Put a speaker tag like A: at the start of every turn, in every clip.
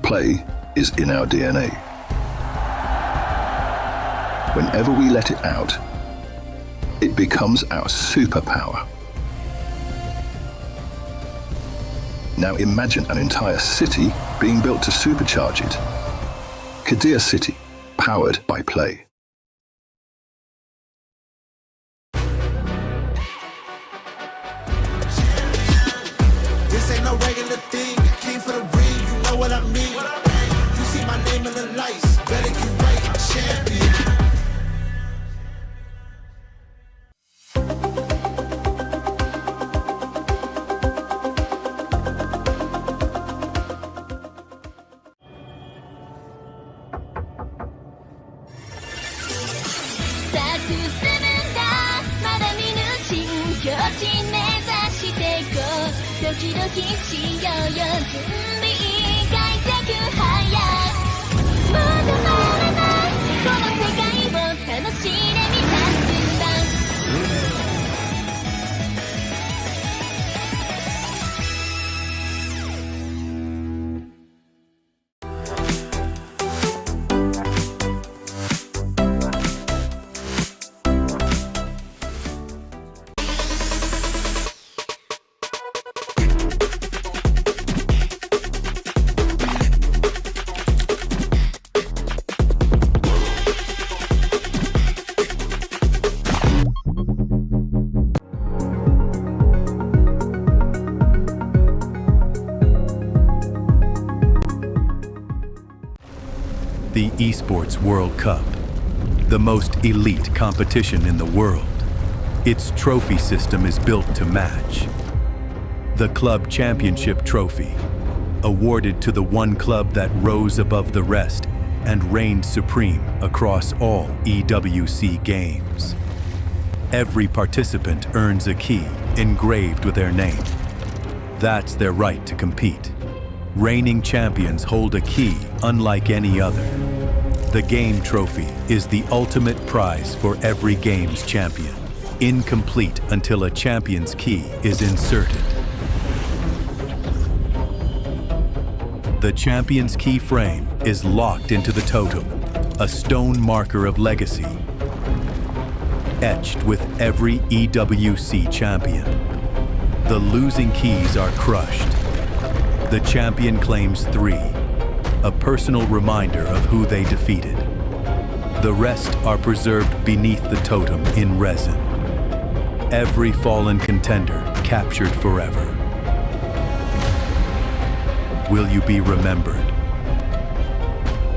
A: Play is in our DNA. Whenever we let it out, it becomes our superpower. Now imagine an entire city being built to supercharge it. Kadir City, powered by Play.
B: This ain't no regular thing. I came for the ring, you know what I mean. You see my name in the lights, better get right, I'm champion.
C: The Esports World Cup, the most elite competition in the world. Its trophy system is built to match. The Club Championship Trophy, awarded to the one club that rose above the rest and reigned supreme across all EWC games. Every participant earns a key engraved with their name. That's their right to compete. Reigning champions hold a key unlike any other. The Game Trophy is the ultimate prize for every game's champion, incomplete until a champion's key is inserted. The champion's key frame is locked into the totem, a stone marker of legacy. etched with every EWC champion. The losing keys are crushed. The champion claims 3, a personal reminder of who they defeated. The rest are preserved beneath the totem in resin. Every fallen contender captured forever. Will you be remembered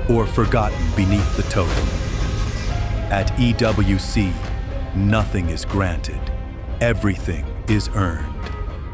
C: or forgotten beneath the totem? At EWC, nothing is granted. Everything is earned.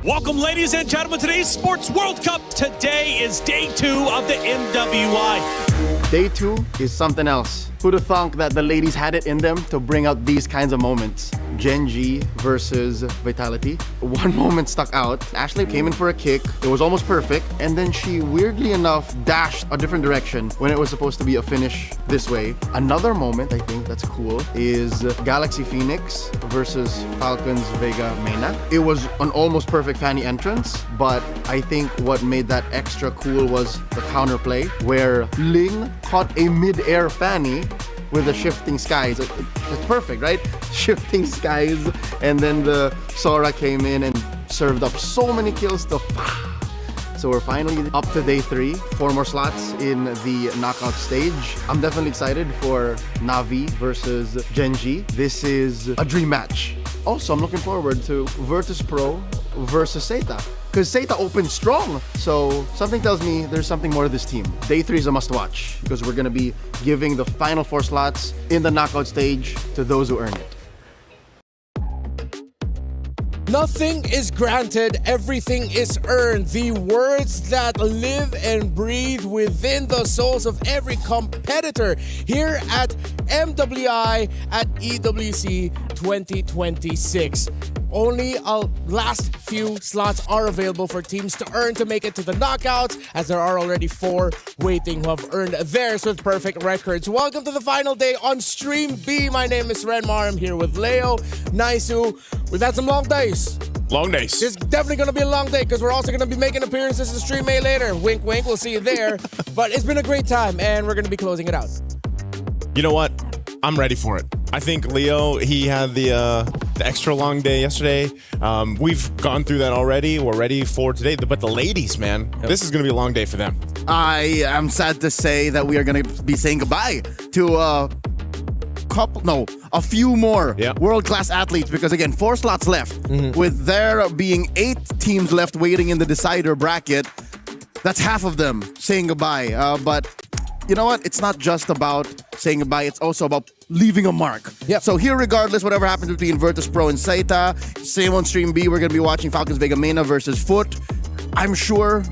D: Welcome, ladies and gentlemen, to today's Sports World Cup. Today is day 2 of the MWI.
E: Day 2 is something else. Who'd have thunk that the ladies had it in them to bring out these kinds of moments? Genji versus Vitality. One moment stuck out. Ashley came in for a kick. It was almost perfect. And then she, weirdly enough, dashed a different direction when it was supposed to be a finish this way. Another moment, I think that's cool, is Galaxy Phoenix versus Falcons Vega Mena. It was an almost perfect Fanny entrance, but I think what made that extra cool was the counterplay, where Ling caught a mid-air Fanny with the shifting skies. It's perfect, right? Shifting skies, and then the Sora came in and served up so many kills to So we're finally up to day 3, 4 more slots in the knockout stage. I'm definitely excited for Navi versus Genji. This is a dream match. Also, I'm looking forward to Virtus Pro versus Seita, because Seita opened strong. So something tells me there's something more to this team. Day 3 is a must watch, because we're gonna be giving the final 4 slots in the knockout stage to those who earn it.
F: Nothing is granted, everything is earned. The words that live and breathe within the souls of every competitor here at MWI at EWC 2026. Only a last few slots are available for teams to earn to make it to the knockouts, as there are already 4 waiting who have earned theirs with perfect records. Welcome to the final day on Stream B. My name is Renmar. I'm here with Leo, Naisu. We've had some long days.
D: Long days.
F: It's definitely going to be a long day, because we're also going to be making appearances in Stream A later. Wink, wink. We'll see you there. But it's been a great time, and we're going to be closing it out.
D: You know what? I'm ready for it. I think Leo, he had the extra long day yesterday. We've gone through that already. We're ready for today. But the ladies, man, this is going to be a long day for them.
E: I am sad to say that we are going to be saying goodbye to a few more world-class athletes, because again, 4 slots left. With there being 8 teams left waiting in the decider bracket, that's half of them saying goodbye. But you know what? It's not just about saying goodbye. It's also about leaving a mark.
F: Yep.
E: So here, regardless, whatever happens between Virtus Pro and Seita, same on Stream B, we're going to be watching Falcons Vega Mena versus Foot. I'm sure,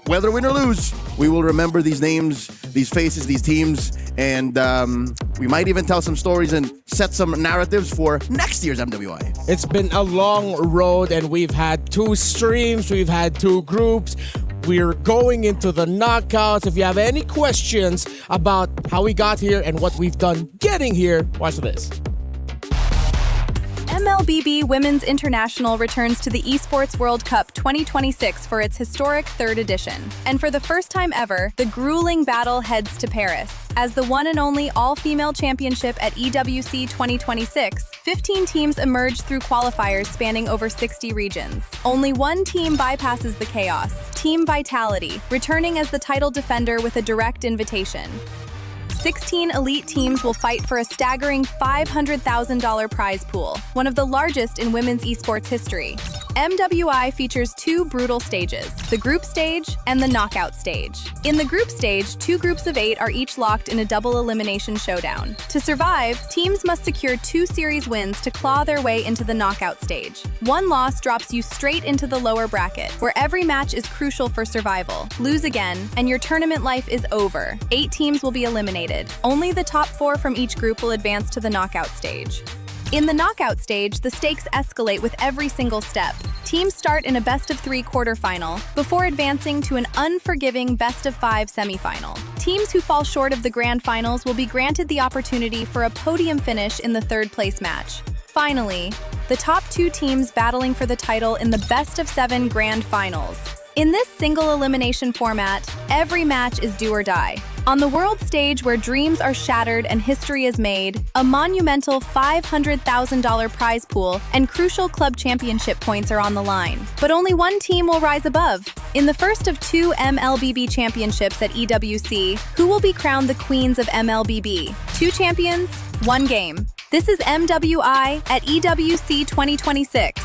E: whether win or lose, we will remember these names, these faces, these teams, and we might even tell some stories and set some narratives for next year's MWI.
F: It's been a long road, and we've had 2 streams, we've had 2 groups. We're going into the knockouts. If you have any questions about how we got here and what we've done getting here, watch this.
G: MLBB Women's International returns to the Esports World Cup 2026 for its historic 3rd edition. And for the first time ever, the grueling battle heads to Paris. As the one and only all-female championship at EWC 2026, 15 teams emerge through qualifiers spanning over 60 regions. Only one team bypasses the chaos, Team Vitality, returning as the title defender with a direct invitation. 16 elite teams will fight for a staggering $500,000 prize pool, one of the largest in women's esports history. MWI features 2 brutal stages, the group stage and the knockout stage. In the group stage, 2 groups of 8 are each locked in a double elimination showdown. To survive, teams must secure 2 series wins to claw their way into the knockout stage. One loss drops you straight into the lower bracket, where every match is crucial for survival. Lose again, and your tournament life is over. 8 teams will be eliminated. Only the top 4 from each group will advance to the knockout stage. In the knockout stage, the stakes escalate with every single step. Teams start in a best-of-3 quarterfinal before advancing to an unforgiving best-of-5 semifinal. Teams who fall short of the grand finals will be granted the opportunity for a podium finish in the 3rd-place match. Finally, the top 2 teams battling for the title in the best-of-7 grand finals. In this single elimination format, every match is do or die. On the world stage where dreams are shattered and history is made, a monumental $500,000 prize pool and crucial club championship points are on the line. But only one team will rise above. In the first of 2 MLBB championships at EWC, who will be crowned the queens of MLBB? 2 champions, 1 game. This is MWI at EWC 2026.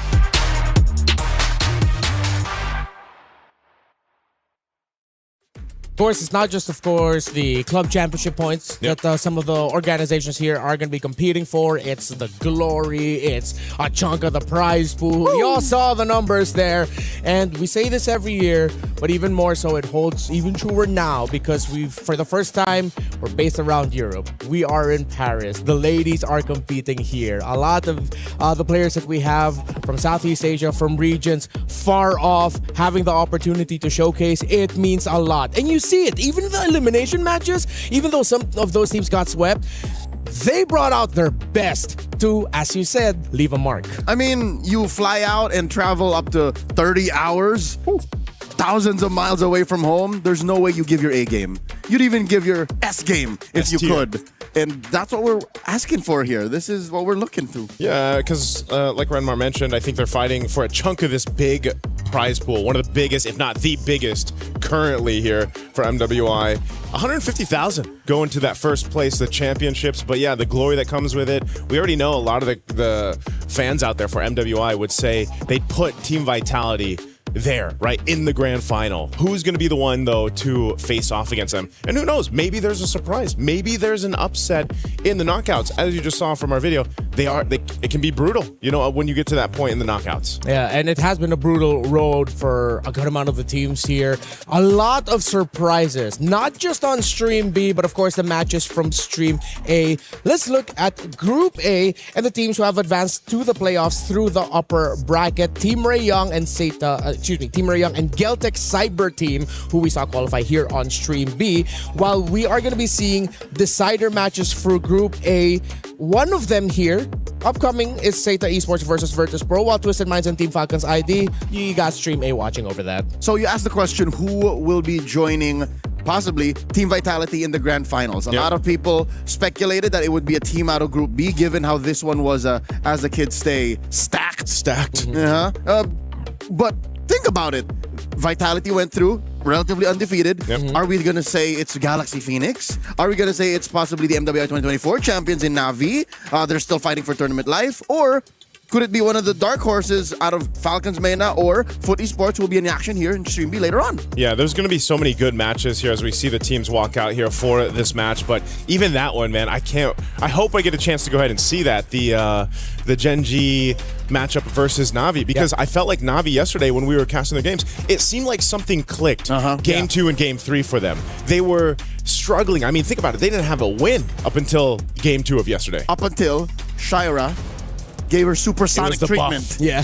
F: Of course, it's not just, of course, the club championship points that some of the organizations here are going to be competing for. It's the glory. It's a chunk of the prize pool. Woo! You all saw the numbers there. And we say this every year, but even more so, it holds even truer now because for the first time, we're based around Europe. We are in Paris. The ladies are competing here. A lot of the players that we have from Southeast Asia, from regions far off, having the opportunity to showcase, it means a lot. And you see it, even the elimination matches, even though some of those teams got swept, they brought out their best to, as you said, leave a mark.
E: I mean, you fly out and travel up to 30 hours, thousands of miles away from home. There's no way you give your A game. You'd even give your S game if you could. And that's what we're asking for here. This is what we're looking to.
D: Yeah, because like Renmar mentioned, I think they're fighting for a chunk of this big prize pool. One of the biggest, if not the biggest, currently here for MWI. 150,000 going to that first place, the championships. But yeah, the glory that comes with it. We already know a lot of the fans out there for MWI would say they'd put Team Vitality there, right, in the grand final. Who's going to be the one, though, to face off against them? And who knows? Maybe there's a surprise. Maybe there's an upset in the knockouts. As you just saw from our video, it can be brutal, you know, when you get to that point in the knockouts.
F: Yeah, and it has been a brutal road for a good amount of the teams here. A lot of surprises, not just on Stream B, but of course the matches from Stream A. Let's look at Group A and the teams who have advanced to the playoffs through the upper bracket. Team Ray Young and Team Ray Young and Geltec Cyber Team, who we saw qualify here on Stream B. While we are going to be seeing decider matches for Group A, one of them here, upcoming, is Zeta Esports versus Virtus Pro, while Twisted Minds and Team Falcons ID, you got Stream A watching over that.
E: So you asked the question, who will be joining possibly Team Vitality in the grand finals? A lot of people speculated that it would be a team out of Group B, given how this one was, as the kids say, stacked.
F: Mm-hmm.
E: But think about it. Vitality went through relatively undefeated. Are we going to say it's Galaxy Phoenix? Are we going to say it's possibly the MWI 2024 champions in Navi? They're still fighting for tournament life? Or could it be one of the dark horses out of Falcons Mena or Foot Esports will be in action here in Stream B later on?
D: Yeah, there's going to be so many good matches here as we see the teams walk out here for this match. But even that one, man, I hope I get a chance to go ahead and see that. The Gen G matchup versus Navi, because I felt like Navi yesterday when we were casting their games, it seemed like something clicked game 2 and game 3 for them. They were struggling. I mean, think about it. They didn't have a win up until game 2 of yesterday.
E: Up until Shira gave her supersonic treatment.
D: Buff.
F: Yeah.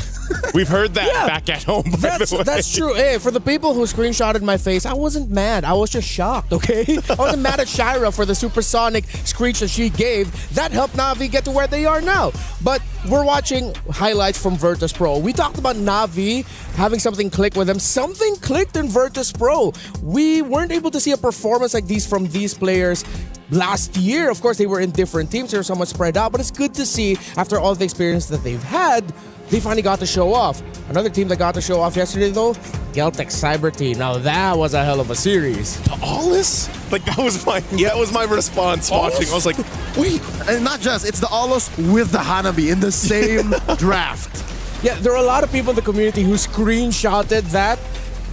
D: We've heard that back at home.
F: That's true. Hey, for the people who screenshotted my face, I wasn't mad. I was just shocked, okay? I wasn't mad at Shira for the supersonic screech that she gave. That helped Navi get to where they are now. But we're watching highlights from Virtus Pro. We talked about Navi having something click with them. Something clicked in Virtus Pro. We weren't able to see a performance like these from these players last year. Of course, they were in different teams. They were somewhat spread out, but it's good to see after all the experience that they've had, they finally got to show off. Another team that got to show off yesterday, though, Geltec Cyber Team. Now that was a hell of a series.
D: The Aulus? Like that was my response watching. I was like, wait.
E: And not just, it's the Aulus with the Hanabi in the same draft.
F: Yeah, there are a lot of people in the community who screenshotted that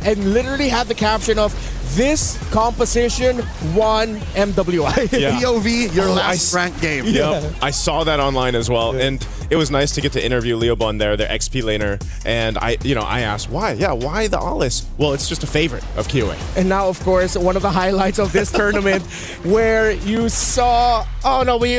F: and literally had the caption of, "This composition won MWI."
D: Yeah.
E: POV, your last ranked game.
D: Yep. I saw that online as well, and it was nice to get to interview Leo Bon there, their XP laner, and I asked why. Yeah, why the Aulus? Well, it's just a favorite of KOA.
F: And now, of course, one of the highlights of this tournament, where you saw. Oh no, we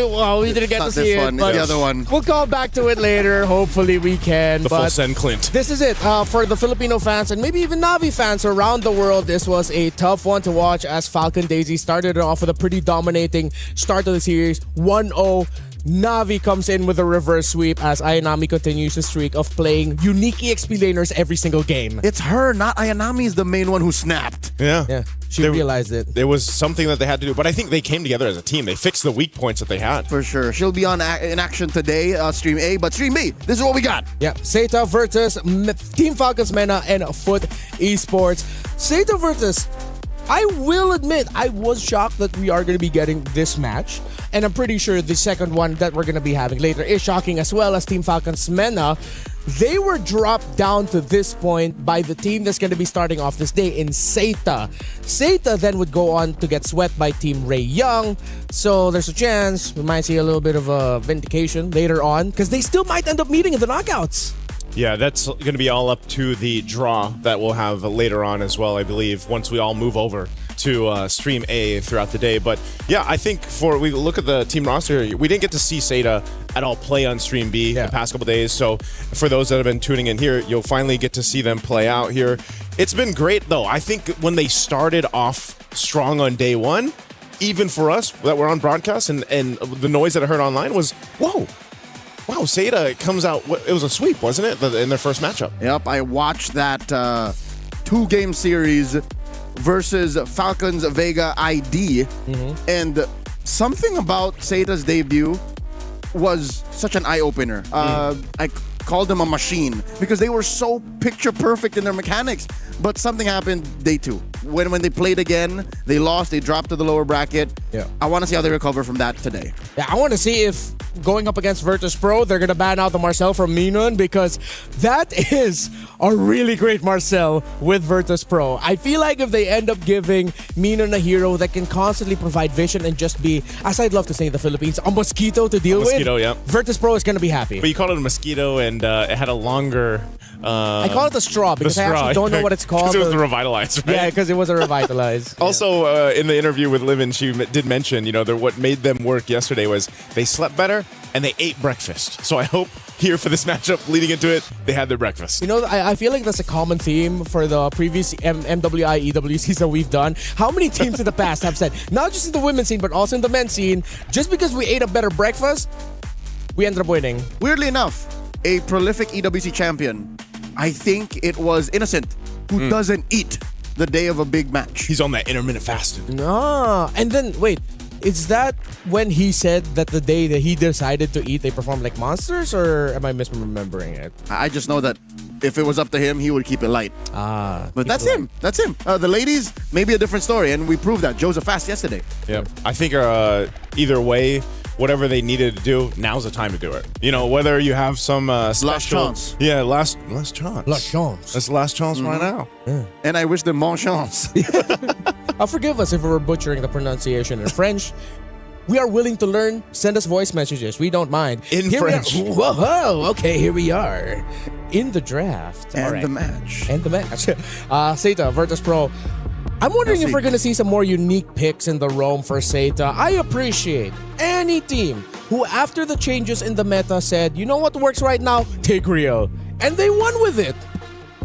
F: didn't get to see it.
E: But the other one.
F: We'll call back to it later. Hopefully, we can.
D: The full send Clint.
F: This is it for the Filipino fans and maybe even Navi fans around the world. This was a tough one to watch as Falcon Daisy started it off with a pretty dominating start of the series, 1-0. Navi comes in with a reverse sweep as Ayanami continues the streak of playing unique EXP laners every single game.
E: It's her, not Ayanami, is the main one who snapped.
F: Yeah, she realized it.
D: There was something that they had to do, but I think they came together as a team. They fixed the weak points that they had.
E: For sure. She'll be in action today, Stream A. But Stream B, this is what we got.
F: Yeah, Seta versus Team Falcons Mena and Foot Esports. Seta versus... I will admit, I was shocked that we are going to be getting this match. And I'm pretty sure the second one that we're going to be having later is shocking as well, as Team Falcons Mena. They were dropped down to this point by the team that's going to be starting off this day in Seta. Seta then would go on to get swept by Team Ray Young. So there's a chance we might see a little bit of a vindication later on, because they still might end up meeting in the knockouts.
D: Yeah, that's going to be all up to the draw that we'll have later on as well, I believe, once we all move over to Stream A throughout the day. But yeah, I think we look at the team roster, we didn't get to see Seta at all play on Stream B the past couple days. So for those that have been tuning in here, you'll finally get to see them play out here. It's been great, though. I think when they started off strong on day one, even for us that were on broadcast and the noise that I heard online was, whoa. Wow, Seta comes out, it was a sweep, wasn't it, in their first matchup?
E: Yep, I watched that 2-game series versus Falcons Vega ID, and something about Seta's debut was such an eye-opener. I called them a machine because they were so picture perfect in their mechanics, but something happened day 2. When they played again, they lost, they dropped to the lower bracket.
F: Yeah.
E: I want to see how they recover from that today.
F: Yeah, I want to see if going up against Virtus Pro, they're going to ban out the Marcel from Minun, because that is a really great Marcel with Virtus Pro. I feel like if they end up giving Minun a hero that can constantly provide vision and just be, as I'd love to say in the Philippines, a mosquito to deal with.
D: Yeah.
F: Virtus Pro is going to be happy.
D: But you called it a mosquito, and it had a longer...
F: I call it the straw because I actually don't know what it's called.
D: Because it was the Revitalize, right?
F: Yeah, because it was a Revitalize.
D: Also, in the interview with Livin, she did mention, what made them work yesterday was they slept better and they ate breakfast. So I hope here for this matchup, leading into it, they had their breakfast.
F: I feel like that's a common theme for the previous MWI EWCs that we've done. How many teams in the past have said, not just in the women's scene, but also in the men's scene, just because we ate a better breakfast, we ended up winning.
E: Weirdly enough, a prolific EWC champion, I think it was Innocent, who doesn't eat the day of a big match.
D: He's on that intermittent fasting.
F: No. And then, wait, is that when he said that the day that he decided to eat, they performed like monsters, or am I misremembering it?
E: I just know that if it was up to him, he would keep it light. But that's him. That's him. The ladies, maybe a different story, and we proved that. Joseph fast yesterday.
D: Yeah. I think either way, whatever they needed to do, now's the time to do it. Whether you have some special...
E: Last chance.
D: Yeah, last chance.
F: Last chance.
D: That's the last chance right now.
F: Yeah.
E: And I wish them bon chance.
F: Forgive us if we're butchering the pronunciation in French. We are willing to learn. Send us voice messages. We don't mind.
D: In French.
F: Whoa, okay, here we are. In the draft.
E: And
F: All right.
E: the match.
F: And the match. Seta, Virtus Pro. I'm wondering if we're going to see some more unique picks in the roam for Seta. I appreciate any team who, after the changes in the meta, said, you know what works right now? Tigreal. And they won with it.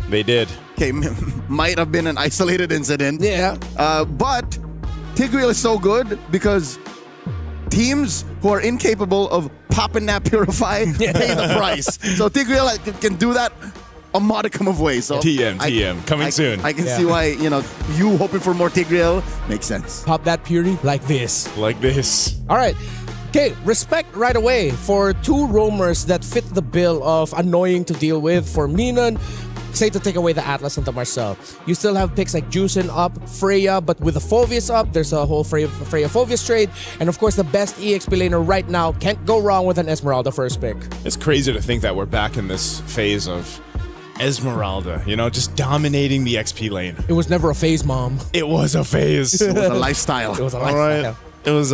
D: They did.
E: Okay, might have been an isolated incident.
F: Yeah.
E: But Tigreal is so good because teams who are incapable of popping that Purify pay the price. So Tigreal can do that a modicum of ways. So
D: TM, coming soon.
E: I can see why, you hoping for more Tigreal makes sense.
F: Pop that Puri like this.
D: Like this.
F: All right. Okay, respect right away for 2 roamers that fit the bill of annoying to deal with for Minun. Say to take away the Atlas and the Marcel. You still have picks like Juicin up, Freya, but with the Phoveus up, there's a whole Freya Phoveus trade. And of course, the best EXP laner right now, can't go wrong with an Esmeralda first pick.
D: It's crazy to think that we're back in this phase of Esmeralda, just dominating the XP lane.
F: It was never a phase, Mom.
D: It was a phase.
E: It was a lifestyle.
F: It was a
D: All
F: lifestyle.
D: right. It was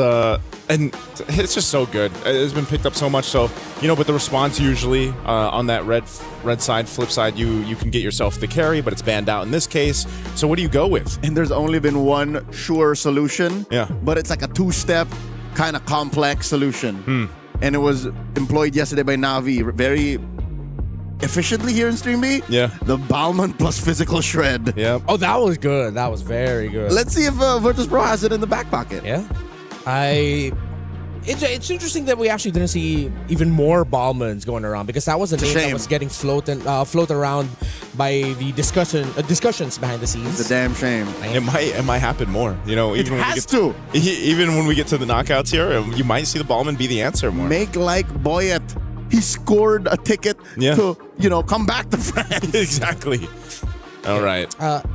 D: and it's just so good. It's been picked up so much. So but the response usually on that red side, flip side, you can get yourself the carry, but it's banned out in this case. So what do you go with?
E: And there's only been one sure solution.
D: Yeah.
E: But it's like a 2-step kind of complex solution. And it was employed yesterday by Navi very efficiently here in Stream B.
D: Yeah.
E: The Balmond plus physical shred.
D: Yeah.
F: Oh, that was good. That was very good.
E: Let's see if Virtus Pro has it in the back pocket.
F: Yeah. I It's interesting that we actually didn't see even more Ballmans going around, because that was a name that
E: shame.
F: was getting float around by the discussions behind the scenes.
E: It's a damn shame.
D: It might happen more. You know, even when
E: has to.
D: Even when we get to the knockouts here, you might see the Ballman be the answer more.
E: Make like Boyet. He scored a ticket to, come back to France.
D: Exactly. All right.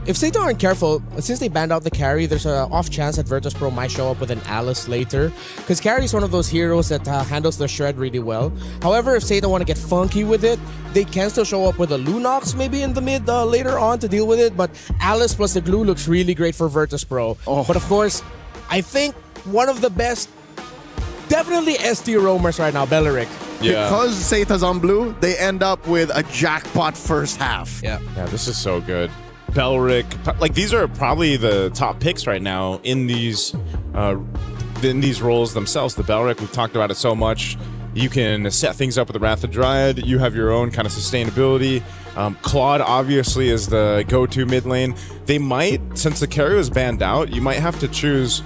F: If Saito aren't careful, since they banned out the carry, there's an off chance that Virtus.pro might show up with an Alice later, because carry is one of those heroes that handles the shred really well. However, if Saito want to get funky with it, they can still show up with a Lunox maybe in the mid later on to deal with it, but Alice plus the glue looks really great for Virtus.pro. But of course, I think one of the best, definitely ST roamers right now, Beleric.
D: Yeah.
E: Because Seita's on blue, they end up with a jackpot first half.
F: Yeah.
D: Yeah, this is so good. Belric, like these are probably the top picks right now in these roles themselves. The Belric, we've talked about it so much. You can set things up with the Wrath of Dryad. You have your own kind of sustainability. Claude obviously is the go-to mid lane. They might, since the carry was banned out, you might have to choose.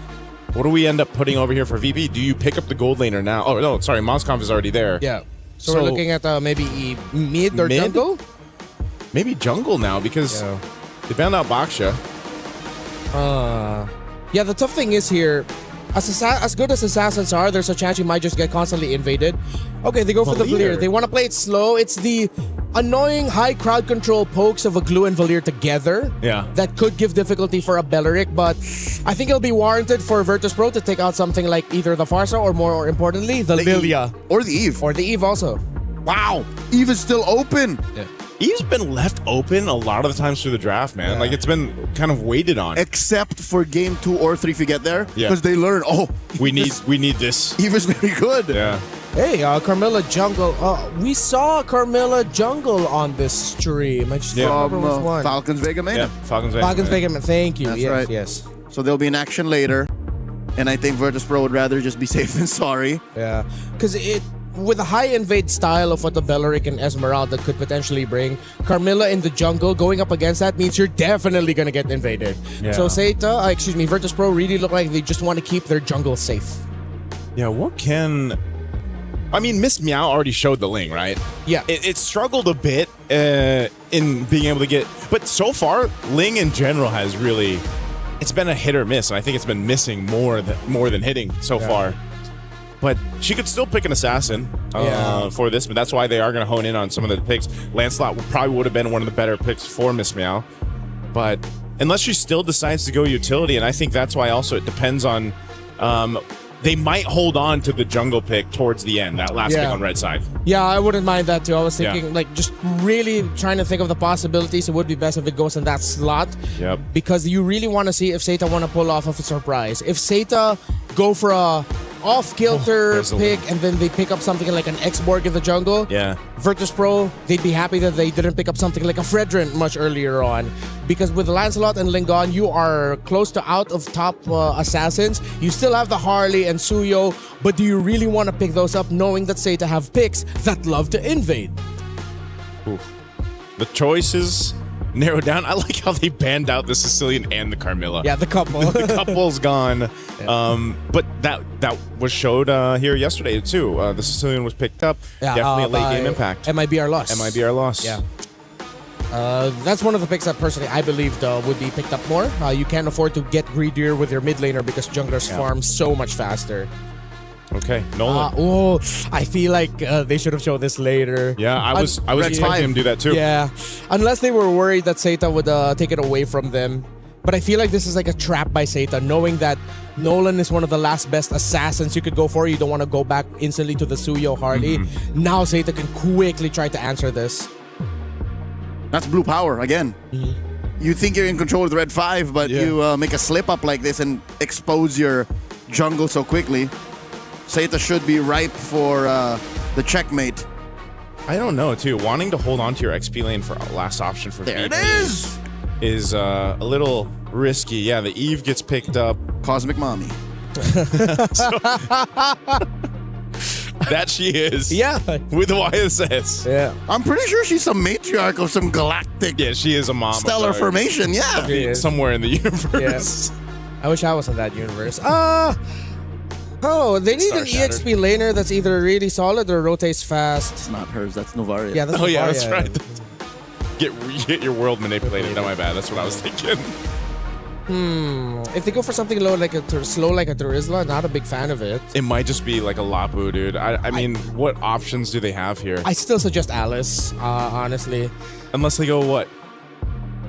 D: What do we end up putting over here for VP? Do you pick up the gold laner now? Oh, no, sorry, Moscomp is already there.
F: Yeah. So we're looking at maybe mid or jungle?
D: Maybe jungle now, because they banned out Baksha.
F: Yeah, the tough thing is here, as good as assassins are, there's a chance you might just get constantly invaded. Okay, they go for the Valir. They want to play it slow. It's the annoying high crowd control pokes of a Glue and Valir together that could give difficulty for a Beleric, but I think it'll be warranted for Virtus.pro to take out something like either the Farsa or, more importantly, the Lilia.
E: Or the Eve.
F: Or the Eve also.
E: Wow, Eve is still open.
F: Yeah.
D: Eve's been left open a lot of the times through the draft, man. Like, it's been kind of waited on.
E: Except for game 2 or 3 if you get there. Because they learn,
D: we need this.
E: Eve is very good.
D: Yeah.
F: Hey, Carmilla Jungle. We saw Carmilla Jungle on this stream. I just don't remember which one.
E: Falcons Vega main.
D: Yeah, Falcons Vega.
F: Falcons Vega main. Thank you.
E: That's
F: yes,
E: right.
F: yes.
E: So they'll be in action later. And I think Virtus.pro would rather just be safe than sorry.
F: Yeah. Because with a high invade style of what the Beleric and Esmeralda could potentially bring, Carmilla in the jungle going up against that means you're definitely going to get invaded.
D: Yeah.
F: So Virtus.pro really look like they just want to keep their jungle safe.
D: Yeah, what can... I mean, Miss Meow already showed the Ling, right?
F: Yeah.
D: It struggled a bit in being able to get... But so far, Ling in general has really... It's been a hit or miss, and I think it's been missing more than hitting so far. But she could still pick an assassin for this, but that's why they are going to hone in on some of the picks. Lancelot probably would have been one of the better picks for Miss Meow. But unless she still decides to go utility, and I think that's why also it depends on... they might hold on to the jungle pick towards the end, that last pick on red side.
F: Yeah, I wouldn't mind that too. I was thinking, just really trying to think of the possibilities. It would be best if it goes in that slot.
D: Yep. Because
F: you really want to see if Seta want to pull off of a surprise. If Seta go for a off-kilter pick and then they pick up something like an X-Borg in the jungle, Virtus.pro, they'd be happy that they didn't pick up something like a Fredrin much earlier on. Because with Lancelot and Lingon, you are close to out of top assassins. You still have the Harley and Suyo, but do you really want to pick those up knowing that Seta have picks that love to invade?
D: Oof. The choices narrowed down. I like how they banned out the Sicilian and the Carmilla.
F: Yeah, the couple.
D: The couple's gone. But that was showed here yesterday too. The Sicilian was picked up. Definitely a late game impact.
F: MIBR loss.
D: MIBR loss.
F: Yeah. That's one of the picks that personally I believed would be picked up more. You can't afford to get greedier with your mid laner because junglers farm so much faster.
D: Okay, Nolan.
F: I feel like they should have showed this later.
D: Yeah, I was expecting him to do that too.
F: Yeah, unless they were worried that Seta would take it away from them. But I feel like this is like a trap by Seta, knowing that Nolan is one of the last best assassins you could go for. You don't want to go back instantly to the Suyo Harley. Now Seta can quickly try to answer this.
E: That's blue power again. You think you're in control with red 5, but you make a slip up like this and expose your jungle so quickly. Seta should be ripe for the checkmate.
D: I don't know, too. Wanting to hold on to your XP lane for a last option for
E: there
D: VP
E: it
D: is a little risky. Yeah, the Eve gets picked up.
E: Cosmic Mommy.
D: That she is.
F: Yeah.
D: With the YSS.
F: Yeah.
E: I'm pretty sure she's some matriarch of some galactic
D: Yeah, she is a mom.
E: stellar formation. Yeah.
D: Somewhere in the universe.
F: I wish I was in that universe. Oh, they need an
D: Star
F: EXP laner that's either really solid or rotates fast.
E: It's not hers. That's Novaria.
F: Yeah, that's
D: Oh yeah, that's
F: Novaria.
D: right. Get your world manipulated. Not my bad. That's what I was thinking.
F: If they go for something low like slow like a Turisla, not a big fan of it.
D: It might just be like a Lapu, dude. I mean, what options do they have here?
F: I still suggest Alice, honestly.
D: Unless they go what?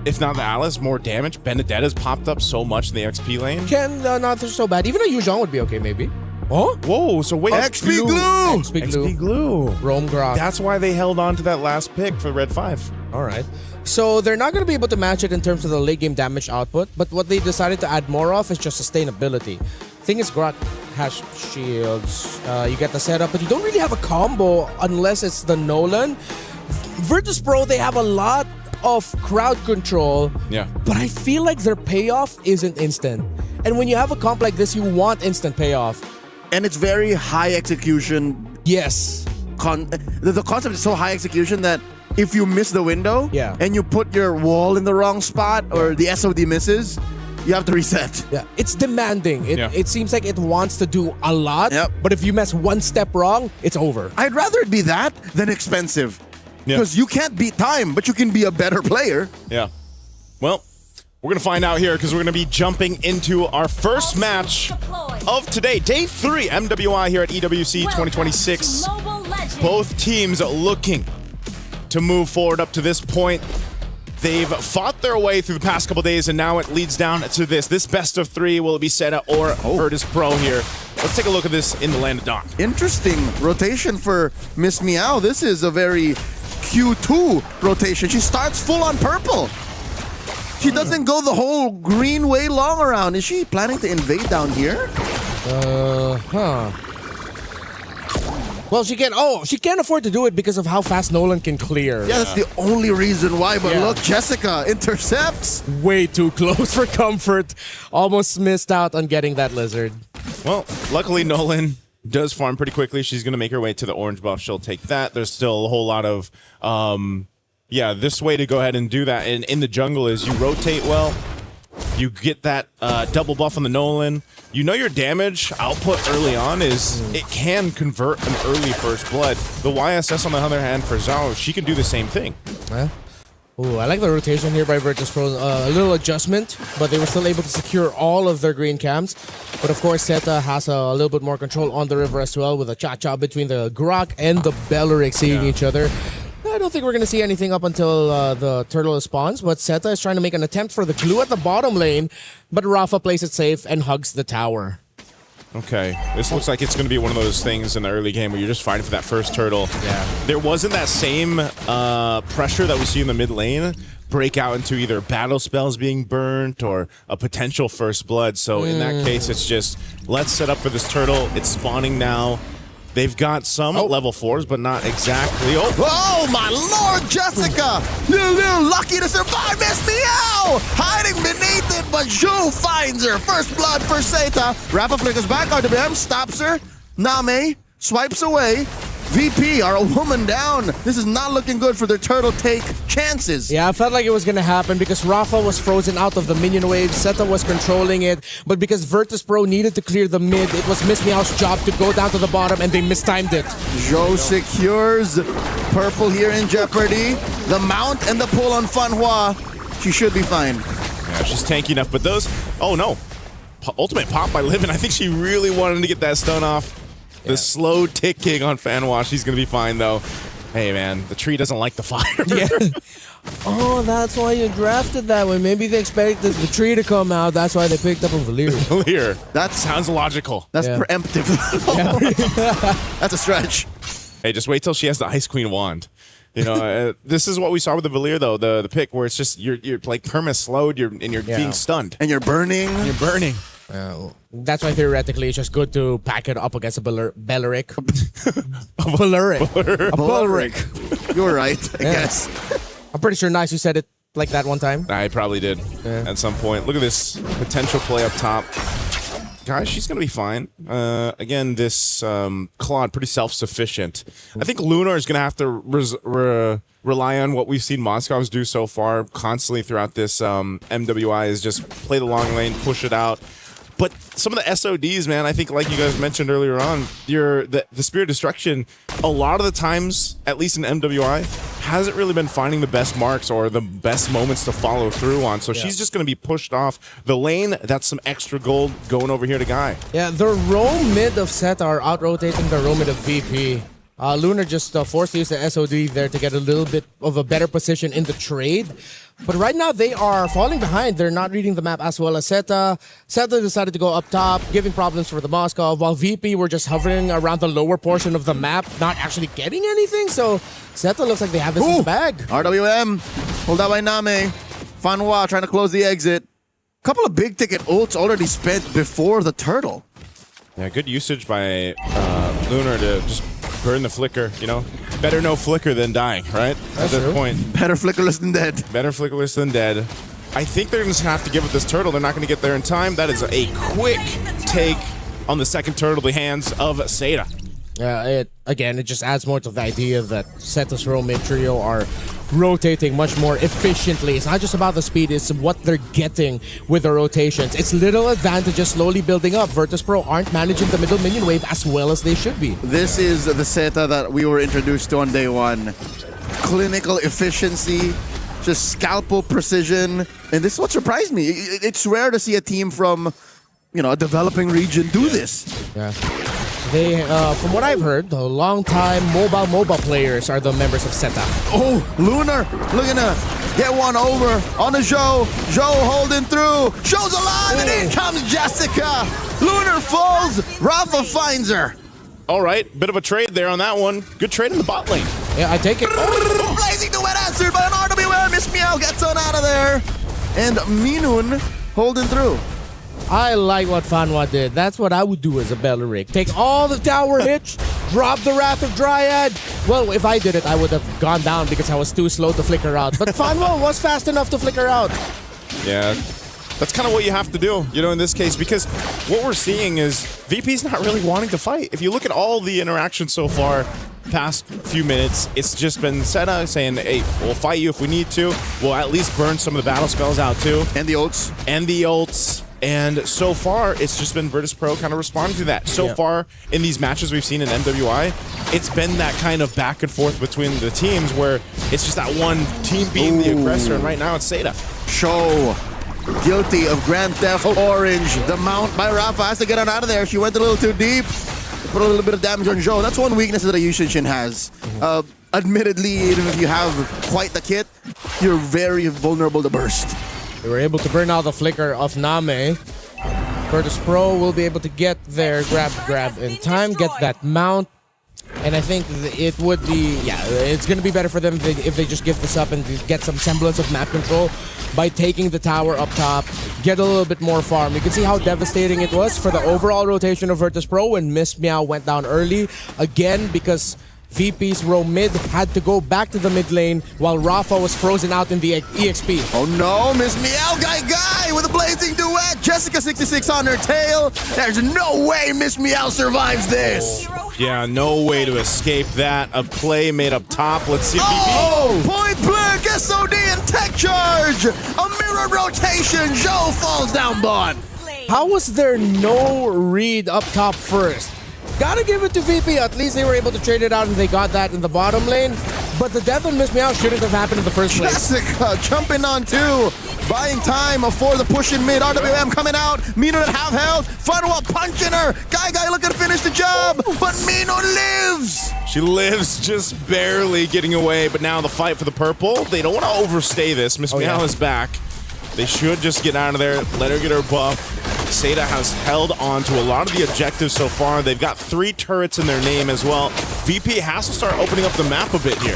D: If not the Alice, more damage. Benedetta's popped up so much in the XP lane.
F: Ken, not so bad. Even a Yuzhong would be okay, maybe. Oh?
D: Whoa, so wait.
E: XP glue!
F: XP glue.
D: XP glue.
F: Roam Grok.
D: That's why they held on to that last pick for Red 5.
F: All right. So they're not going to be able to match it in terms of the late game damage output, but what they decided to add more of is just sustainability. Thing is, Grok has shields. You get the setup, but you don't really have a combo unless it's the Nolan. Virtus Pro, they have a lot of crowd control,
D: Yeah.
F: but I feel like their payoff isn't instant. And when you have a comp like this, you want instant payoff.
E: And it's very high execution.
F: Yes.
E: The concept is so high execution that if you miss the window
F: Yeah.
E: and you put your wall in the wrong spot or the SOD misses, you have to reset.
F: Yeah, it's demanding. It seems like it wants to do a lot,
E: Yep.
F: but if you mess one step wrong, it's over.
E: I'd rather it be that than expensive.
D: Yeah.
E: Because you can't beat time, but you can be a better player.
D: Yeah. Well, we're going to find out here because we're going to be jumping into our first match of today. Day 3 MWI here at EWC 2026. Both teams looking to move forward up to this point. They've fought their way through the past couple days, and now it leads down to this. This best of 3, will it be Seta or Virtus Pro here? Let's take a look at this in the Land of Dawn.
E: Interesting rotation for Miss Meow. This is a very Q2 rotation. She starts full on purple. She doesn't go the whole green way long around. Is she planning to invade down here?
F: Well, she can't afford to do it because of how fast Nolan can clear.
E: Yeah, that's the only reason why. But
F: Yeah.
E: look, Jessica intercepts.
F: Way too close for comfort. Almost missed out on getting that lizard.
D: Well, luckily Nolan does farm pretty quickly. She's going to make her way to the orange buff. She'll take that. There's still a whole lot of, this way to go ahead and do that. And in the jungle is you rotate well. You get that double buff on the Nolan. You know your damage output early on is it can convert an early first blood. The YSS on the other hand for Zhao, she can do the same thing.
F: Ooh, I like the rotation here by Virtus Pro. A little adjustment, but they were still able to secure all of their green camps. But of course, Seta has a little bit more control on the river as well with a cha-cha between the Grok and the Belleric seeing each other. I don't think we're going to see anything up until the turtle spawns, but Seta is trying to make an attempt for the glue at the bottom lane, but Rafa plays it safe and hugs the tower.
D: Okay, this looks like it's going to be one of those things in the early game where you're just fighting for that first turtle.
F: Yeah.
D: There wasn't that same pressure that we see in the mid lane break out into either battle spells being burnt or a potential first blood. So in that case, it's just, let's set up for this turtle. It's spawning now. They've got some level 4s, but not exactly.
E: Oh my lord, Jessica! Little lucky to survive, Miss Meow! Hiding beneath it, but Zhou finds her. First blood for Seta. Rafa flickers back, RWM stops her. Name swipes away. VP are a woman down. This is not looking good for their turtle take chances.
F: Yeah, I felt like it was going to happen because Rafa was frozen out of the minion wave, Seta was controlling it, but because Virtus Pro needed to clear the mid, it was Miss Meow's job to go down to the bottom and they mistimed it.
E: Zhou secures purple here in jeopardy. The mount and the pull on Fanhua. She should be fine.
D: Yeah, she's tanky enough, but those... Oh, no. Ultimate pop by Livin. I think she really wanted to get that stun off. The slow ticking on Fanwa. She's going to be fine, though. Hey, man, the tree doesn't like the fire.
F: Yeah. Oh, that's why you drafted that way. Maybe they expected the tree to come out. That's why they picked up a Valir.
D: Clear.
E: That
D: Sounds logical.
E: That's
F: Yeah.
E: preemptive. That's a stretch.
D: Hey, just wait till she has the Ice Queen wand. You know, this is what we saw with the Valir, though. The pick where it's just, you're like perma slowed, and you're being stunned.
E: And you're burning.
D: You're burning.
F: That's why theoretically it's just good to pack it up against a Belleric. A Belleric.
E: You're right, I guess.
F: I'm pretty sure Nice you said it like that one time.
D: I probably did at some point. Look at this potential play up top. Guys, she's going to be fine. Again, this Claude, pretty self-sufficient. I think Lunar is going to have to rely on what we've seen Moscovs do so far constantly throughout this MWI is just play the long lane, push it out. But some of the SODs, man, I think like you guys mentioned earlier on, the Spirit of Destruction, a lot of the times, at least in MWI, hasn't really been finding the best marks or the best moments to follow through on. So she's just going to be pushed off the lane. That's some extra gold going over here to Guy.
F: Yeah, the row mid of Zeta are out-rotating the row mid of VP. Lunar just forced to use the SOD there to get a little bit of a better position in the trade. But right now, they are falling behind. They're not reading the map as well as Zeta. Zeta decided to go up top, giving problems for the Moscow, while VP were just hovering around the lower portion of the map, not actually getting anything. So Zeta looks like they have this in the bag.
E: RWM, pulled out by Name. Fanwa trying to close the exit. Couple of big ticket ults already spent before the turtle.
D: Yeah, good usage by Lunar to just burn the flicker, you know? Better no flicker than dying, right?
F: That's
D: At this
F: true.
D: point.
E: Better flickerless than dead.
D: Better flickerless than dead. I think they're just gonna have to give it this turtle. They're not gonna get there in time. That is a quick take on the second turtle, the hands of Zeta.
F: Yeah, it just adds more to the idea that Zeta's row mid trio are rotating much more efficiently. It's not just about the speed, it's what they're getting with the rotations. It's little advantages slowly building up. Virtus Pro aren't managing the middle minion wave as well as they should be.
E: This is the Zeta that we were introduced to on day one. Clinical efficiency, just scalpel precision. And this is what surprised me. It's rare to see a team from, a developing region do this.
F: Yeah. They, from what I've heard, the long-time mobile players are the members of Zeta.
E: Oh, Lunar looking to get one over on the Joe. Joe holding through. Joe's alive, and in comes Jessica. Lunar falls. Rafa finds her.
D: All right, bit of a trade there on that one. Good trade in the bot lane.
F: Yeah, I take it.
E: Blazing the wet answer by an RWM. Miss Meow gets on out of there. And Minun holding through.
F: I like what Fanwa did. That's what I would do as a Belleric. Take all the tower hits, drop the Wrath of Dryad. Well, if I did it, I would have gone down because I was too slow to flicker out. But Fanwa was fast enough to flicker out.
D: Yeah, that's kind of what you have to do, in this case, because what we're seeing is VP's not really wanting to fight. If you look at all the interactions so far, past few minutes, it's just been Zeta saying, hey, we'll fight you if we need to. We'll at least burn some of the battle spells out too.
E: And the ults.
D: And so far, it's just been Virtus Pro kind of responding to that. So far, in these matches we've seen in MWI, it's been that kind of back and forth between the teams where it's just that one team being the aggressor, and right now it's Zeta.
E: Show guilty of Grand Theft Orange. The mount by Rafa has to get on out of there. She went a little too deep. Put a little bit of damage on Joe. That's one weakness that a Yushin has. Admittedly, even if you have quite the kit, you're very vulnerable to burst.
F: They were able to burn out the flicker of Name. Virtus Pro will be able to get their grab in time, get that mount. And I think it would be, it's going to be better for them if they just give this up and get some semblance of map control by taking the tower up top, get a little bit more farm. You can see how devastating it was for the overall rotation of Virtus Pro when Miss Meow went down early. Again, because VP's row mid had to go back to the mid lane while Rafa was frozen out in the EXP.
E: Oh no, Miss Meow Guy with a blazing duet. Jessica 66 on her tail. There's no way Miss Meow survives this.
D: Yeah, no way to escape that. A play made up top. Let's see if
E: VP. Point blank, SOD and tech charge. A mirror rotation. Joe falls down bot.
F: How was there no read up top first? Gotta give it to VP. At least they were able to trade it out and they got that in the bottom lane. But the death on Miss Meow shouldn't have happened in the first place.
E: Jessica jumping on two. Buying time for the push in mid. RWM coming out. Mino at half health. Fanwa punching her. Guy looking to finish the job. But Mino lives.
D: She lives, just barely getting away. But now the fight for the purple. They don't want to overstay this. Miss Meow is back. They should just get out of there. Let her get her buff. Zeta has held on to a lot of the objectives so far. They've got 3 turrets in their name as well. VP has to start opening up the map a bit here.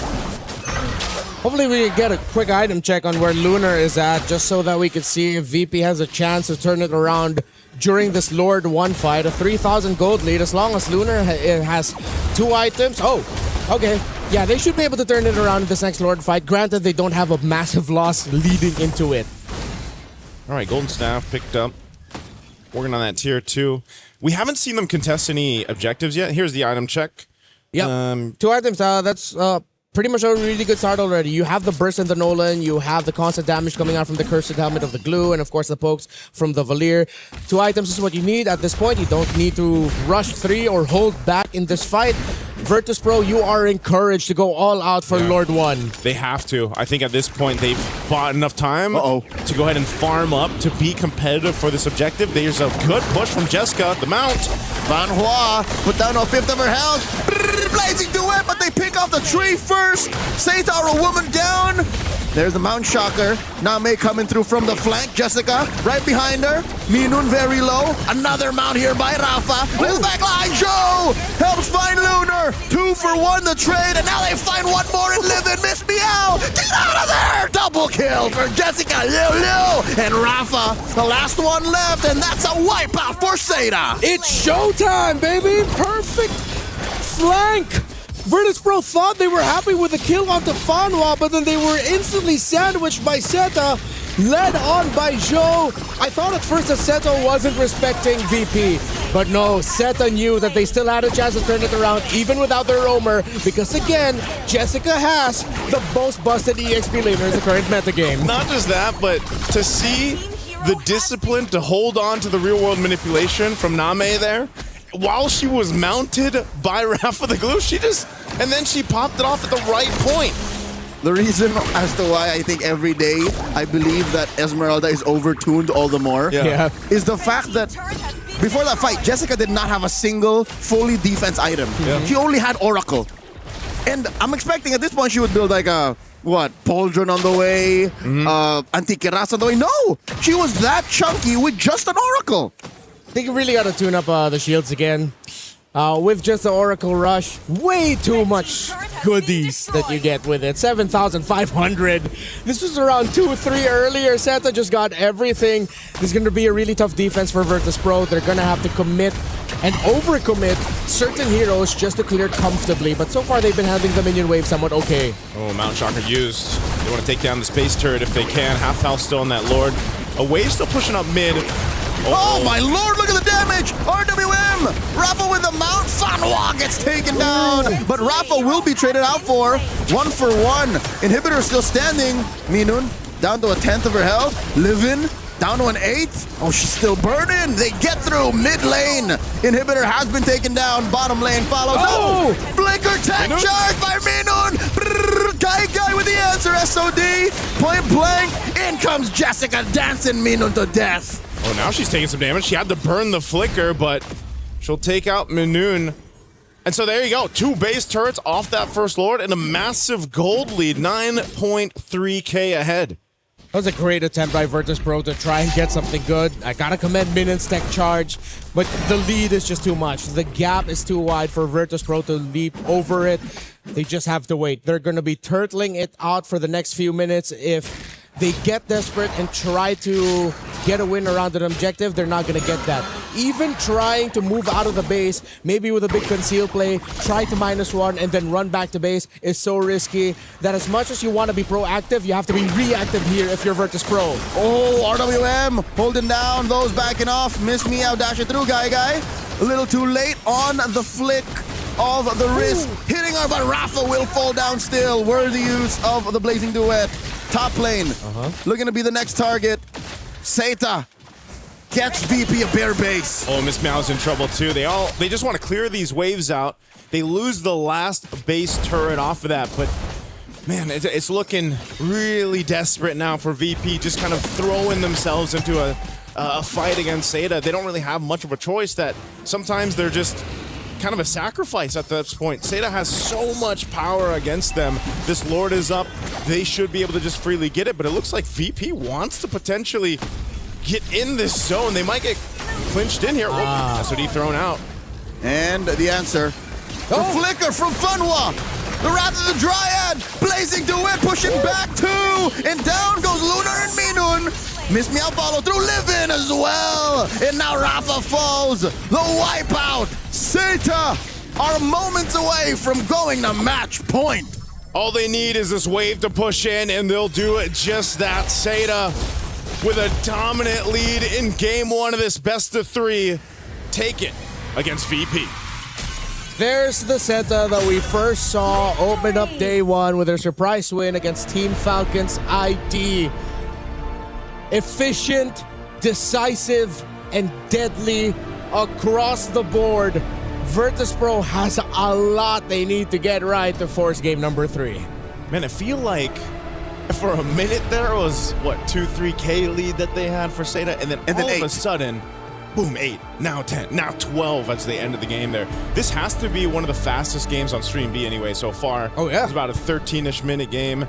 F: Hopefully we can get a quick item check on where Lunar is at, just so that we can see if VP has a chance to turn it around during this Lord 1 fight. A 3,000 gold lead as long as Lunar has 2 items. Oh, okay. Yeah, they should be able to turn it around in this next Lord fight. Granted, they don't have a massive loss leading into it.
D: All right, Golden Staff picked up. Working on that tier 2. We haven't seen them contest any objectives yet. Here's the item check.
F: Yep. 2 items. That's pretty much a really good start already. You have the burst in the Nolan, you have the constant damage coming out from the cursed helmet of the glue, and of course the pokes from the Valier. 2 items is what you need at this point. You don't need to rush 3 or hold back in this fight. Virtus Pro, you are encouraged to go all out for Lord 1.
D: They have to. I think at this point they've bought enough time to go ahead and farm up to be competitive for this objective. There's a good push from Jessica, the mount.
E: Van Hua put down a fifth of her health. Blazing duet, but they pick off the tree first. Seitar, a woman down. There's the Mount Shocker. Name coming through from the flank. Jessica right behind her. Minun very low. Another mount here by Rafa. Little back line. Joe helps find Lunar. 2 for 1 the trade, and now they find one more and live in Miss Meow. Get out of there! Double kill for Jessica. Liu. And Rafa, the last one left, and that's a wipeout for Seda.
F: It's showtime, baby! Perfect flank! Virtus Pro thought they were happy with the kill onto Fanwa, but then they were instantly sandwiched by Seta, led on by Zhou. I thought at first that Seta wasn't respecting VP, but no, Seta knew that they still had a chance to turn it around even without their roamer, because again, Jessica has the most busted EXP laner in the current metagame.
D: Not just that, but to see the discipline to hold on to the real-world manipulation from Name there, while she was mounted by Rafa the Glue, and then she popped it off at the right point.
E: The reason as to why I think every day I believe that Esmeralda is overtuned all the more is the fact that before that fight, Jessica did not have a single fully defense item. She only had Oracle. And I'm expecting at this point she would build like a, Pauldron on the way, Antiquiras on the way. No! She was that chunky with just an Oracle.
F: I think you really got to tune up the shields again. With just the Oracle Rush, way too much goodies that you get with it. 7,500. This was around 2-3 earlier. Seta just got everything. This is going to be a really tough defense for Virtus Pro. They're going to have to commit and overcommit certain heroes just to clear comfortably. But so far, they've been handling the minion wave somewhat okay.
D: Oh, Mount Shocker used. They want to take down the space turret if they can. Half health still on that Lord. A wave still pushing up mid.
E: Oh my lord, look at the damage! RWM! Rafa with the mount, Fanwa gets taken down! But Rafa will be traded out for 1 for 1. Inhibitor still standing. Minun down to a 10th of her health. Livin down to an 8th. Oh, she's still burning. They get through mid lane. Inhibitor has been taken down. Bottom lane follows. Oh! Flicker tech charge by Minun! Guy with the answer, SOD. Point blank. In comes Jessica dancing Minun to death.
D: Oh, now she's taking some damage. She had to burn the flicker, but she'll take out Minun. And so there you go. 2 base turrets off that first Lord and a massive gold lead. 9.3k ahead.
F: That was a great attempt by Virtus Pro to try and get something good. I gotta commend Minun's tech charge, but the lead is just too much. The gap is too wide for Virtus Pro to leap over it. They just have to wait. They're gonna be turtling it out for the next few minutes. If they get desperate and try to get a win around an objective, they're not going to get that. Even trying to move out of the base, maybe with a big conceal play, try to -1 and then run back to base is so risky that as much as you want to be proactive, you have to be reactive here if you're Virtus Pro.
E: Oh, RWM holding down those backing off. Miss Meow dash it through, guy. A little too late on the flick of the wrist. Hitting her, but Rafa will fall down still. Worthy use of the Blazing Duet. Top lane, looking to be the next target. Seta gets VP a bare base.
D: Oh, Miss Meow's in trouble too. They just want to clear these waves out. They lose the last base turret off of that, but man, it's looking really desperate now for VP, just kind of throwing themselves into a fight against Seta. They don't really have much of a choice. That sometimes they're just kind of a sacrifice at this point. Seta has so much power against them. This Lord is up. They should be able to just freely get it, but it looks like VP wants to potentially get in this zone. They might get clinched in here. That's what he thrown out.
E: And the answer. The flicker from Funwa. The Wrath of the Dryad. Blazing Duet pushing back 2. And down goes Lunar and Minun. Miss Meow follow through, live in as well. And now Rafa falls. The wipeout. Seta are moments away from going to match point.
D: All they need is this wave to push in, and they'll do it just that. Seta with a dominant lead in game 1 of this best of 3. Take it against VP.
F: There's the Seta that we first saw open up day one with their surprise win against Team Falcons ID. Efficient, decisive, and deadly across the board. Virtus.pro has a lot they need to get right to force game number 3.
D: Man, I feel like for a minute there was, 2-3K lead that they had for Seda, and then all of a sudden, boom, 8, now 10, now 12 as they ended the game there. This has to be one of the fastest games on Stream B anyway so far.
F: Oh, yeah.
D: It's about a 13-ish minute game.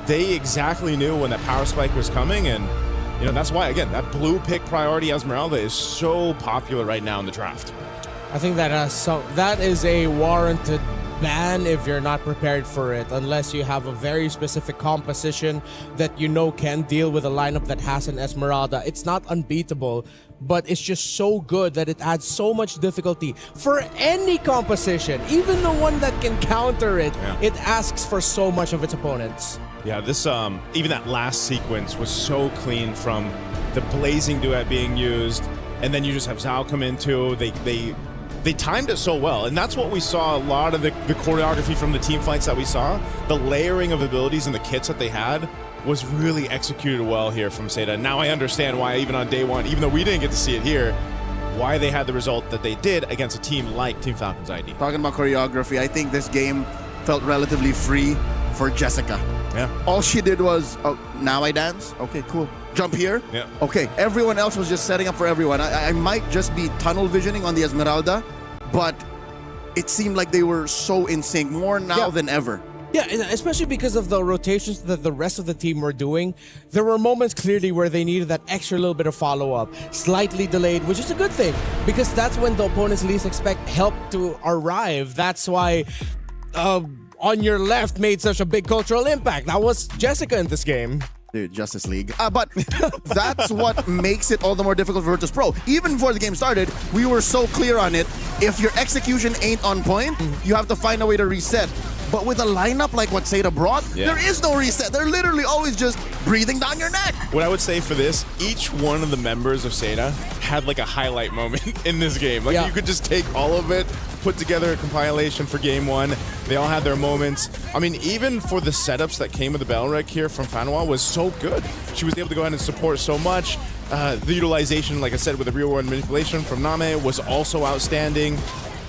D: They exactly knew when that power spike was coming, and that's why, again, that blue pick priority Esmeralda is so popular right now in the draft.
F: I think that is a warranted ban if you're not prepared for it, unless you have a very specific composition that can deal with a lineup that has an Esmeralda. It's not unbeatable, but it's just so good that it adds so much difficulty for any composition, even the one that can counter it.
D: Yeah.
F: It asks for so much of its opponents.
D: Yeah, this even that last sequence was so clean from the blazing duet being used, and then you just have Zhao come in too. They timed it so well, and that's what we saw. A lot of the choreography from the team fights that we saw, the layering of abilities and the kits that they had was really executed well here from Seda. Now I understand why even on day one, even though we didn't get to see it here, why they had the result that they did against a team like Team Falcons ID.
E: Talking about choreography, I think this game felt relatively free for Jessica.
D: Yeah.
E: All she did was, now I dance? Okay, cool. Jump here?
D: Yeah.
E: Okay, everyone else was just setting up for everyone. I might just be tunnel visioning on the Esmeralda, but it seemed like they were so in sync, more now than ever.
F: Yeah, especially because of the rotations that the rest of the team were doing. There were moments clearly where they needed that extra little bit of follow-up, slightly delayed, which is a good thing, because that's when the opponents least expect help to arrive. That's why On Your Left made such a big cultural impact. That was Jessica in this game.
E: Dude, Justice League. But that's what makes it all the more difficult for Virtus.pro. Even before the game started, we were so clear on it. If your execution ain't on point, you have to find a way to reset. But with a lineup like what Seda brought, there is no reset. They're literally always just breathing down your neck.
D: What I would say for this, each one of the members of Seda had like a highlight moment in this game. Like you could just take all of it, put together a compilation for game one. They all had their moments. I mean, even for the setups that came with the Belrek here from Fanwa was so good. She was able to go ahead and support so much. The utilization, like I said, with the real world manipulation from Name was also outstanding.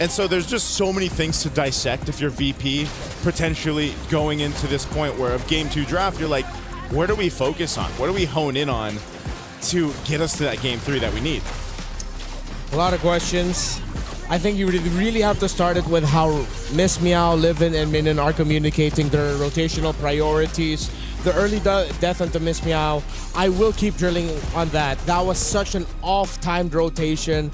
D: And so there's just so many things to dissect if you're VP, potentially going into this point where of game 2 draft, you're like, where do we focus on? What do we hone in on to get us to that game 3 that we need?
F: A lot of questions. I think you really have to start it with how Miss Meow, Livin, and Minin are communicating their rotational priorities. The early death onto Miss Meow, I will keep drilling on that. That was such an off-timed rotation.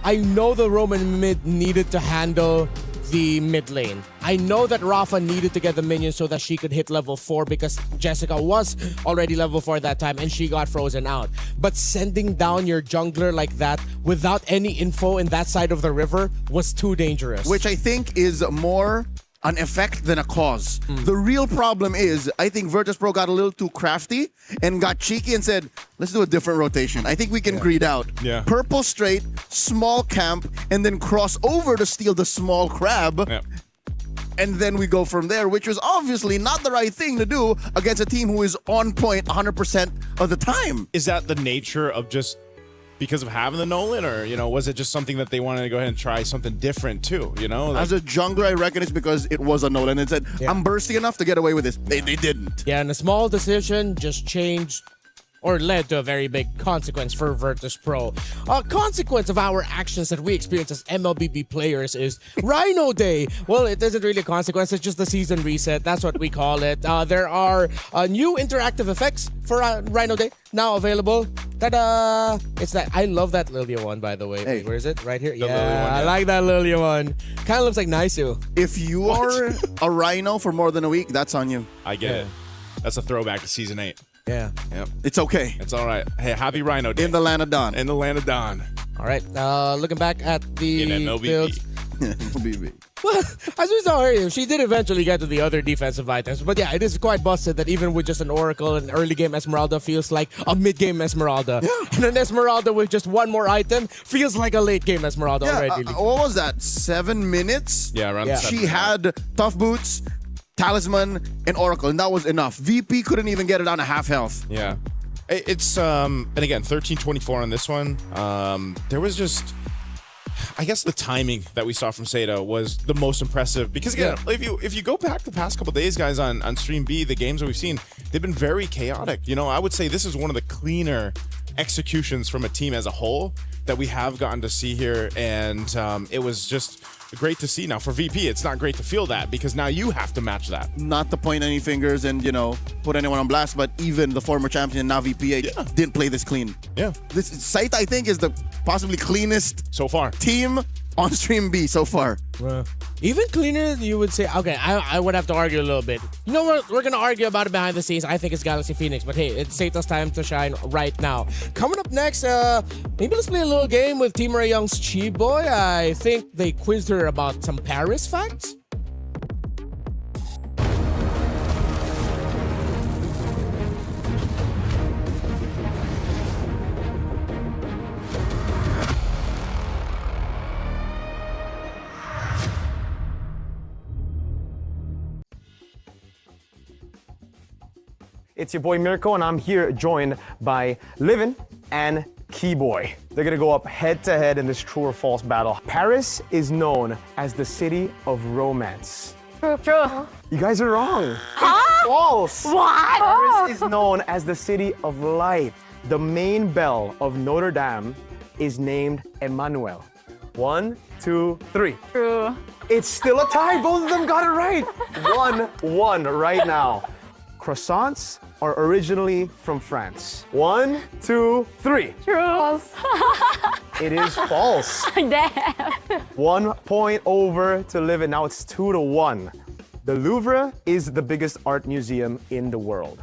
F: I know the Roman mid needed to handle the mid lane. I know that Rafa needed to get the minions so that she could hit level 4 because Jessica was already level 4 at that time and she got frozen out. But sending down your jungler like that without any info in that side of the river was too dangerous.
E: Which I think is more an effect than a cause. The real problem is, I think Virtus.pro got a little too crafty and got cheeky and said, let's do a different rotation. I think we can greed out.
D: Yeah.
E: Purple straight, small camp, and then cross over to steal the small crab.
D: Yeah.
E: And then we go from there, which was obviously not the right thing to do against a team who is on point 100% of the time.
D: Is that the nature of just because of having the Nolan, or was it just something that they wanted to go ahead and try something different too?
E: As a jungler, I reckon it's because it was a Nolan and said, I'm bursty enough to get away with this. They didn't.
F: Yeah, and a small decision just changed or led to a very big consequence for Virtus.pro. A consequence of our actions that we experience as MLBB players is Rhino Day. Well, it isn't really a consequence, it's just the season reset. That's what we call it. There are new interactive effects for Rhino Day now available. Ta-da! It's that, I love that Lilia one, by the way.
E: Hey.
F: Where is it? Right here?
D: The Lilia one,
F: I like that Lilia one. Kind of looks like Naisu.
E: If you are a Rhino for more than a week, that's on you.
D: I get it. That's a throwback to season 8.
F: Yeah.
D: Yep.
E: It's okay.
D: It's all right. Hey, happy Rhino Day.
E: In the land of Dawn.
D: In the land of Dawn.
F: All right. Looking back at the
D: In MLBB.
F: builds.
E: MLBB.
F: Well, as we saw earlier, she did eventually get to the other defensive items. But yeah, it is quite busted that even with just an Oracle, an early game Esmeralda feels like a mid game Esmeralda. Yeah. And an Esmeralda with just one more item feels like a late game Esmeralda already.
E: What was that? 7 minutes?
D: Yeah, around 7
E: She had Tough Boots, Talisman, and Oracle, and that was enough. VP couldn't even get it down to half health.
D: Yeah. It's, and again, 13-24 on this one. There was just... I guess the timing that we saw from Seda was the most impressive because again, if you go back the past couple days, guys, on Stream B, the games that we've seen, they've been very chaotic. You know, I would say this is one of the cleaner executions from a team as a whole that we have gotten to see here, and it was just great to see. Now for VP, it's not great to feel that because now you have to match that.
E: Not to point any fingers and, you know, put anyone on blast, but even the former champion, now VP, didn't play this clean.
D: Yeah.
E: This site, I think, is the possibly cleanest
D: so far
E: team on Stream B so far.
F: Even cleaner, you would say. Okay, I would have to argue a little bit. You know what? We're going to argue about it behind the scenes. I think it's Galaxy Phoenix, but hey, it's Seta's time to shine right now. Coming up next, maybe let's play a little game with Team Ray Young's Chi Boy. I think they quizzed her about some Paris facts.
H: It's your boy Mirko, and I'm here joined by Livin and Keyboy. They're gonna go up head to head in this true or false battle. Paris is known as the city of romance.
I: True. True.
H: You guys are wrong. It's false.
I: What?
H: Paris is known as the city of light. The main bell of Notre Dame is named Emmanuel. 1, 2, 3.
I: True.
H: It's still a tie. Both of them got it right. 1-1 right now. Croissants are originally from France. 1, 2, 3.
I: True. False.
H: It is false.
I: Damn.
H: 1 point over to Live It. Now it's 2-1. The Louvre is the biggest art museum in the world.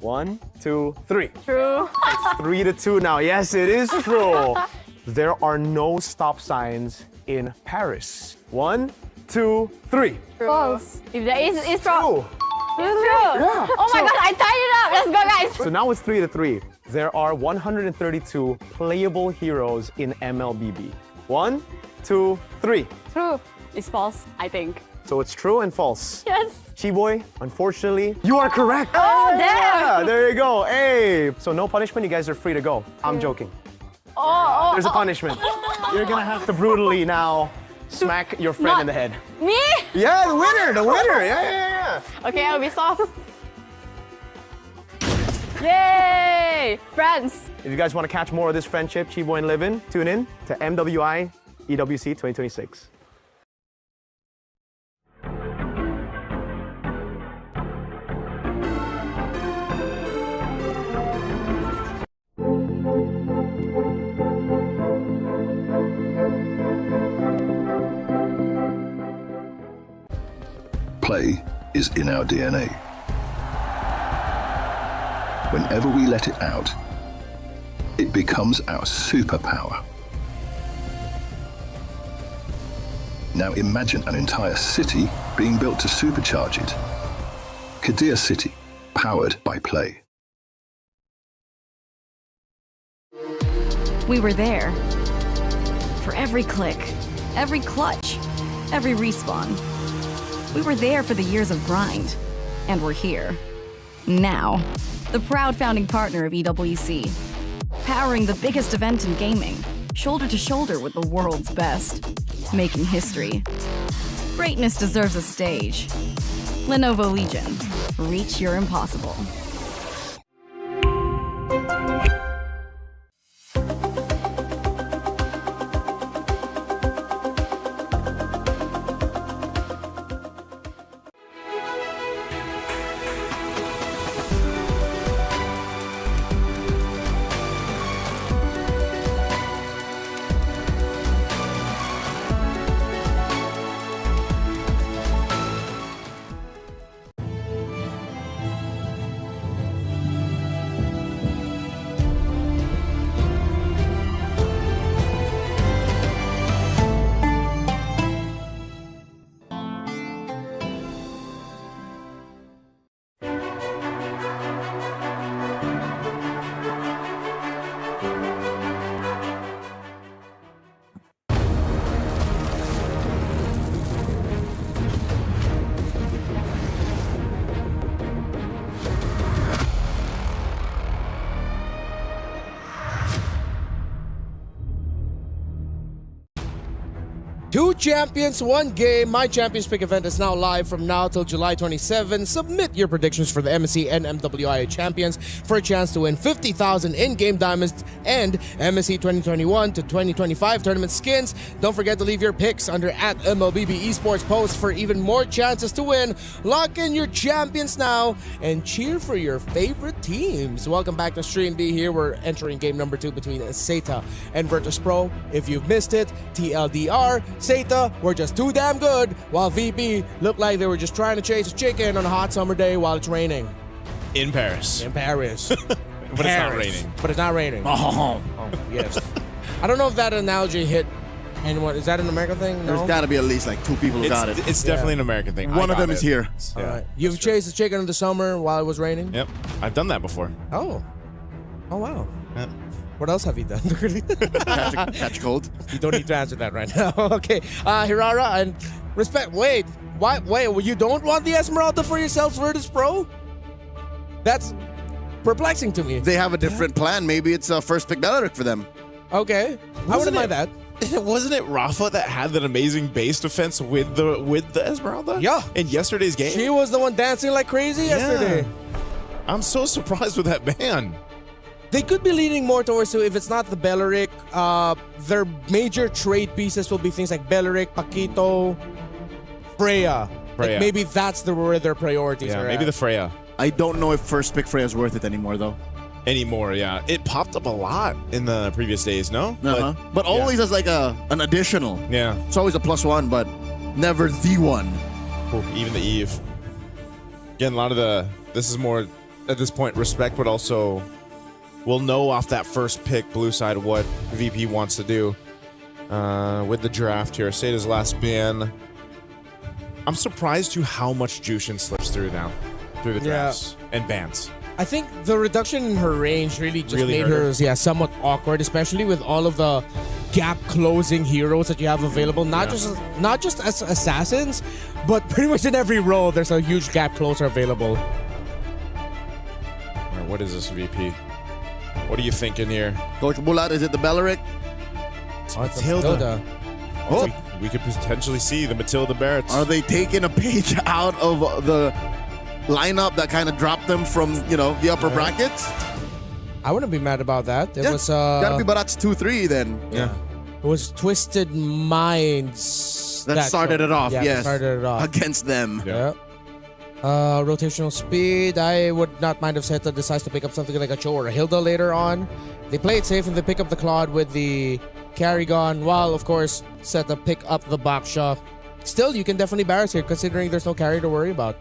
H: 1, 2, 3.
I: True.
H: It's 3-2 now. Yes, it is true. There are no stop signs in Paris. 1, 2, 3.
I: False. If there is, it's wrong.
H: True.
I: It's true.
H: Yeah.
I: Oh my god, I tied it up. Let's go, guys.
H: So now it's 3-3. There are 132 playable heroes in MLBB. 1, 2, 3.
I: True. It's false, I think.
H: So it's true and false.
I: Yes.
H: Chi-Boy, unfortunately, you are correct.
I: Oh, damn.
H: Yeah, there you go. Hey. So no punishment. You guys are free to go. I'm joking.
I: Oh.
H: There's a punishment. You're gonna have to brutally now smack your friend in the head.
I: Me?
H: Yeah, the winner. Yeah.
I: Okay, I'll be soft. Yay! Friends.
H: If you guys want to catch more of this friendship, Chi-Boy and Livin, tune in to MWI EWC26.
A: Play is in our DNA. Whenever we let it out, it becomes our superpower. Now imagine an entire city being built to supercharge it. Kadir City, powered by Play.
J: We were there. For every click, every clutch, every respawn. We were there for the years of grind, and we're here. Now, the proud founding partner of EWC, powering the biggest event in gaming, shoulder to shoulder with the world's best, making history. Greatness deserves a stage. Lenovo Legion, reach your impossible.
F: 2 champions, 1 game. My Champions Pick event is now live from now till July 27. Submit your predictions for the MSC and MWI champions for a chance to win 50,000 in-game diamonds and MSC 2021 to 2025 tournament skins. Don't forget to leave your picks under @MLBB Esports post for even more chances to win. Lock in your champions now and cheer for your favorite teams. Welcome back to Stream B. Here we're entering game number 2 between Seta and Virtus.pro. If you've missed it, TLDR, Seta were just too damn good, while VP looked like they were just trying to chase a chicken on a hot summer day while it's raining.
D: In Paris.
F: In Paris.
D: But it's not raining.
F: But it's not raining.
E: Oh.
F: Yes. I don't know if that analogy hit anyone. Is that an American thing? No?
E: There's got to be at least like 2 people who got it.
D: It's definitely an American thing.
E: One of them is here.
F: All right. You've chased a chicken in the summer while it was raining?
D: Yep. I've done that before.
F: Oh. Oh, wow.
D: Yep.
F: What else have you done?
E: Catch cold.
F: You don't need to answer that right now. Okay. Hirara, and respect. Wait. Why? Wait. You don't want the Esmeralda for yourself, Virtus.pro? That's perplexing to me.
E: They have a different plan. Maybe it's a first pick Beleric for them.
F: Okay. I wouldn't mind that.
D: Wasn't it Rafa that had that amazing base defense with the Esmeralda?
F: Yeah.
D: In yesterday's game?
F: She was the one dancing like crazy yesterday.
D: I'm so surprised with that ban.
F: They could be leaning more towards, so if it's not the Beleric, their major trade pieces will be things like Beleric, Paquito, Freya. Like maybe that's where their priorities are
D: maybe
F: at.
D: the Freya.
E: I don't know if first pick Freya is worth it anymore, though.
D: Anymore, yeah. It popped up a lot in the previous days, no?
E: But always as like an additional.
D: Yeah.
E: It's always a +1, but never the one.
D: Even the Eve. Again, a lot of this is more, at this point, respect, but also we'll know off that first pick, blue side, what VP wants to do with the draft here. Seta's last ban. I'm surprised to how much Jushin slips through now, through the drafts and bans.
F: I think the reduction in her range really just made
D: hurt
F: her somewhat awkward, especially with all of the gap closing heroes that you have available. Not just as assassins, but pretty much in every role there's a huge gap closer available.
D: All right, what is this VP? What are you thinking here?
E: Coach Bulat, is it the Beleric?
F: It's Matilda.
D: Oh, we could potentially see the Matilda Barretts.
E: Are they taking a page out of the lineup that kind of dropped them from, the upper brackets?
F: I wouldn't be mad about that. It was
E: gotta be Barat's 2-3 then.
F: Yeah. It was Twisted Minds
E: that started it off.
F: Yeah, started it off
E: against them.
F: Yeah. Rotational speed. I would not mind if Seta decides to pick up something like a Cho or a Hilda later on. They play it safe and they pick up the Claude with the Carrygon, while of course Seta pick up the Baksha. Still, you can definitely Barrett here considering there's no carry to worry about.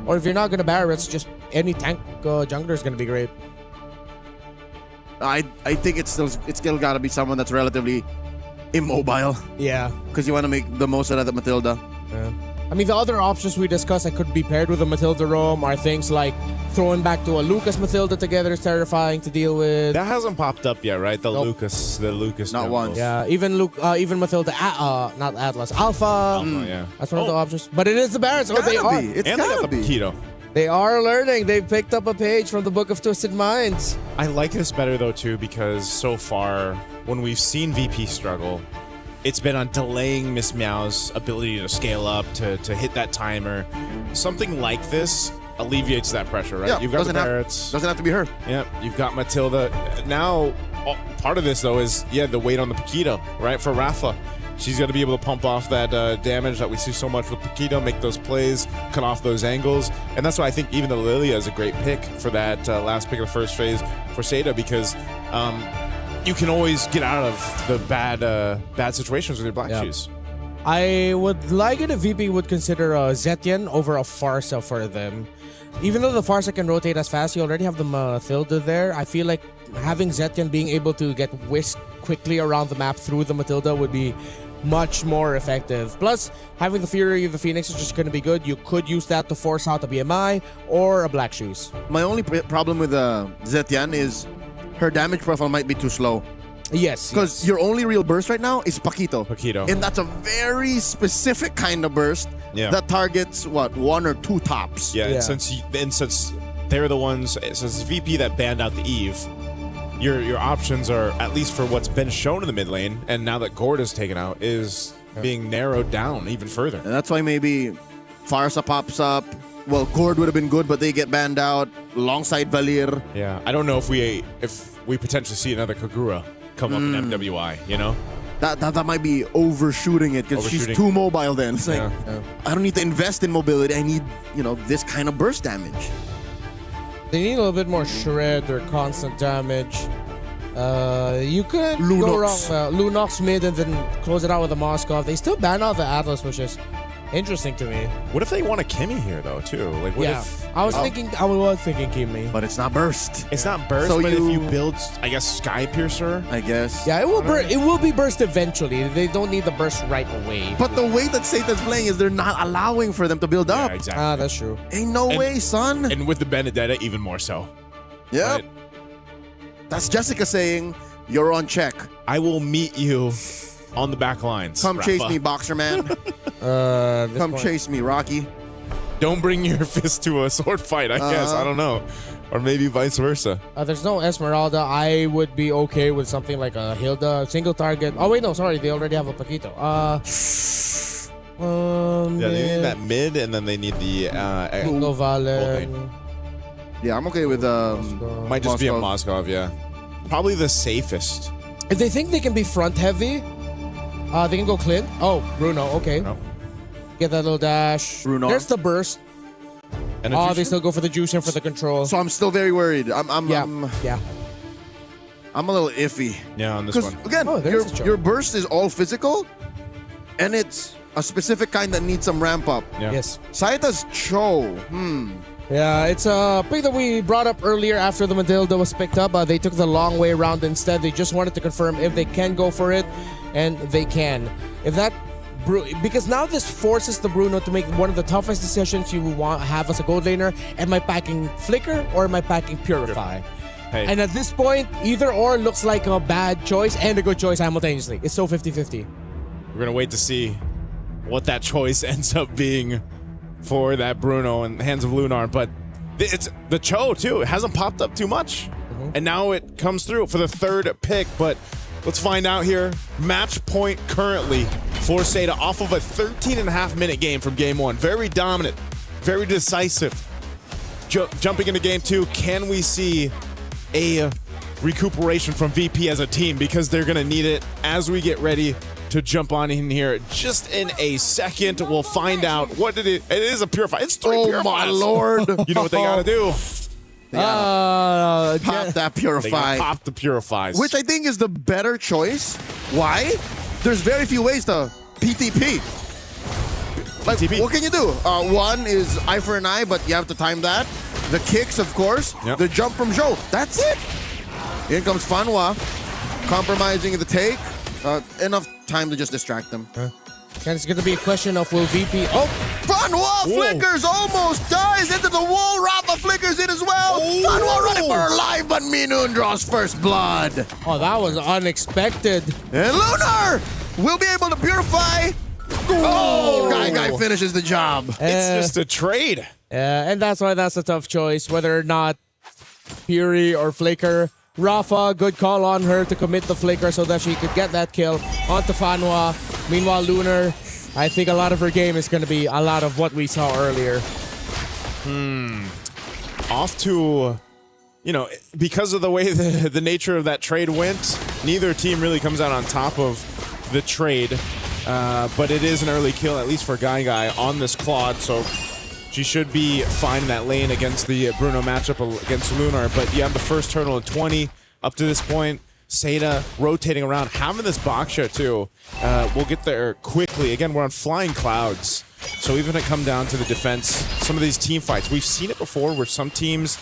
F: Or if you're not gonna Barrett, it's just any tank jungler is gonna be great.
E: I think it's still gotta be someone that's relatively immobile.
F: Yeah.
E: Because you want to make the most out of the Matilda.
F: Yeah. I mean, the other options we discussed that could be paired with a Matilda Roam are things like throwing back to a Lucas Matilda together is terrifying to deal with.
D: That hasn't popped up yet, right? The Lucas.
E: Not once.
F: Yeah, even Matilda, not Atlas, Alpha.
D: Yeah.
F: That's one of the options. But it is the Barretts. Oh, they are.
E: It's
D: and they
E: gotta
D: got the
E: be.
D: Paquito.
F: They are learning. They've picked up a page from the Book of Twisted Minds.
D: I like this better though too because so far when we've seen VP struggle, it's been on delaying Miss Meow's ability to scale up to hit that timer. Something like this alleviates that pressure, right?
E: Yeah,
D: You've got the Barretts.
E: Doesn't have to be her.
D: Yeah, you've got Matilda. Now, part of this though is the weight on the Paquito, right? For Rafa. She's got to be able to pump off that damage that we see so much with Paquito, make those plays, cut off those angles. And that's why I think even the Lilia is a great pick for that last pick of the first phase for Seta because you can always get out of the bad situations with your black shoes.
F: I would like it if VP would consider a Zetian over a Farsa for them. Even though the Farsa can rotate as fast, you already have the Matilda there. I feel like having Zetian being able to get whisked quickly around the map through the Matilda would be much more effective. Plus, having the Fury of the Phoenix is just going to be good. You could use that to force out a BMI or a Black Shoes.
E: My only problem with Zetian is her damage profile might be too slow.
F: Yes.
E: Because your only real burst right now is Paquito. And that's a very specific kind of burst that targets, 1 or 2 tops.
D: Yeah. And since they're the ones, since VP that banned out the Eve, your options are, at least for what's been shown in the mid lane, and now that Gord is taken out, is being narrowed down even further.
E: And that's why maybe Farsa pops up. Well, Gord would have been good, but they get banned out alongside Valir.
D: Yeah, I don't know if we potentially see another Kagura come up in MWI, you know?
E: That might be overshooting it because she's too mobile then. It's like, I don't need to invest in mobility. I need, this kind of burst damage.
F: They need a little bit more shred or constant damage. You could
E: Lunox.
F: go wrong. Lunox mid and then close it out with a Moskov. They still ban out the Atlas, which is interesting to me.
D: What if they want a Kimmy here though too? Like what if
F: I was thinking Kimmy.
E: But it's not burst.
D: It's not burst,
E: So
D: but if
E: you-
D: you build I guess Sky Piercer.
E: I guess.
F: Yeah, it will be burst eventually. They don't need the burst right away.
E: But the way that Satan's playing is they're not allowing for them to build up.
D: Yeah, exactly.
F: That's true.
E: Ain't no way, son.
D: And with the Benedetta even more so.
E: Yep.
D: Right?
E: That's Jessica saying, you're on check.
D: I will meet you on the back lines.
E: Come
D: Rafa.
E: chase me, boxer man. Come chase me, Rocky.
D: Don't bring your fist to a sword fight, I guess. I don't know. Or maybe vice versa.
F: There's no Esmeralda. I would be okay with something like a Hilda, single target. Oh, wait, no, sorry. They already have a Paquito.
D: Yeah, they need that mid, and then they need the
F: Bingo Valen.
E: Yeah, I'm okay with
D: might just be a Moskov, yeah. Probably the safest.
F: If they think they can be front heavy, they can go Clint. Oh, Bruno, okay.
D: No.
F: Get that little dash.
E: Bruno.
F: There's the burst.
D: And
F: They still go for the juice and for the control.
E: So I'm still very worried. I'm
F: yeah.
E: a little iffy.
D: Yeah, on this
E: Because
D: one.
E: again,
F: there's a choke.
E: your burst is all physical, and it's a specific kind that needs some ramp up.
D: Yeah.
F: Yes.
E: Saita's Cho.
F: Yeah, it's a pick that we brought up earlier after the Matilda was picked up. They took the long way around instead. They just wanted to confirm if they can go for it, and they can. If that, because now this forces the Bruno to make one of the toughest decisions you want have as a gold laner. Am I packing Flicker or am I packing Purify?
D: Hey.
F: And at this point, either or looks like a bad choice and a good choice simultaneously. It's so 50-50.
D: We're going to wait to see what that choice ends up being for that Bruno in the hands of Lunar. But it's the Cho, too. It hasn't popped up too much. And now it comes through for the third pick. But let's find out here. Match point currently for Seda off of a 13.5-minute game from game one. Very dominant, very decisive. Jumping into game two, can we see a recuperation from VP as a team? Because they're going to need it as we get ready to jump on in here just in a second. We'll find out what it is a Purify. It's 3
E: Oh
D: Purifies.
E: my lord.
D: You know what they got to do?
E: Pop that
D: They got
E: Purify.
D: to pop the Purifies.
E: Which I think is the better choice. Why? There's very few ways to PTP. Like,
D: PTP.
E: what can you do? One is eye for an eye, but you have to time that. The kicks, of course.
D: Yep.
E: The jump from Zhou. That's it. In comes Fanwa, compromising the take. Enough time to just distract them.
F: And it's going to be a question of will VP... Oh!
E: Fanwa
D: Whoa.
E: flickers, almost dies into the wall. Rafa flickers it as well. Fanwa running for her life, but Minun draws first blood.
F: Oh, that was unexpected.
E: And Lunar will be able to purify. Oh, Guy finishes the job.
D: it's just a trade.
F: And that's why that's a tough choice, whether or not Fury or Flicker. Rafa, good call on her to commit the Flicker so that she could get that kill onto Fanwa. Meanwhile, Lunar, I think a lot of her game is going to be a lot of what we saw earlier.
D: Off to, because of the way the nature of that trade went, neither team really comes out on top of the trade. But it is an early kill, at least for Guy on this Claude, so she should be fine in that lane against the Bruno matchup against Lunar. But you have the first turtle in 20 up to this point. Seda rotating around, having this box shot too. We'll get there quickly. Again, we're on flying clouds. So even when it come down to the defense, some of these team fights, we've seen it before where some teams,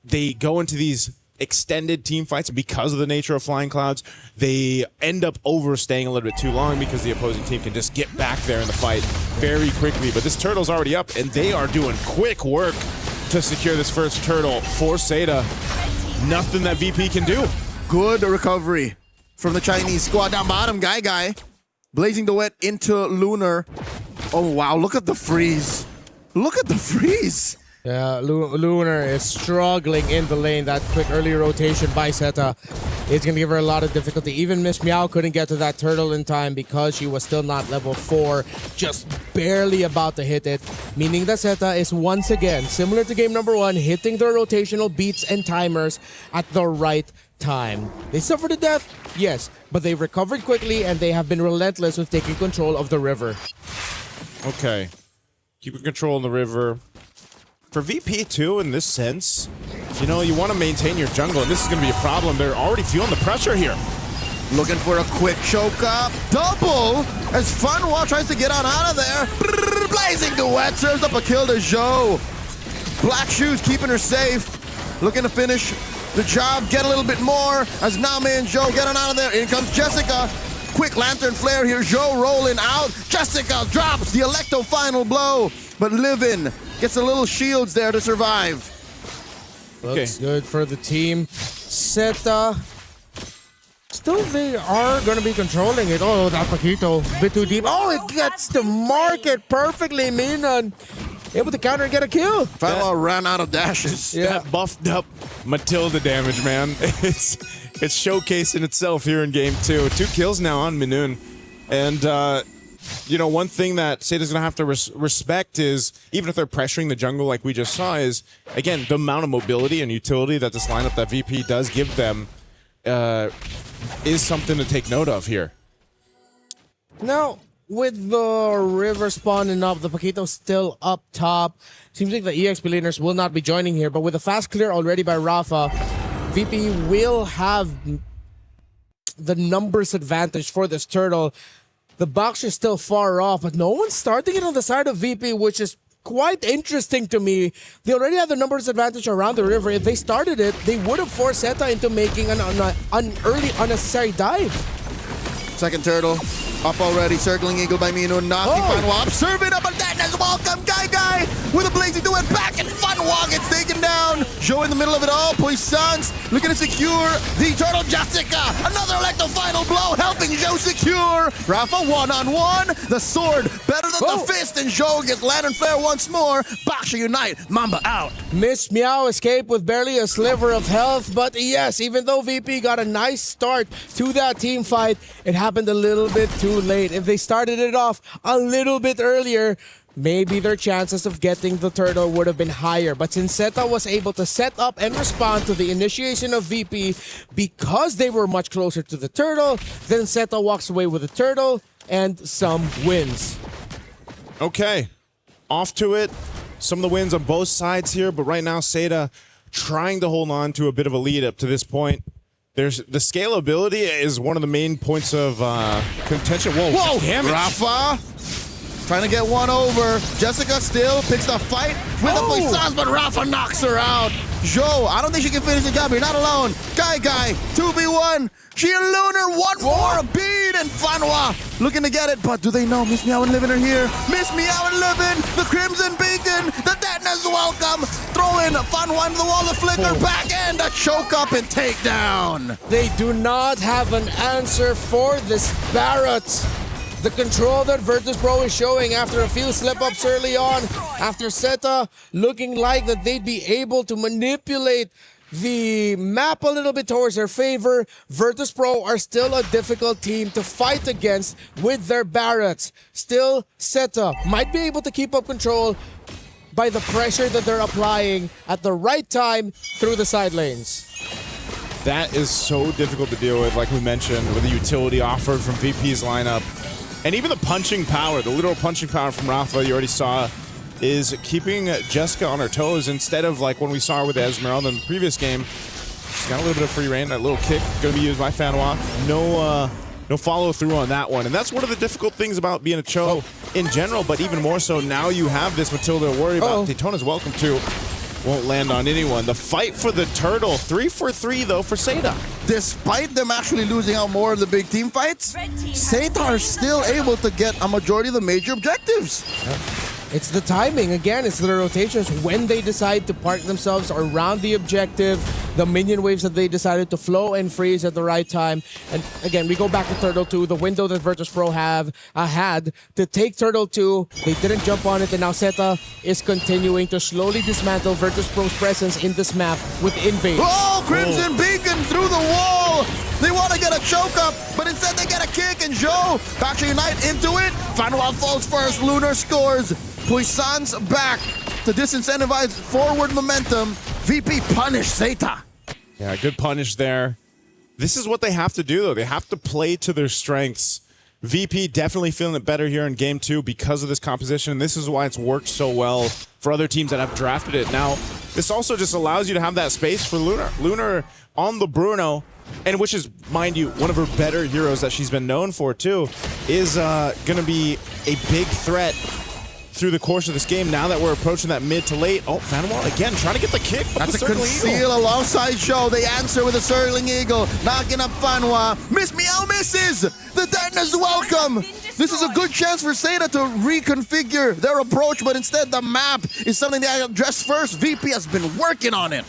D: they go into these extended team fights, and because of the nature of flying clouds, they end up overstaying a little bit too long because the opposing team can just get back there in the fight very quickly. But this turtle's already up, and they are doing quick work to secure this first turtle for Seda. Nothing that VP can do.
E: Good recovery from the Chinese squad. Down bottom, Guy. Blazing the wet into Lunar. Oh, wow. Look at the freeze. Look at the freeze.
F: Yeah, Lunar is struggling in the lane. That quick early rotation by Zeta It's going to give her a lot of difficulty. Even Miss Meow couldn't get to that turtle in time because she was still not level 4, just barely about to hit it. Meaning that Zeta is once again, similar to game number 1, hitting their rotational beats and timers at the right time. They suffered a death, yes, but they recovered quickly and they have been relentless with taking control of the river.
D: Okay. Keeping control of the river. For VP too, in this sense, you know, you want to maintain your jungle, and this is going to be a problem. They're already feeling the pressure here.
K: Looking for a quick choke up. Double as Funwa tries to get on out of there. Blazing duet serves up a kill to Zhou. Black Shoes keeping her safe. Looking to finish the job, get a little bit more as Name and Zhou get on out of there. In comes Jessica. Quick lantern flare here. Zhou rolling out. Jessica drops the Electo final blow. But Livin gets a little shields there to survive.
F: Looks good for the team. Zeta. Still, they are going to be controlling it. Oh, that Paquito. A bit too deep. Oh, it gets to market perfectly. Minan able to counter and get a kill.
K: Fella ran out of dashes.
D: Yeah, that buffed up Matilda damage, man. It's showcasing itself here in game 2. 2 kills now on Minun. And, you know, one thing that Zeta's going to have to respect is, even if they're pressuring the jungle like we just saw, is, again, the amount of mobility and utility that this lineup that VP does give them is something to take note of here.
F: Now, with the river spawning up, the Paquito still up top. Seems like the EXP laners will not be joining here, but with a fast clear already by Rafa, VP will have the numbers advantage for this turtle. The box is still far off, but no one's starting it on the side of VP, which is quite interesting to me. They already have the numbers advantage around the river. If they started it, they would have forced Zeta into making an early unnecessary dive.
K: Second turtle up already, circling eagle by Mino, knocking Funwa up, serving up a deadness, welcome Guy with a blazing duet back, and Funwa gets taken down. Zhou in the middle of it all, Puissance looking to secure the turtle. Jessica, another Electo final blow, helping Zhou secure. Rafa one-on-one, the sword better than the fist, and Zhou gets lantern flare once more. Baksha unite, Mamba out.
F: Miss Meow escaped with barely a sliver of health, but yes, even though VP got a nice start to that team fight, it happened a little bit too late. If they started it off a little bit earlier, maybe their chances of getting the turtle would have been higher. But since Zeta was able to set up and respond to the initiation of VP because they were much closer to the turtle, then Zeta walks away with the turtle and some wins.
D: Okay, off to it. Some of the wins on both sides here, but right now Zeta trying to hold on to a bit of a lead up to this point. There's the scalability is one of the main points of contention. Whoa, damage.
K: Rafa trying to get one over. Jessica still picks the fight with the Puissance, but Rafa knocks her out. Zhou, I don't think she can finish the job. You're not alone. Guy, 2v1. She and Lunar, one more beat, and Funwa looking to get it, but do they know Miss Meow and Livin are here? Miss Meow and Livin, the Crimson Beacon, the deadness welcome. Throw in Funwa into the wall, the flicker, back end, a choke up and take down.
F: They do not have an answer for this Barrett. The control that Virtus.pro is showing after a few slip-ups early on, after Zeta looking like that they'd be able to manipulate the map a little bit towards their favor, Virtus.pro are still a difficult team to fight against with their Barretts. Still, Zeta might be able to keep up control by the pressure that they're applying at the right time through the side lanes.
D: That is so difficult to deal with, like we mentioned, with the utility offered from VP's lineup. And even the punching power, the literal punching power from Rafa, you already saw, is keeping Jessica on her toes instead of like when we saw her with Esmeralda in the previous game. She's got a little bit of free reign, that little kick going to be used by Fanwa. No follow through on that one. And that's one of the difficult things about being a Cho in general, but even more so now you have this Matilda to worry about. Daytona's welcome to. Won't land on anyone. The fight for the turtle, 3 for 3 though for Zeta.
K: Despite them actually losing out more of the big team fights, Zeta are still able to get a majority of the major objectives.
F: It's the timing. Again, it's the rotations. When they decide to park themselves around the objective, the minion waves that they decided to flow and freeze at the right time. And again, we go back to Turtle 2, the window that Virtus.pro had to take Turtle 2. They didn't jump on it, and now Zeta is continuing to slowly dismantle Virtus.pro's presence in this map with Invade.
K: Oh, Crimson Beacon through the wall! get a choke up, but instead they get a kick, and Joe back to unite into it. Fanwa falls first, Lunar scores. Puissance back to disincentivize forward momentum. VP punish Zeta.
D: Yeah, good punish there. This is what they have to do, though. They have to play to their strengths. VP definitely feeling it better here in game 2 because of this composition. This is why it's worked so well for other teams that have drafted it. Now, this also just allows you to have that space for Lunar. Lunar on the Bruno, and which is, mind you, one of her better heroes that she's been known for, too, is going to be a big threat through the course of this game. Now that we're approaching that mid to late. Oh, Fanwa again trying to get the kick.
K: That's a conceal alongside Joe. They answer with a circling eagle, knocking up Fanwa. Miss Meow misses. The deadness welcome. This is a good chance for Zeta to reconfigure their approach, but instead the map is something they address first. VP has been working on it.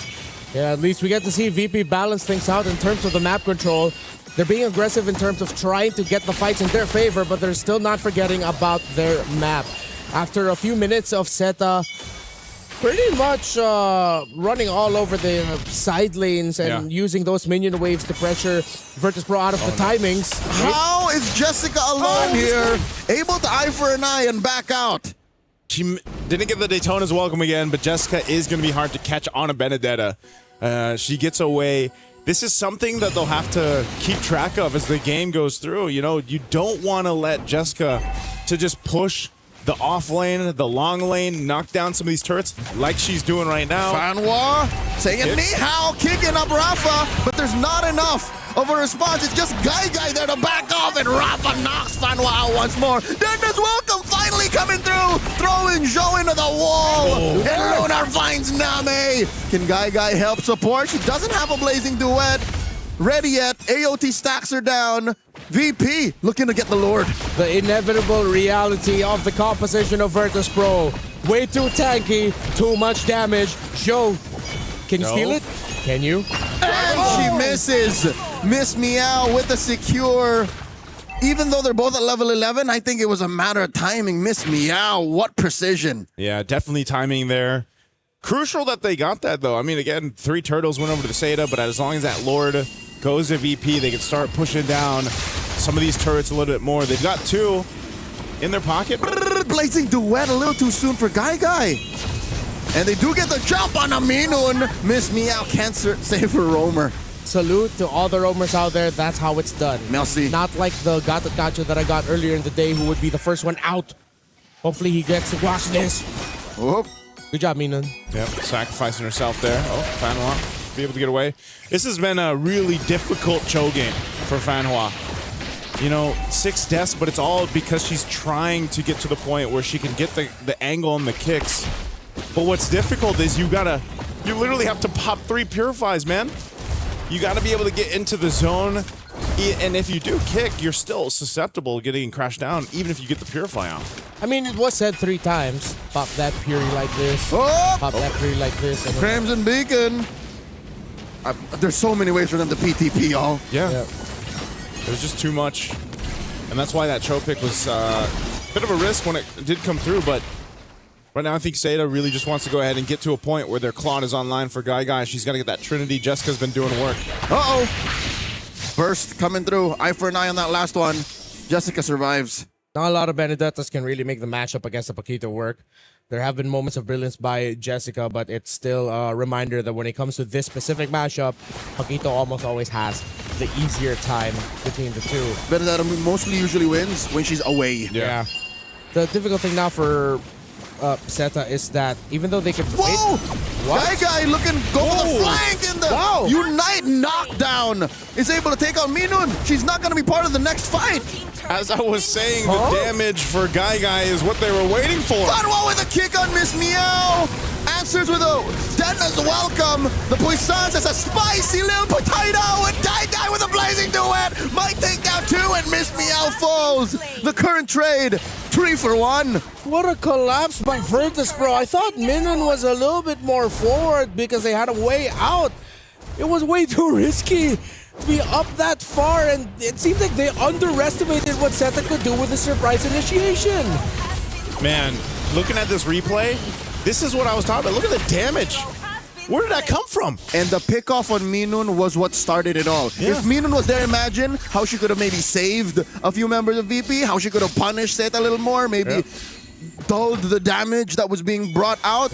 F: Yeah, at least we get to see VP balance things out in terms of the map control. They're being aggressive in terms of trying to get the fights in their favor, but they're still not forgetting about their map. After a few minutes of Zeta pretty much running all over the side lanes and using those minion waves to pressure Virtus.pro out of the timings.
K: How is Jessica alone here, able to eye for an eye and back out?
D: She didn't get the Daytona's welcome again, but Jessica is going to be hard to catch on a Benedetta. She gets away. This is something that they'll have to keep track of as the game goes through. You know, you don't want to let Jessica to just push the off lane, the long lane, knock down some of these turrets like she's doing right now.
K: Fanwa saying ni hao, kicking up Rafa, but there's not enough of a response. It's just Guy there to back off, and Rafa knocks Fanwa out once more. Dennis welcome finally coming through, throwing Joe into the wall, and Lunar finds Name. Can Guy help support? She doesn't have a blazing duet ready yet. AOT stacks her down. VP looking to get the Lord.
F: The inevitable reality of the composition of Virtus.pro. Way too tanky, too much damage. Joe, can you steal it? Can you?
K: And she misses. Miss Meow with the secure. Even though they're both at level 11, I think it was a matter of timing. Miss Meow, what precision.
D: Yeah, definitely timing there. Crucial that they got that, though. I mean, again, 3 turtles went over to the Zeta, but as long as that Lord goes to VP, they can start pushing down some of these turrets a little bit more. They've got 2 in their pocket.
K: Blazing duet a little too soon for Guy. And they do get the jump on Aminun. Miss Meow can't save her roamer.
F: Salute to all the roamers out there. That's how it's done.
K: Merci.
F: Not like the Gotcha that I got earlier in the day who would be the first one out. Hopefully he gets to watch this.
K: Oh.
F: Good job, Minun.
D: Yep, sacrificing herself there. Oh, Fanwa be able to get away. This has been a really difficult Cho game for Fanwa. You know, 6 deaths, but it's all because she's trying to get to the point where she can get the angle and the kicks. But what's difficult is you literally have to pop 3 purifies, man. You gotta be able to get into the zone. And if you do kick, you're still susceptible to getting crashed down, even if you get the purify out.
F: I mean, it was said 3 times. Pop that Puri like this. Pop that Puri like this. And
K: Crimson Beacon. There's so many ways for them to PTP, y'all.
D: Yeah. There's just too much. And that's why that Cho pick was a bit of a risk when it did come through, but right now I think Zeta really just wants to go ahead and get to a point where their Claude is online for Guy. She's got to get that Trinity. Jessica's been doing work.
K: Uh-oh. Burst coming through. Eye for an eye on that last one. Jessica survives.
F: Not a lot of Benedettas can really make the matchup against the Paquito work. There have been moments of brilliance by Jessica, but it's still a reminder that when it comes to this specific matchup, Paquito almost always has the easier time between the 2.
K: Benedetta mostly usually wins when she's away.
F: Yeah. The difficult thing now for Zeta is that even though they can
K: Whoa!
F: What?
K: Guy looking go for the flank in the Unite knockdown is able to take out Minun. She's not going to be part of the next fight.
D: As I was saying, the damage for Guy is what they were waiting for.
K: Fanwa with a kick on Miss Meow. Answers with a Denna's welcome. The Puissance has a spicy little potato, and Guy with a blazing duet might take down 2, and Miss Meow falls. The current trade, 3 for 1.
F: What a collapse by Virtus.pro. I thought Minun was a little bit more forward because they had a way out. It was way too risky to be up that far, and it seems like they underestimated what Zeta could do with the surprise initiation.
D: Man, looking at this replay, this is what I was talking about. Look at the damage. Where did that come from?
K: And the pickoff on Minun was what started it all.
D: Yeah.
K: If Minun was there, imagine how she could have maybe saved a few members of VP, how she could have punished Seth a little more, maybe dulled the damage that was being brought out.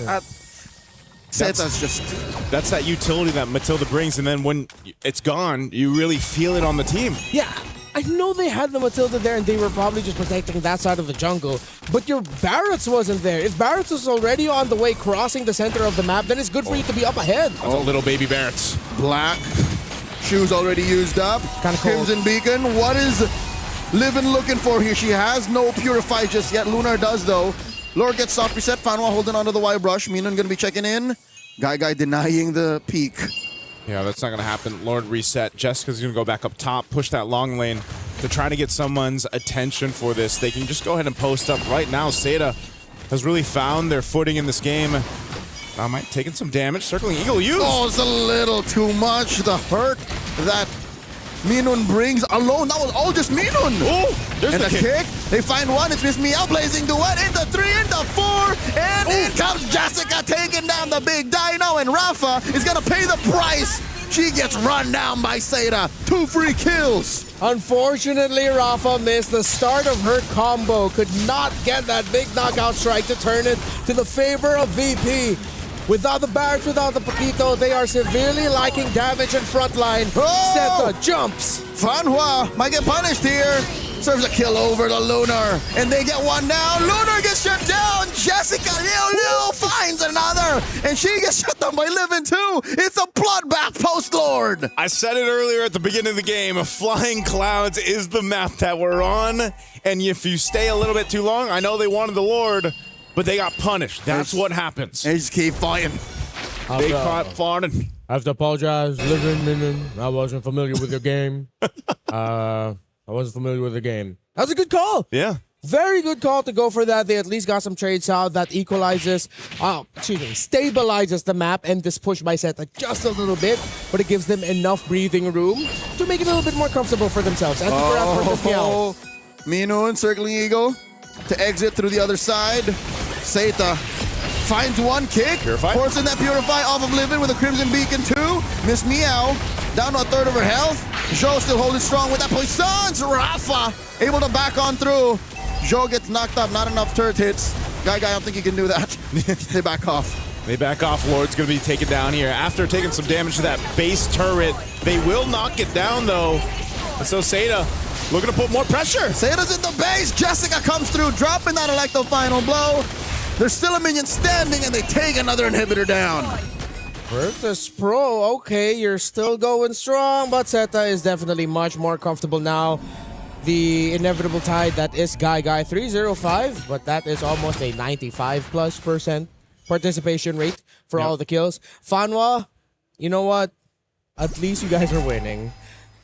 K: Seta's just...
D: That's that utility that Matilda brings, and then when it's gone, you really feel it on the team.
F: Yeah, I know they had the Matilda there and they were probably just protecting that side of the jungle, but your Barrett's wasn't there. If Barrett's was already on the way crossing the center of the map, then it's good for you to be up ahead.
D: That's a little baby Barrett's.
K: Black. Shoes already used up.
F: Kinda cold.
K: Crimson Beacon. What is Livin looking for here? She has no Purify just yet. Lunar does, though. Lord gets soft reset. Fanwa holding onto the Y brush. Minun gonna be checking in. Guy denying the peak.
D: Yeah, that's not going to happen. Lord reset. Jessica's going to go back up top, push that long lane to try to get someone's attention for this. They can just go ahead and post up right now. Seda has really found their footing in this game. Might taking some damage. Circling Eagle use.
K: Oh, it's a little too much. The hurt that Minun brings alone. That was all just Minun.
D: Oh, there's
K: and
D: the
K: the kick. They find one. It's Miss Meow blazing duet into 3, into 4. And in comes Jessica taking down the big Dino. And Rafa is going to pay the price. She gets run down by Seda. 2 free kills.
F: Unfortunately, Rafa missed the start of her combo. Could not get that big knockout strike to turn it to the favor of VP. Without the Barrett, without the Paquito, they are severely lacking damage in front line. Seta jumps.
K: Fanhua might get punished here. Serves a kill over to Lunar. And they get one down. Lunar gets shut down. Jessica Liu finds another. And she gets shut down by Livin too. It's a bloodbath post-Lord.
D: I said it earlier at the beginning of the game. Flying Clouds is the map that we're on. And if you stay a little bit too long, I know they wanted the Lord, but they got punished. That's what happens.
K: They just keep fighting.
D: They caught farting.
F: I have to apologize, Livin. I wasn't familiar with your game. I wasn't familiar with the game. That was a good call.
D: Yeah.
F: Very good call to go for that. They at least got some trades out that equalizes, stabilizes the map, and this push by Seta just a little bit, but it gives them enough breathing room to make it a little bit more comfortable for themselves. And
K: Minun circling Eagle to exit through the other side. Seta finds one kick, forcing that Purify off of Livin with a Crimson Beacon too. Miss Meow down to a third of her health. Zhou still holding strong with that Poissons. Rafa able to back on through. Zhou gets knocked up, not enough turret hits. Guy, I don't think he can do that. They back off.
D: They back off. Lord's going to be taken down here. After taking some damage to that base turret, they will knock it down though. And so Seda looking to put more pressure.
K: Seda's in the base. Jessica comes through, dropping that Electro final blow. There's still a minion standing, and they take another inhibitor down.
F: Virtus Pro, okay, you're still going strong, but Seta is definitely much more comfortable now. The inevitable tide that is Guy 305, but that is almost a 95+% participation rate for all the kills. Fanwa, you know what? At least you guys are winning.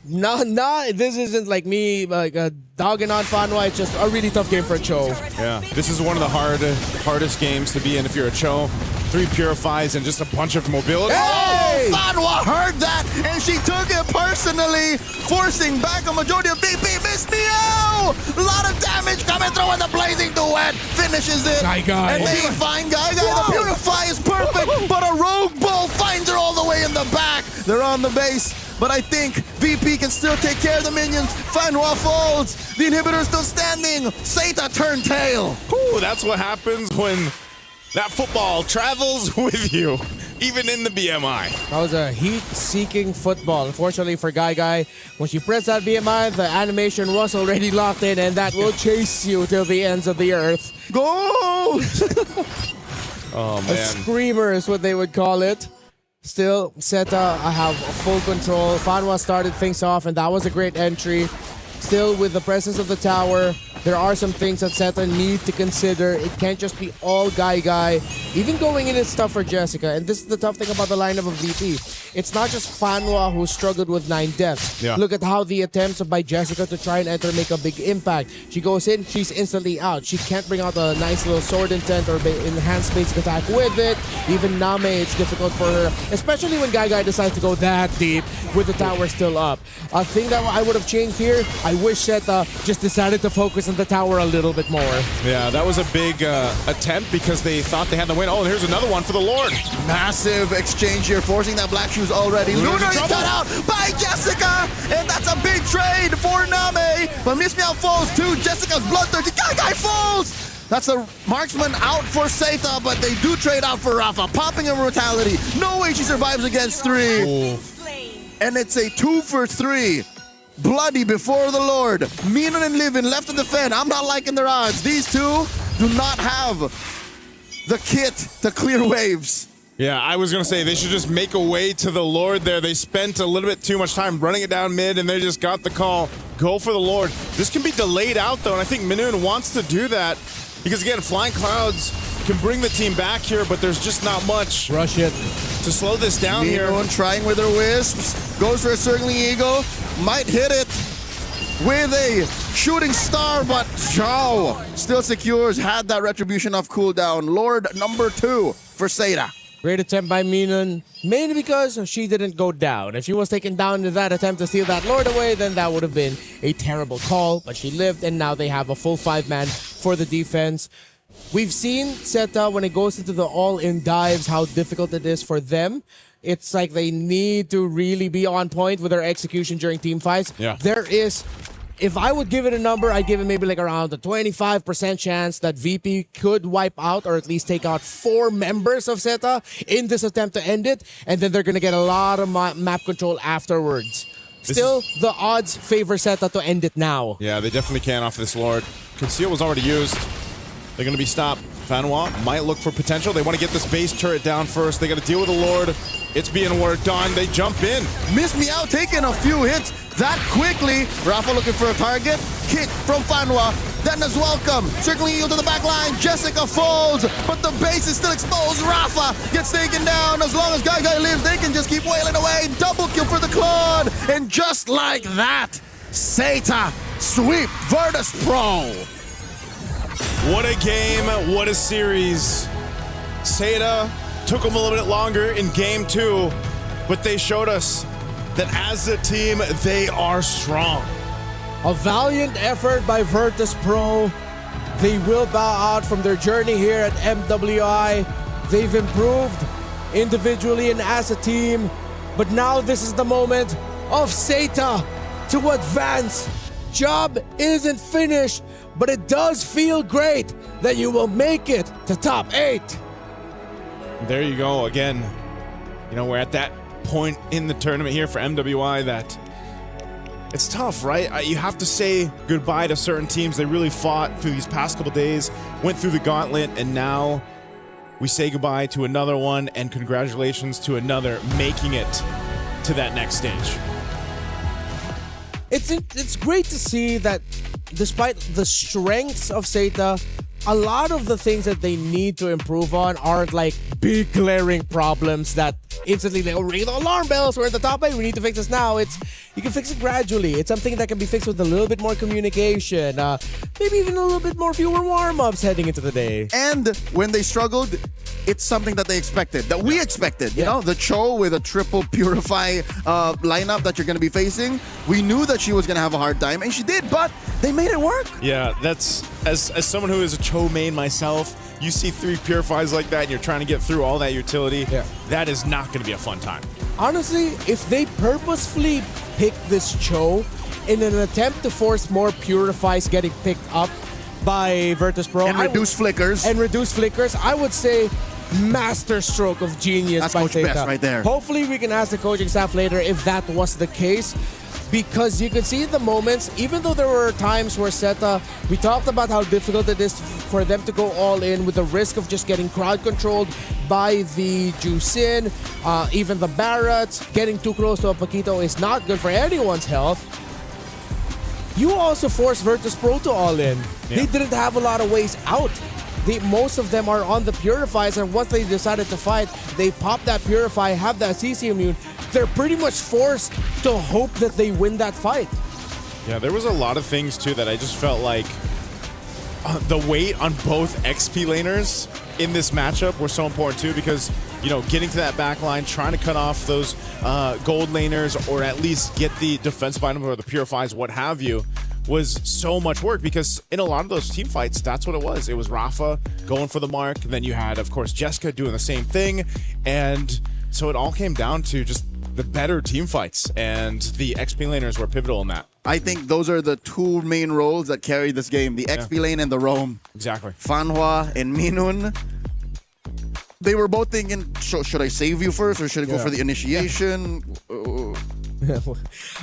F: This isn't like me dogging on Fanwa. It's just a really tough game for Cho.
D: Yeah, this is one of the hardest games to be in if you're a Cho. 3 Purifies and just a bunch of mobility.
K: Hey! Oh, Fanwa heard that, and she took it personally, forcing back a majority of VP. Miss Meow! A lot of damage coming through, and the Blazing Duet finishes it.
F: Guy.
K: And they find Guy. The Purify is perfect, but a Rogue Bull finds her all the way in the back. They're on the base. But I think VP can still take care of the minions. Fanwa falls. The inhibitor is still standing. Seta turn tail.
D: Ooh, that's what happens when that football travels with you, even in the BMI.
F: That was a heat-seeking football. Unfortunately for Guy, when she pressed that BMI, the animation was already locked in, and that will chase you till the ends of the earth.
K: Go!
D: Oh, man.
F: A screamer is what they would call it. Still, Seta have full control. Fanwa started things off, and that was a great entry. Still, with the presence of the tower, there are some things that Seta need to consider. It can't just be all Guy. Even going in, it's tough for Jessica. And this is the tough thing about the lineup of VP. It's not just Fanwa who struggled with 9 deaths.
D: Yeah.
F: Look at how the attempts by Jessica to try and enter make a big impact. She goes in, she's instantly out. She can't bring out a nice little sword intent or enhanced basic attack with it. Even Name, it's difficult for her, especially when Guy decides to go that deep with the tower still up. A thing that I would have changed here, I wish Seta just decided to focus in the tower a little bit more.
D: Yeah, that was a big attempt because they thought they had the win. Oh, and here's another one for the Lord.
K: Massive exchange here, forcing that black shoes already.
D: Luna's in
K: Luna is
D: trouble.
K: cut out by Jessica, and that's a big trade for Name. But Miss Meow falls too. Jessica's bloodthirsty. Guy falls. That's a marksman out for Seita, but they do trade out for Rafa. Popping her brutality. No way she survives against 3.
D: Ooh.
K: And it's a 2 for 3. Bloody before the Lord. Minon and Livin left to defend. I'm not liking their odds. These two do not have the kit to clear waves.
D: Yeah, I was going to say they should just make a way to the Lord there. They spent a little bit too much time running it down mid, and they just got the call. Go for the Lord. This can be delayed out, though, and I think Minoon wants to do that because, again, Flying Clouds can bring the team back here, but there's just not much.
F: Rush it.
D: To slow this down here.
K: Minon trying with her wisps. Goes for a circling eagle. Might hit it with a shooting star, but Zhao still secures. Had that retribution of cooldown. Lord number 2 for Seita.
F: Great attempt by Minon, mainly because she didn't go down. If she was taken down in that attempt to steal that Lord away, then that would have been a terrible call, but she lived, and now they have a full 5-man for the defense. We've seen Seita, when it goes into the all-in dives, how difficult it is for them. It's like they need to really be on point with their execution during team fights.
D: Yeah.
F: There is, if I would give it a number, I'd give it maybe like around a 25% chance that VP could wipe out or at least take out 4 members of Seita in this attempt to end it, and then they're going to get a lot of map control afterwards. Still, the odds favor Seita to end it now.
D: Yeah, they definitely can off this Lord. Conceal was already used. They're going to be stopped. Fanwa might look for potential. They want to get this base turret down first. They got to deal with the Lord. It's being worked on. They jump in.
K: Miss Meow taking a few hits that quickly. Rafa looking for a target. Kick from Fanwa. Then as welcome. Circling eagle to the back line. Jessica falls, but the base is still exposed. Rafa gets taken down. As long as Guy lives, they can just keep wailing away. Double kill for the Claude. And just like that, Seita sweep Virtus Pro.
D: What a game, what a series. Seita took them a little bit longer in game 2, but they showed us that as a team, they are strong.
F: A valiant effort by Virtus Pro. They will bow out from their journey here at MWI. They've improved individually and as a team, but now this is the moment of Seita to advance. Job isn't finished, but it does feel great that you will make it to top 8.
D: There you go again. You know, we're at that point in the tournament here for MWI that it's tough, right? You have to say goodbye to certain teams. They really fought through these past couple days, went through the gauntlet, and now we say goodbye to another one, and congratulations to another making it to that next stage.
F: It's great to see that despite the strengths of Seita, a lot of the things that they need to improve on aren't like big glaring problems that instantly they'll ring the alarm bells. We're at the top 8. We need to fix this now. You can fix it gradually. It's something that can be fixed with a little bit more communication, maybe even a little bit more fewer warm-ups heading into the day.
K: And when they struggled, it's something that they expected, that we expected. You know, the Cho with a triple Purify lineup that you're going to be facing. We knew that she was going to have a hard time, and she did, but they made it work.
D: Yeah, that's, as someone who is a Cho main myself, you see 3 Purifies like that and you're trying to get through all that utility, that is not going to be a fun time.
F: Honestly, if they purposefully pick this Cho in an attempt to force more Purifies getting picked up by Virtus Pro
K: and reduce flickers,
F: I would say master stroke of genius.
K: That's
F: by
K: Coach
F: Seita.
K: Best right there.
F: Hopefully we can ask the coaching staff later if that was the case, because you can see the moments, even though there were times where Seita, we talked about how difficult it is for them to go all in with the risk of just getting crowd controlled by the Jusin, even the Barretts. Getting too close to a Paquito is not good for anyone's health. You also forced Virtus Pro to all in. They didn't have a lot of ways out. Most of them are on the Purifies, and once they decided to fight, they pop that Purify, have that CC immune. They're pretty much forced to hope that they win that fight.
D: Yeah, there was a lot of things too that I just felt like the weight on both XP laners in this matchup were so important too, because, you know, getting to that back line, trying to cut off those gold laners, or at least get the defensive item or the Purifies, what have you, was so much work because in a lot of those team fights, that's what it was. It was Rafa going for the mark. Then you had, of course, Jessica doing the same thing. And so it all came down to just the better team fights. And the XP laners were pivotal in that.
K: I think those are the two main roles that carry this game, the XP lane and the roam.
D: Exactly.
K: Fanhua and Minun, they were both thinking, should I save you first or should I go for the initiation?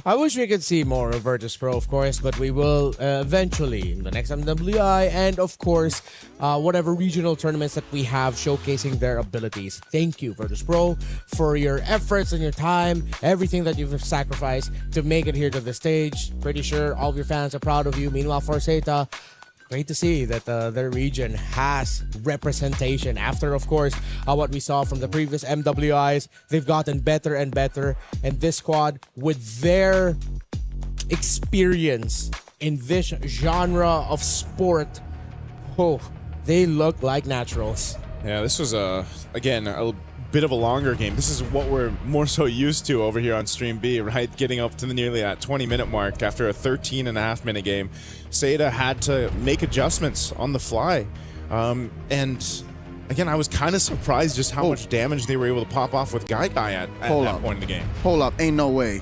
F: I wish we could see more of Virtus Pro, of course, but we will eventually in the next MWI and, of course, whatever regional tournaments that we have showcasing their abilities. Thank you, Virtus Pro, for your efforts and your time, everything that you've sacrificed to make it here to the stage. Pretty sure all of your fans are proud of you. Meanwhile, for Zeta, great to see that their region has representation. After, of course, what we saw from the previous MWIs, they've gotten better and better. And this squad, with their experience in this genre of sport, they look like naturals.
D: Yeah, this was, again, a bit of a longer game. This is what we're more so used to over here on Stream B, right? Getting up to the nearly that 20-minute mark after a 13.5-minute game. Zeta had to make adjustments on the fly. And again, I was kind of surprised just how much damage they were able to pop off with Guy at that point in the game.
K: Hold up, ain't no way.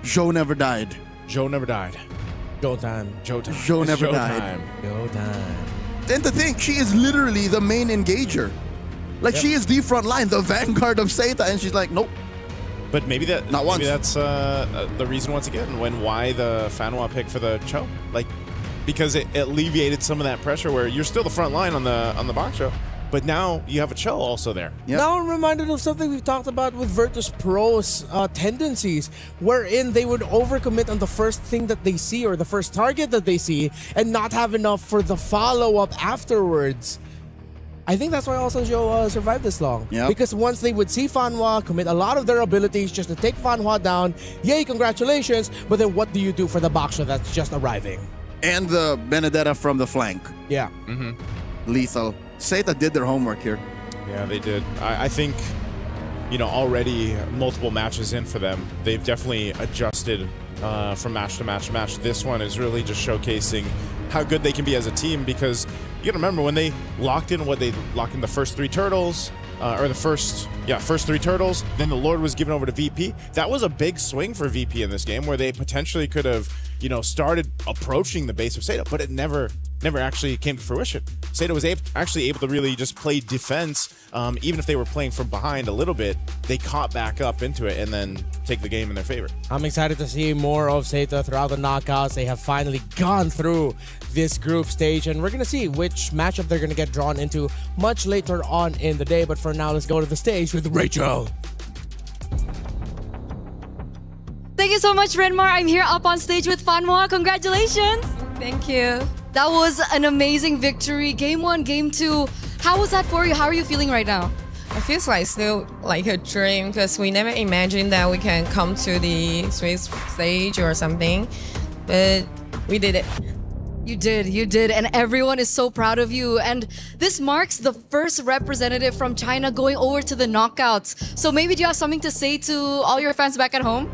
K: Zhou never died.
D: Zhou never died.
F: Go time.
K: Zhou never died.
F: Go time.
K: And to think, she is literally the main engager. Like, she is the front line, the vanguard of Zeta, and she's like, nope.
D: But maybe that's the reason once again why the Fanhua pick for the Cho, like, because it alleviated some of that pressure where you're still the front line on the box show, but now you have a Cho also there.
F: Now I'm reminded of something we've talked about with Virtus Pro's tendencies, wherein they would overcommit on the first thing that they see or the first target that they see and not have enough for the follow-up afterwards. I think that's why also Zhou survived this long. Because once they would see Fanhua commit a lot of their abilities just to take Fanhua down, yay, congratulations, but then what do you do for the boxer that's just arriving?
K: And the Benedetta from the flank.
F: Yeah.
K: Lethal. Zeta did their homework here.
D: Yeah, they did. I think, already multiple matches in for them, they've definitely adjusted from match to match to match. This one is really just showcasing how good they can be as a team, because you gotta remember when they locked in the first three turtles, first three turtles, then the Lord was given over to VP. That was a big swing for VP in this game where they potentially could have, started approaching the base of Zeta, but it never actually came to fruition. Zeta was actually able to really just play defense, even if they were playing from behind a little bit, they caught back up into it and then take the game in their favor.
F: I'm excited to see more of Zeta throughout the knockouts. They have finally gone through this group stage, and we're going to see which matchup they're going to get drawn into much later on in the day. But for now, let's go to the stage with Rachel.
L: Thank you so much, Renmar. I'm here up on stage with Fanhua. Congratulations.
M: Thank you.
L: That was an amazing victory. Game 1, Game 2. How was that for you? How are you feeling right now?
M: It feels like still like a dream because we never imagined that we can come to the Swiss stage or something. But we did it.
L: You did, and everyone is so proud of you. And this marks the first representative from China going over to the knockouts. So maybe do you have something to say to all your fans back at home?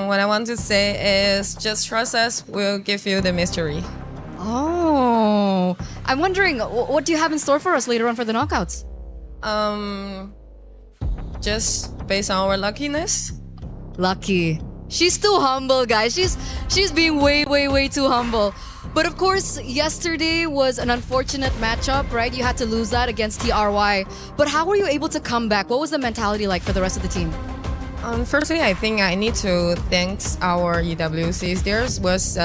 M: What I want to say is just trust us, we'll give you the mystery.
L: Oh, I'm wondering, what do you have in store for us later on for the knockouts?
M: Just based on our luckiness.
L: Lucky. She's too humble, guys. She's being way too humble. But of course, yesterday was an unfortunate matchup, right? You had to lose that against TRY. But how were you able to come back? What was the mentality like for the rest of the team?
M: Firstly, I think I need to thank our EWCs. There was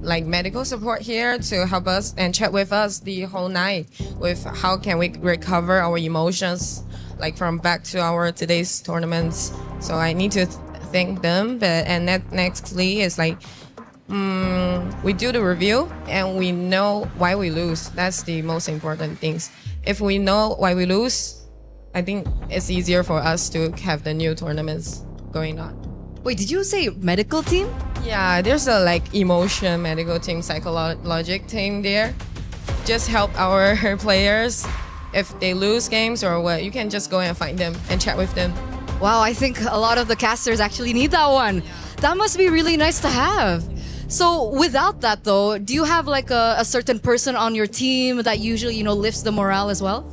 M: like medical support here to help us and chat with us the whole night with how can we recover our emotions like from back to our today's tournaments. So I need to thank them. And nextly is like we do the review and we know why we lose. That's the most important things. If we know why we lose, I think it's easier for us to have the new tournaments going on.
L: Wait, did you say medical team?
M: Yeah, there's a like emotion medical team, psychologic team there. Just help our players. If they lose games or what, you can just go and find them and chat with them.
L: Wow, I think a lot of the casters actually need that one. That must be really nice to have. So without that though, do you have like a certain person on your team that usually, lifts the morale as well?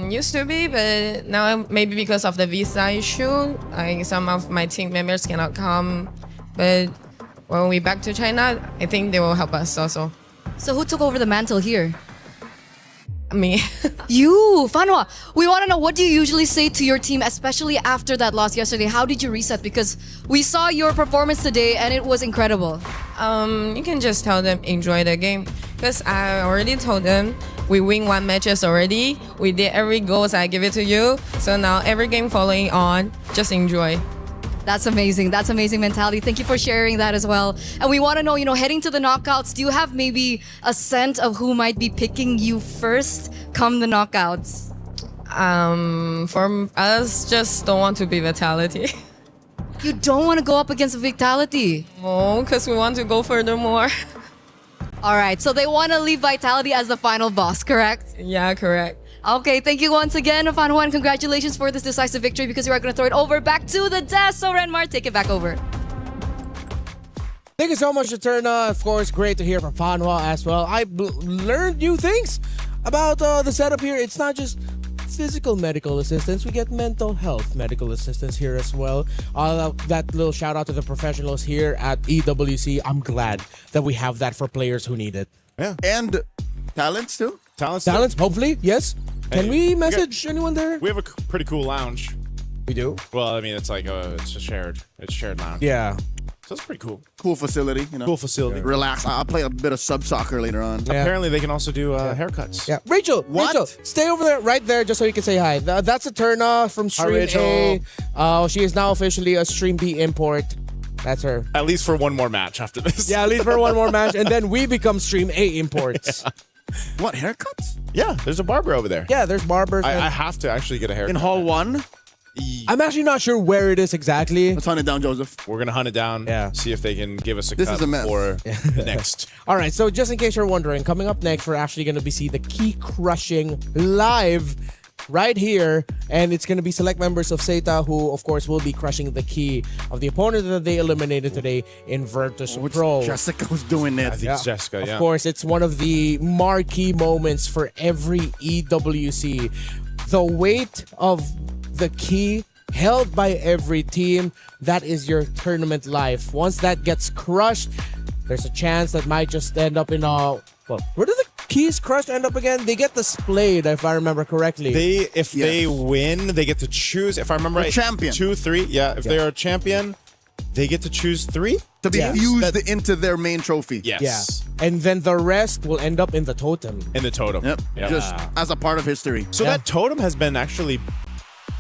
M: Used to be, but now maybe because of the visa issue, like some of my team members cannot come. But when we back to China, I think they will help us also.
L: So who took over the mantle here?
M: Me.
L: You, Fanwa. We want to know, what do you usually say to your team, especially after that loss yesterday? How did you reset? Because we saw your performance today and it was incredible.
M: You can just tell them enjoy the game. Because I already told them we win 1 matches already. We did every goals, I give it to you. So now every game following on, just enjoy.
L: That's amazing. That's amazing mentality. Thank you for sharing that as well. And we want to know, heading to the knockouts, do you have maybe a scent of who might be picking you first come the knockouts?
M: For us, just don't want to be Vitality.
L: You don't want to go up against Vitality?
M: No, because we want to go furthermore.
L: All right, so they want to leave Vitality as the final boss, correct?
M: Yeah, correct.
L: Okay, thank you once again, Fanwa, and congratulations for this decisive victory, because you are going to throw it over back to the desk. So Renmar, take it back over.
F: Thank you so much, Eterna. Of course, great to hear from Fanwa as well. I learned new things about the setup here. It's not just physical medical assistance. We get mental health medical assistance here as well. That little shout out to the professionals here at EWC. I'm glad that we have that for players who need it.
D: Yeah.
K: And talents too?
D: Talents,
F: hopefully, yes. Can
D: Hey,
F: we message anyone there?
D: We have a pretty cool lounge.
F: We do?
D: Well, I mean, it's like it's a shared lounge.
F: Yeah.
D: So it's pretty cool.
K: Cool facility,
D: Cool facility.
K: Relax. I'll play a bit of sub soccer later on.
F: Yeah.
D: Apparently, they can also do haircuts.
F: Yeah, Rachel, stay over there, right there, just so you can say hi. That's Eterna from Stream
D: Rachel.
F: A. She is now officially a Stream B import. That's her.
D: At least for one more match after this.
F: Yeah, at least for one more match, and then we become Stream A imports.
K: What, haircuts?
D: Yeah, there's a barber over there.
F: Yeah, there's barbers.
D: I have to actually get a haircut.
K: In Hall 1?
F: I'm actually not sure where it is exactly.
K: Let's hunt it down, Joseph.
D: We're going to hunt it down.
F: Yeah.
D: See if they can give us a
K: This
D: cut
K: is a mess.
D: for the next.
F: All right, so just in case you're wondering, coming up next, we're actually going to be seeing the key crushing live right here, and it's going to be select members of SETA who, of course, will be crushing the key of the opponent that they eliminated today in Virtus Pro.
K: Jessica was doing it.
D: I think it's Jessica, yeah.
F: Of course, it's one of the marquee moments for every EWC. The weight of the key held by every team, that is your tournament life. Once that gets crushed, there's a chance that might just end up in a... Well, where do the keys crushed end up again? They get displayed, if I remember correctly.
D: If they win, they get to choose, if I remember right,
K: champion.
D: 2, 3. Yeah, if they are a champion, they get to choose 3.
K: To be fused into their main trophy.
D: Yes.
F: Yeah. And then the rest will end up in the totem.
D: In the totem.
K: Yep. Just as a part of history.
D: So that totem has been actually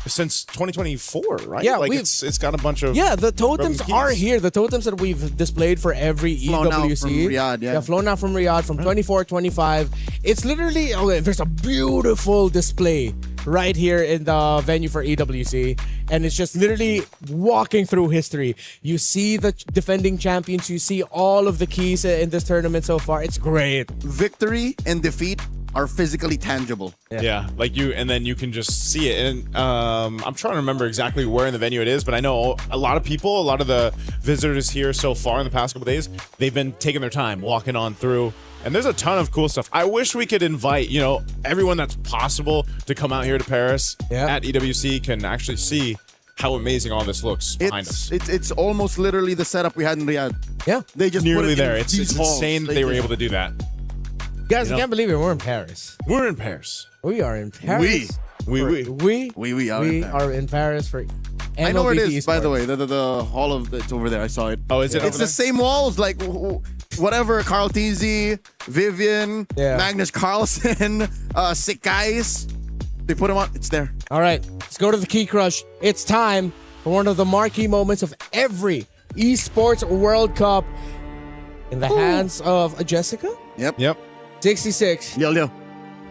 D: since 2024, right?
F: Yeah,
D: like it's got a bunch of
F: the totems
D: broken
F: are
D: keys.
F: here. The totems that we've displayed for every
K: Flown out
F: EWC.
K: from Riyadh, yeah.
F: Flown out from Riyadh from 24, 25. It's literally there's a beautiful display right here in the venue for EWC, and it's just literally walking through history. You see the defending champions, you see all of the keys in this tournament so far. It's great.
K: Victory and defeat are physically tangible.
D: Yeah, like and then you can just see it. And I'm trying to remember exactly where in the venue it is, but I know a lot of people, a lot of the visitors here so far in the past couple days, they've been taking their time walking on through. And there's a ton of cool stuff. I wish we could invite, everyone that's possible to come out here to Paris at EWC can actually see how amazing all this looks behind us.
K: It's almost literally the setup we had in Riyadh.
F: Yeah.
K: They just
D: Nearly
K: put it
D: there.
K: in
D: It's
K: these halls.
D: insane that they were able to do that.
F: Guys, I can't believe it. We're in Paris.
D: We're in Paris.
F: We are in Paris.
K: We
F: are in Paris for MLBB
K: I know where it is,
F: Esports.
K: by the way. The hall of it's over there. I saw it.
D: Oh, is it?
K: It's the same walls, like whatever. Carl Tizzi, Vivian, Magnus Carlsen, Sick Guys. They put them on. It's there.
F: All right, let's go to the key crush. It's time for one of the marquee moments of every Esports World Cup in the hands of Jessica.
K: Yep.
F: 66.
K: Yo.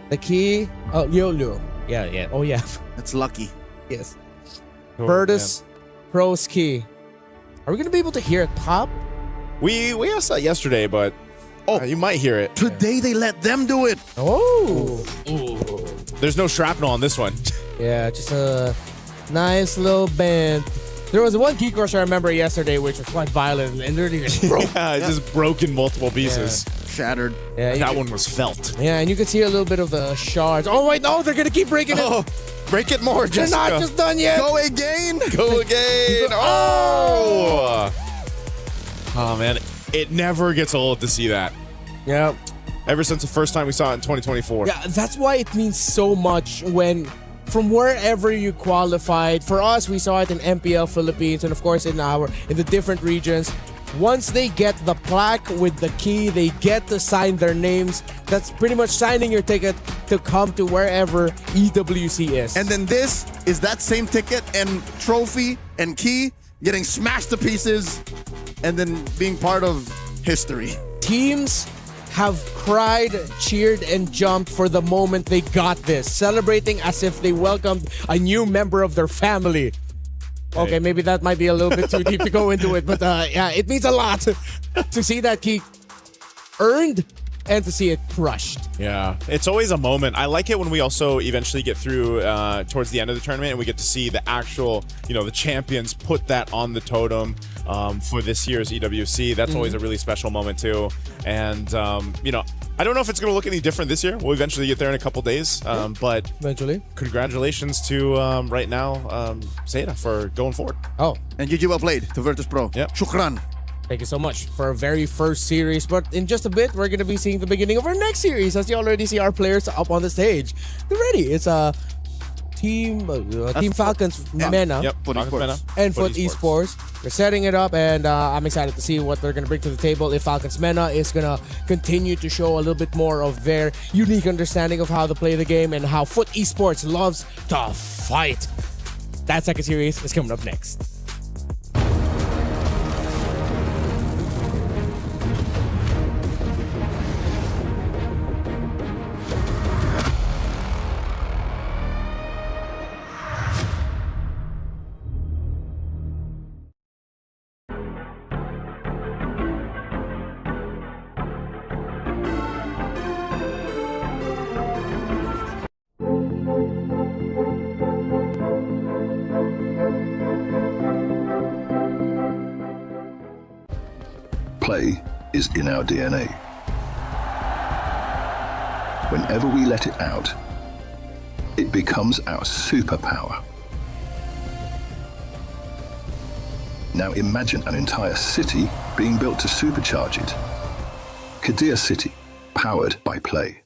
F: The key. Oh, Yo. Yeah. Oh, yeah.
K: That's lucky.
F: Yes.
D: Oh,
F: Virtus Pro's key. Are we going to be able to hear it pop?
D: We asked that yesterday, but you might hear it.
K: Today they let them do it.
F: Oh.
D: There's no shrapnel on this one.
F: Yeah, just a nice little band. There was one key crush I remember yesterday, which was quite violent and literally just broke.
D: Yeah, it just broke in multiple pieces.
K: Shattered.
F: Yeah,
D: That one was felt.
F: Yeah, and you could see a little bit of the shards. Oh wait, no, they're gonna keep breaking it.
D: Oh, break it more,
F: They're
D: Jessica.
F: not just done yet.
K: Go again.
D: Go again. Oh. Oh, man. It never gets old to see that.
F: Yeah.
D: Ever since the first time we saw it in 2024.
F: Yeah, that's why it means so much when from wherever you qualified. For us, we saw it in MPL Philippines and of course in the different regions. Once they get the plaque with the key, they get to sign their names. That's pretty much signing your ticket to come to wherever EWC is.
K: And then this is that same ticket and trophy and key getting smashed to pieces and then being part of history.
F: Teams have cried, cheered, and jumped for the moment they got this, celebrating as if they welcomed a new member of their family. Okay, maybe that might be a little bit too deep to go into it, but yeah, it means a lot to see that key earned and to see it crushed.
D: Yeah, it's always a moment. I like it when we also eventually get through towards the end of the tournament and we get to see the actual, the champions put that on the totem for this year's EWC. That's always a really special moment too. And, I don't know if it's going to look any different this year. We'll eventually get there in a couple days, but
F: eventually,
D: congratulations to right now Zeta for going forward.
F: Oh,
K: and GG well played to Virtus Pro.
D: Yep.
K: Shukran.
F: Thank you so much for our very first series. But in just a bit, we're going to be seeing the beginning of our next series as you already see our players up on the stage. They're ready. It's Team Falcons Mena.
D: Yep, Falcons Mena.
F: And Foot Esports. They're setting it up, and I'm excited to see what they're going to bring to the table. If Falcons Mena is going to continue to show a little bit more of their unique understanding of how to play the game and how Foot Esports loves to fight. That second series is coming up next.
A: Play is in our DNA. Whenever we let it out, it becomes our superpower. Now imagine an entire city being built to supercharge it. Kadir City, powered by play.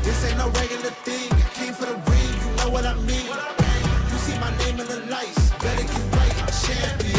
B: This ain't no regular thing. I came for the ring, you know what I mean. You see my name in the lights, better get right, I'm champion.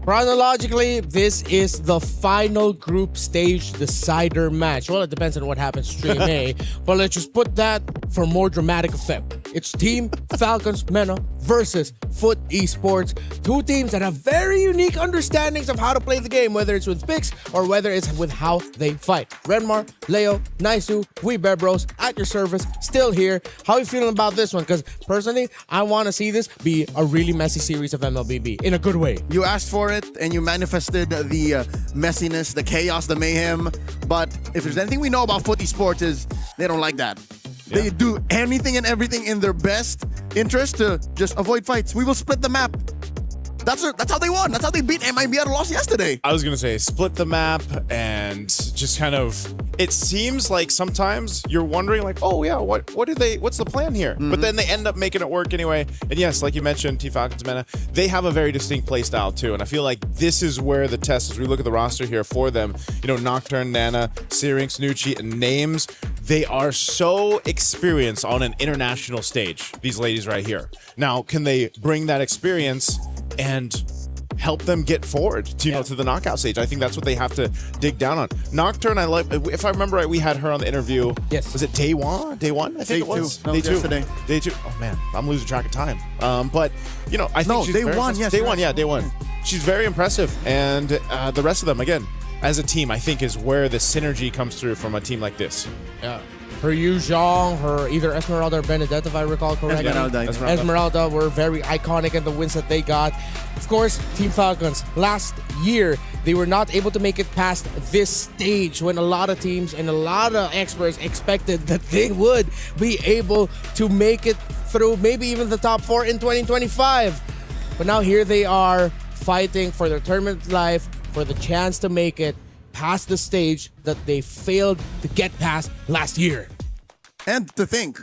F: Chronologically, this is the final group stage decider match. Well, it depends on what happens to Stream A, but let's just put that for more dramatic effect. It's Team Falcons MENA versus Foot Esports. Two teams that have very unique understandings of how to play the game, whether it's with picks or whether it's with how they fight. Renmar, Leo, Naisu, we Bebros, at your service, still here. How are you feeling about this one? Because personally, I want to see this be a really messy series of MLBB in a good way.
K: You asked for it and you manifested the messiness, the chaos, the mayhem. But if there's anything we know about Foot Esports is they don't like that. Yeah. They do anything and everything in their best interest to just avoid fights. We will split the map. That's how they won. That's how they beat MIB at a loss yesterday.
D: I was going to say split the map and just kind of, it seems like sometimes you're wondering like, oh yeah, what's the plan here? But then they end up making it work anyway. And yes, like you mentioned, Team Falcons MENA, they have a very distinct play style too. And I feel like this is where the test, as we look at the roster here for them, you know, Nocturne, Nana, Syrinx, Nucci, and Names, they are so experienced on an international stage, these ladies right here. Now, can they bring that experience and help them get forward to, you know, to the knockout stage? I think that's what they have to dig down on. Nocturne, I like, if I remember right, we had her on the interview.
F: Yes.
D: Was it day one? I think it was.
K: Day two. Yesterday.
D: Day two. Oh man, I'm losing track of time. But, you know, I think she's
K: day
D: very
K: one,
D: impressive.
K: yes.
D: Day one, yeah, day one. She's very impressive. And the rest of them, again, as a team, I think is where the synergy comes through from a team like this.
F: Yeah. Her Yu Zhang, her either Esmeralda or Benedetta, if I recall correctly. Esmeralda were very iconic in the wins that they got. Of course, Team Falcons, last year, they were not able to make it past this stage when a lot of teams and a lot of experts expected that they would be able to make it through maybe even the top 4 in 2025. But now here they are fighting for their tournament life, for the chance to make it past the stage that they failed to get past last year.
K: And to think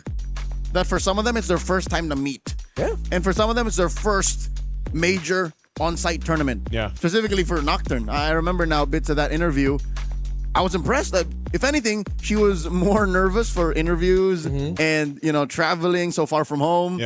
K: that for some of them, it's their first time to meet.
F: Yeah.
K: And for some of them, it's their first major on-site tournament.
D: Yeah.
K: Specifically for Nocturne. I remember now bits of that interview. I was impressed that, if anything, she was more nervous for interviews and, you know, traveling so far from home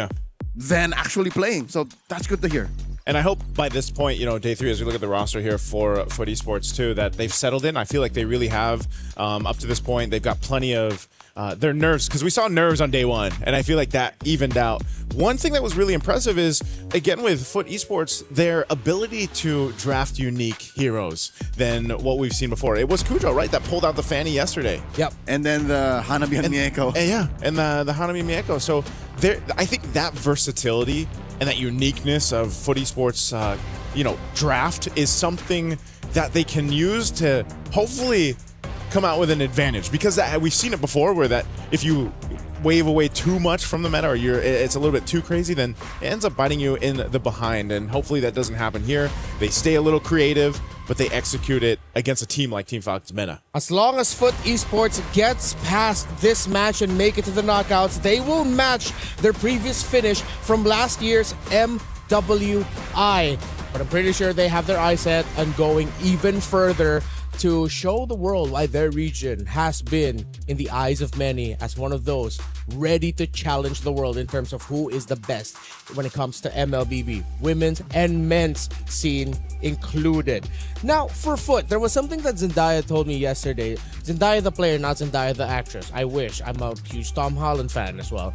K: than actually playing. So that's good to hear.
D: And I hope by this point, you know, day 3, as we look at the roster here for Foot Esports too, that they've settled in. I feel like they really have up to this point. They've got plenty of their nerves, because we saw nerves on day 1, and I feel like that evened out. One thing that was really impressive is, again, with Foot Esports, their ability to draft unique heroes than what we've seen before. It was Kujo, right, that pulled out the Fanny yesterday.
F: Yep.
K: And then the Hanabi and Mieko.
D: And the Hanabi and Mieko. So I think that versatility and that uniqueness of Foot Esports, you know, draft is something that they can use to hopefully come out with an advantage, because we've seen it before where that if you wave away too much from the meta or it's a little bit too crazy, then it ends up biting you in the behind, and hopefully that doesn't happen here. They stay a little creative, but they execute it against a team like Team Falcons MENA.
F: As long as Foot Esports gets past this match and make it to the knockouts, they will match their previous finish from last year's MWI. But I'm pretty sure they have their eyes set on going even further to show the world why their region has been, in the eyes of many, as one of those ready to challenge the world in terms of who is the best when it comes to MLBB, women's and men's scene included. Now, for Foot, there was something that Zendaya told me yesterday. Zendaya the player, not Zendaya the actress. I wish. I'm a huge Tom Holland fan as well.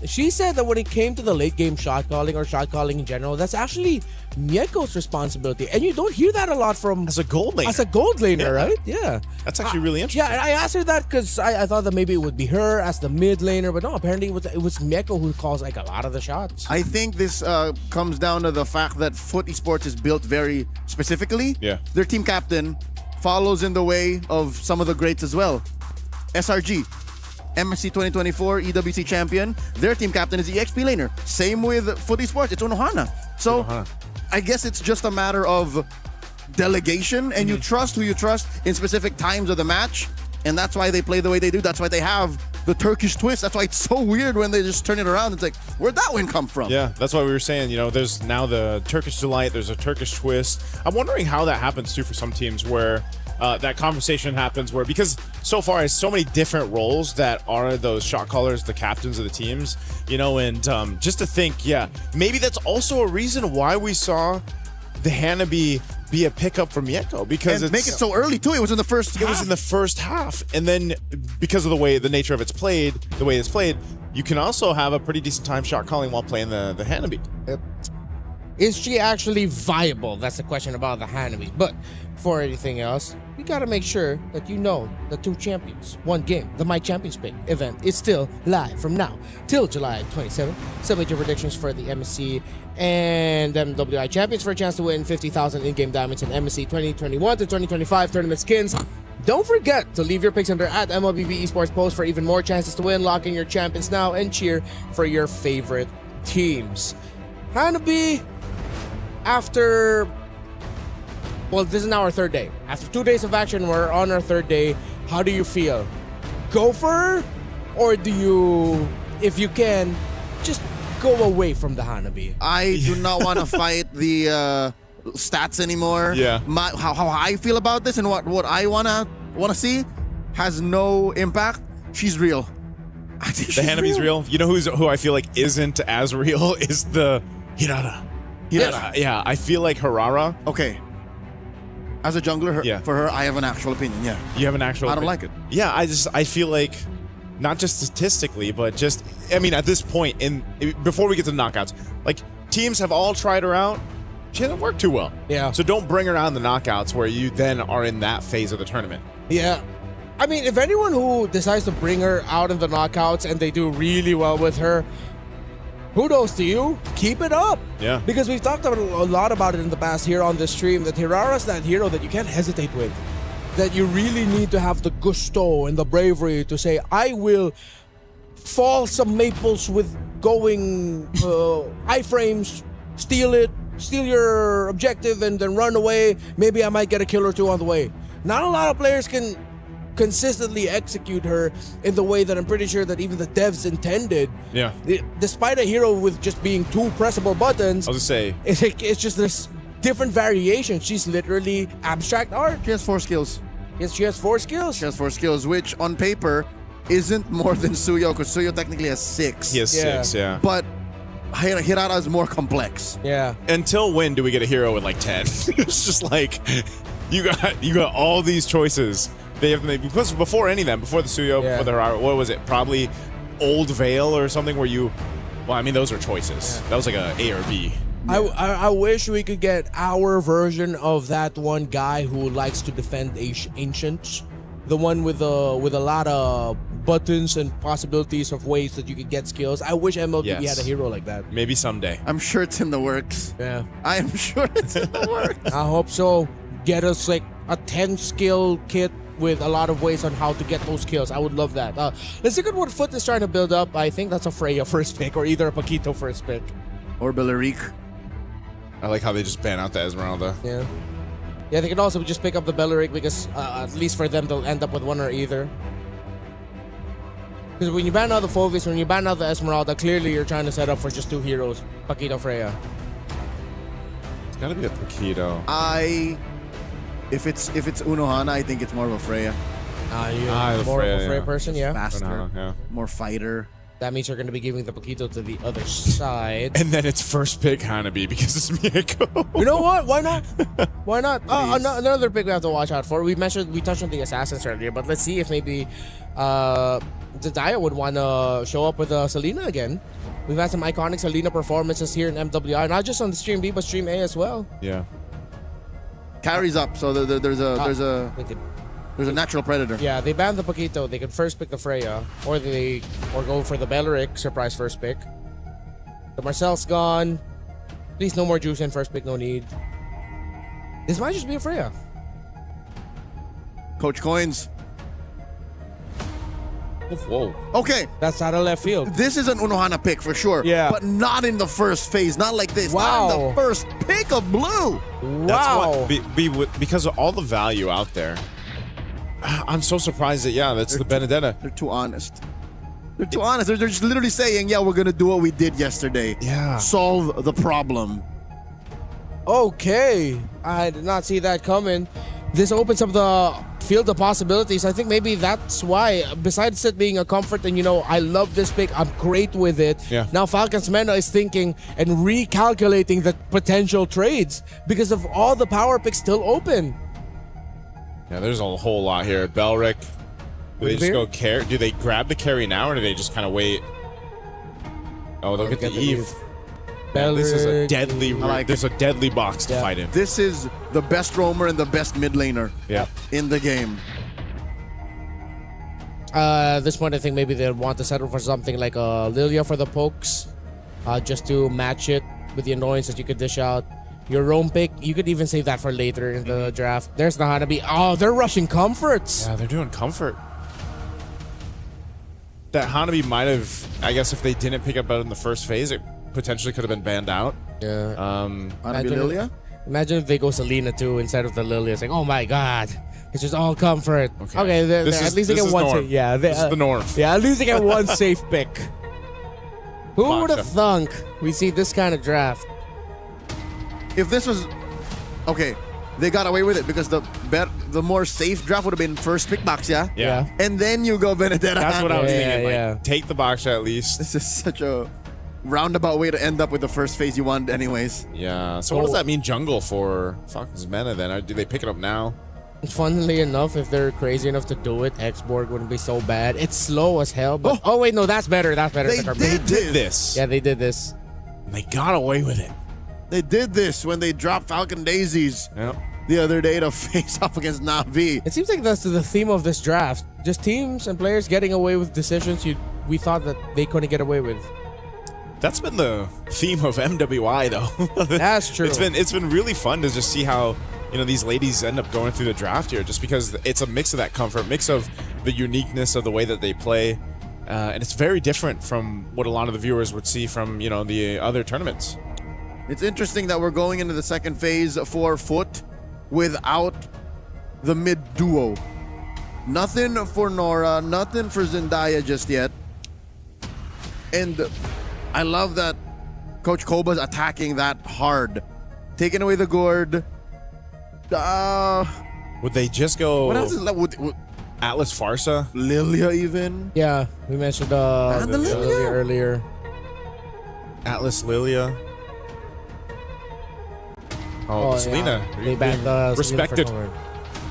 F: She said that when it came to the late game shot calling or shot calling in general, that's actually Mieko's responsibility. And you don't hear that a lot from...
D: As a gold laner.
F: As a gold laner, right? Yeah.
D: That's actually really interesting.
F: Yeah, I asked her that because I thought that maybe it would be her as the mid laner, but no, apparently it was Mieko who calls like a lot of the shots.
K: I think this comes down to the fact that Foot Esports is built very specifically.
D: Yeah.
K: Their team captain follows in the way of some of the greats as well. SRG, MSC 2024 EWC champion. Their team captain is the XP laner. Same with Foot Esports, it's Unohana. So I guess it's just a matter of delegation, and you trust who you trust in specific times of the match, and that's why they play the way they do. That's why they have the Turkish twist. That's why it's so weird when they just turn it around. It's like, where'd that win come from?
D: Yeah, that's why we were saying, you know, there's now the Turkish delight, there's a Turkish twist. I'm wondering how that happens too for some teams where that conversation happens where, because so far it's so many different roles that are those shot callers, the captains of the teams, you know, and just to think, yeah, maybe that's also a reason why we saw the Hanabi be a pickup for Mieko because
K: And make it so early too. It was in the first half.
D: It was in the first half, and then because of the nature of the way it's played, you can also have a pretty decent time shot calling while playing the Hanabi.
F: Is she actually viable? That's the question about the Hanabi. But for anything else, we gotta make sure that you know the two champions, one game, the My Champions Pick event is still live from now till July 27th. Submit your predictions for the MSC and MWI champions for a chance to win 50,000 in-game diamonds in MSC 2021 to 2025 tournament skins. Don't forget to leave your picks under at MLBB Esports Post for even more chances to win. Lock in your champions now and cheer for your favorite teams. Hanabi, after, well, this is now our third day. After 2 days of action, we're on our third day. How do you feel? Go for her? Or do you, if you can, just go away from the Hanabi?
K: I do not want to fight the stats anymore.
D: Yeah.
K: How I feel about this and what I wanna see has no impact. She's real. I think
D: The Hanabi's real. You know who I feel like isn't as real is the Hirara. Yeah, I feel like Hirara.
K: Okay. As a jungler, for her, I have an actual opinion. Yeah.
D: You have an actual.
K: I don't
D: opinion.
K: like it.
D: Yeah, I feel like, not just statistically, but just, I mean, at this point, before we get to the knockouts, like teams have all tried her out. She hasn't worked too well.
F: Yeah.
D: So don't bring her out in the knockouts where you then are in that phase of the tournament.
F: Yeah. I mean, if anyone who decides to bring her out in the knockouts and they do really well with her, kudos to you. Keep it up.
D: Yeah.
F: Because we've talked a lot about it in the past here on this stream, that Hirara's that hero that you can't hesitate with. That you really need to have the gusto and the bravery to say, I will fall some maples with going iframes, steal your objective, and then run away. Maybe I might get a kill or two on the way. Not a lot of players can consistently execute her in the way that I'm pretty sure that even the devs intended.
D: Yeah.
F: Despite a hero with just being two pressable buttons,
D: I was gonna say,
F: it's just this different variation. She's literally abstract art.
K: She has 4 skills.
F: Yes, she has 4 skills.
K: She has 4 skills, which on paper isn't more than Suyo, because Suyo technically has 6.
D: he has 6, yeah.
K: But Hirara is more complex.
F: Yeah.
D: Until when do we get a hero with like 10? It's just like, you got all these choices they have to make. Because before any of them, before the Suyo, before the Hirara, what was it? Probably Old Veil or something where you, well, I mean, those are choices. Yeah. That was like a or B.
F: I wish we could get our version of that one guy who likes to defend ancients. The one with a lot of buttons and possibilities of ways that you could get skills. I wish MLBB had a hero like that.
D: Maybe someday.
K: I'm sure it's in the works.
F: Yeah.
K: I am sure it's in the works.
F: I hope so. Get us like a 10 skill kit with a lot of ways on how to get those kills. I would love that. Let's look at what Foot is trying to build up. I think that's a Freya first pick, or either a Paquito first pick.
K: Or Bellerique.
D: I like how they just ban out the Esmeralda.
F: Yeah. Yeah, they could also just pick up the Belleric because at least for them, they'll end up with one or either. Because when you ban out the Fovis, when you ban out the Esmeralda, clearly you're trying to set up for just 2 heroes, Paquito, Freya.
D: It's gotta be a Paquito.
K: If it's Unohana, I think it's more of a Freya.
F: You're more of a Freya person, yeah.
K: Faster, more fighter.
F: That means you're going to be giving the Paquito to the other side.
D: And then it's first pick Hanabi because it's Mieko.
F: You know what? Why not? Why not? Another pick we have to watch out for. We touched on the Assassins earlier, but let's see if maybe Zendaya would want to show up with Selena again. We've had some iconic Selena performances here in MWI, not just on the Stream B, but Stream A as well.
D: Yeah.
K: Carries up, so there's a natural predator.
F: Yeah, they banned the Paquito. They could first pick the Freya, or go for the Belleric surprise first pick. The Marcel's gone. Please, no more juice in first pick. No need. This might just be a Freya.
K: Coach Coins.
D: Whoa.
K: Okay.
F: That's out of left field.
K: This is an Unohana pick for sure.
F: Yeah.
K: But not in the first phase. Not like this.
F: Wow.
K: Not in the first pick of blue.
F: Wow.
D: That's because of all the value out there. I'm so surprised that, that's the Benedetta.
K: They're too honest. They're too honest. They're just literally saying, we're going to do what we did yesterday.
D: Yeah.
K: Solve the problem.
F: Okay. I did not see that coming. This opens up the feel the possibilities. I think maybe that's why, besides it being a comfort and, I love this pick, I'm great with it.
D: Yeah.
F: Now Falcons Mena is thinking and recalculating the potential trades because of all the power picks still open.
D: Yeah, there's a whole lot here. Belric, do they just go carry? Do they grab the carry now, or do they just kind of wait? Oh, they'll get the Eve. Man, this is a deadly. There's a deadly box to fight in.
K: This is the best roamer and the best mid laner in the game.
F: At this point, I think maybe they want to settle for something like a Lilia for the pokes, just to match it with the annoyance that you could dish out. Your roam pick, you could even save that for later in the draft. There's the Hanabi. Oh, they're rushing comforts.
D: Yeah, they're doing comfort. That Hanabi might have, I guess, if they didn't pick up out in the first phase, it potentially could have been banned out.
F: Yeah.
K: Hanabi Lilia?
F: Imagine if they go Selena too instead of the Lilia. It's like, oh my god, it's just all comfort. Okay, at least they get one.
D: This is the norm.
F: Yeah, at least they get one safe pick. Who would have thunk we see this kind of draft?
K: If this was okay, they got away with it because the more safe draft would have been first pick box,
D: Yeah.
K: and then you go Benedetta.
D: That's what I was thinking.
F: Yeah.
D: Like, take the box at least.
K: This is such a roundabout way to end up with the first phase you want, anyways.
D: Yeah. So what does that mean, jungle for Falcons Mena then? Do they pick it up now?
F: Funnily enough, if they're crazy enough to do it, X-Borg wouldn't be so bad. It's slow as hell, but oh wait, no, that's better. That's better.
K: They did
D: this.
F: Yeah, they did this.
D: And they got away with it.
K: They did this when they dropped Falcon Daisies the other day to face off against Na'Vi.
F: It seems like that's the theme of this draft. Just teams and players getting away with decisions we thought that they couldn't get away with.
D: That's been the theme of MWI, though.
F: That's true.
D: It's been really fun to just see how these ladies end up going through the draft here, just because it's a mix of that comfort, mix of the uniqueness of the way that they play, and it's very different from what a lot of the viewers would see from the other tournaments.
K: It's interesting that we're going into the second phase for Foot without the mid duo. Nothing for Nora, nothing for Zendaya just yet. And I love that Coach Koba's attacking that hard. Taking away the gourd.
D: Would they just go...
K: What else is left?
D: Atlas Farsa?
K: Lilia even?
F: Yeah, we mentioned
K: the Lilia
F: earlier.
D: Atlas Lilia. Oh, Selena.
F: Yeah. They banned the
D: respected.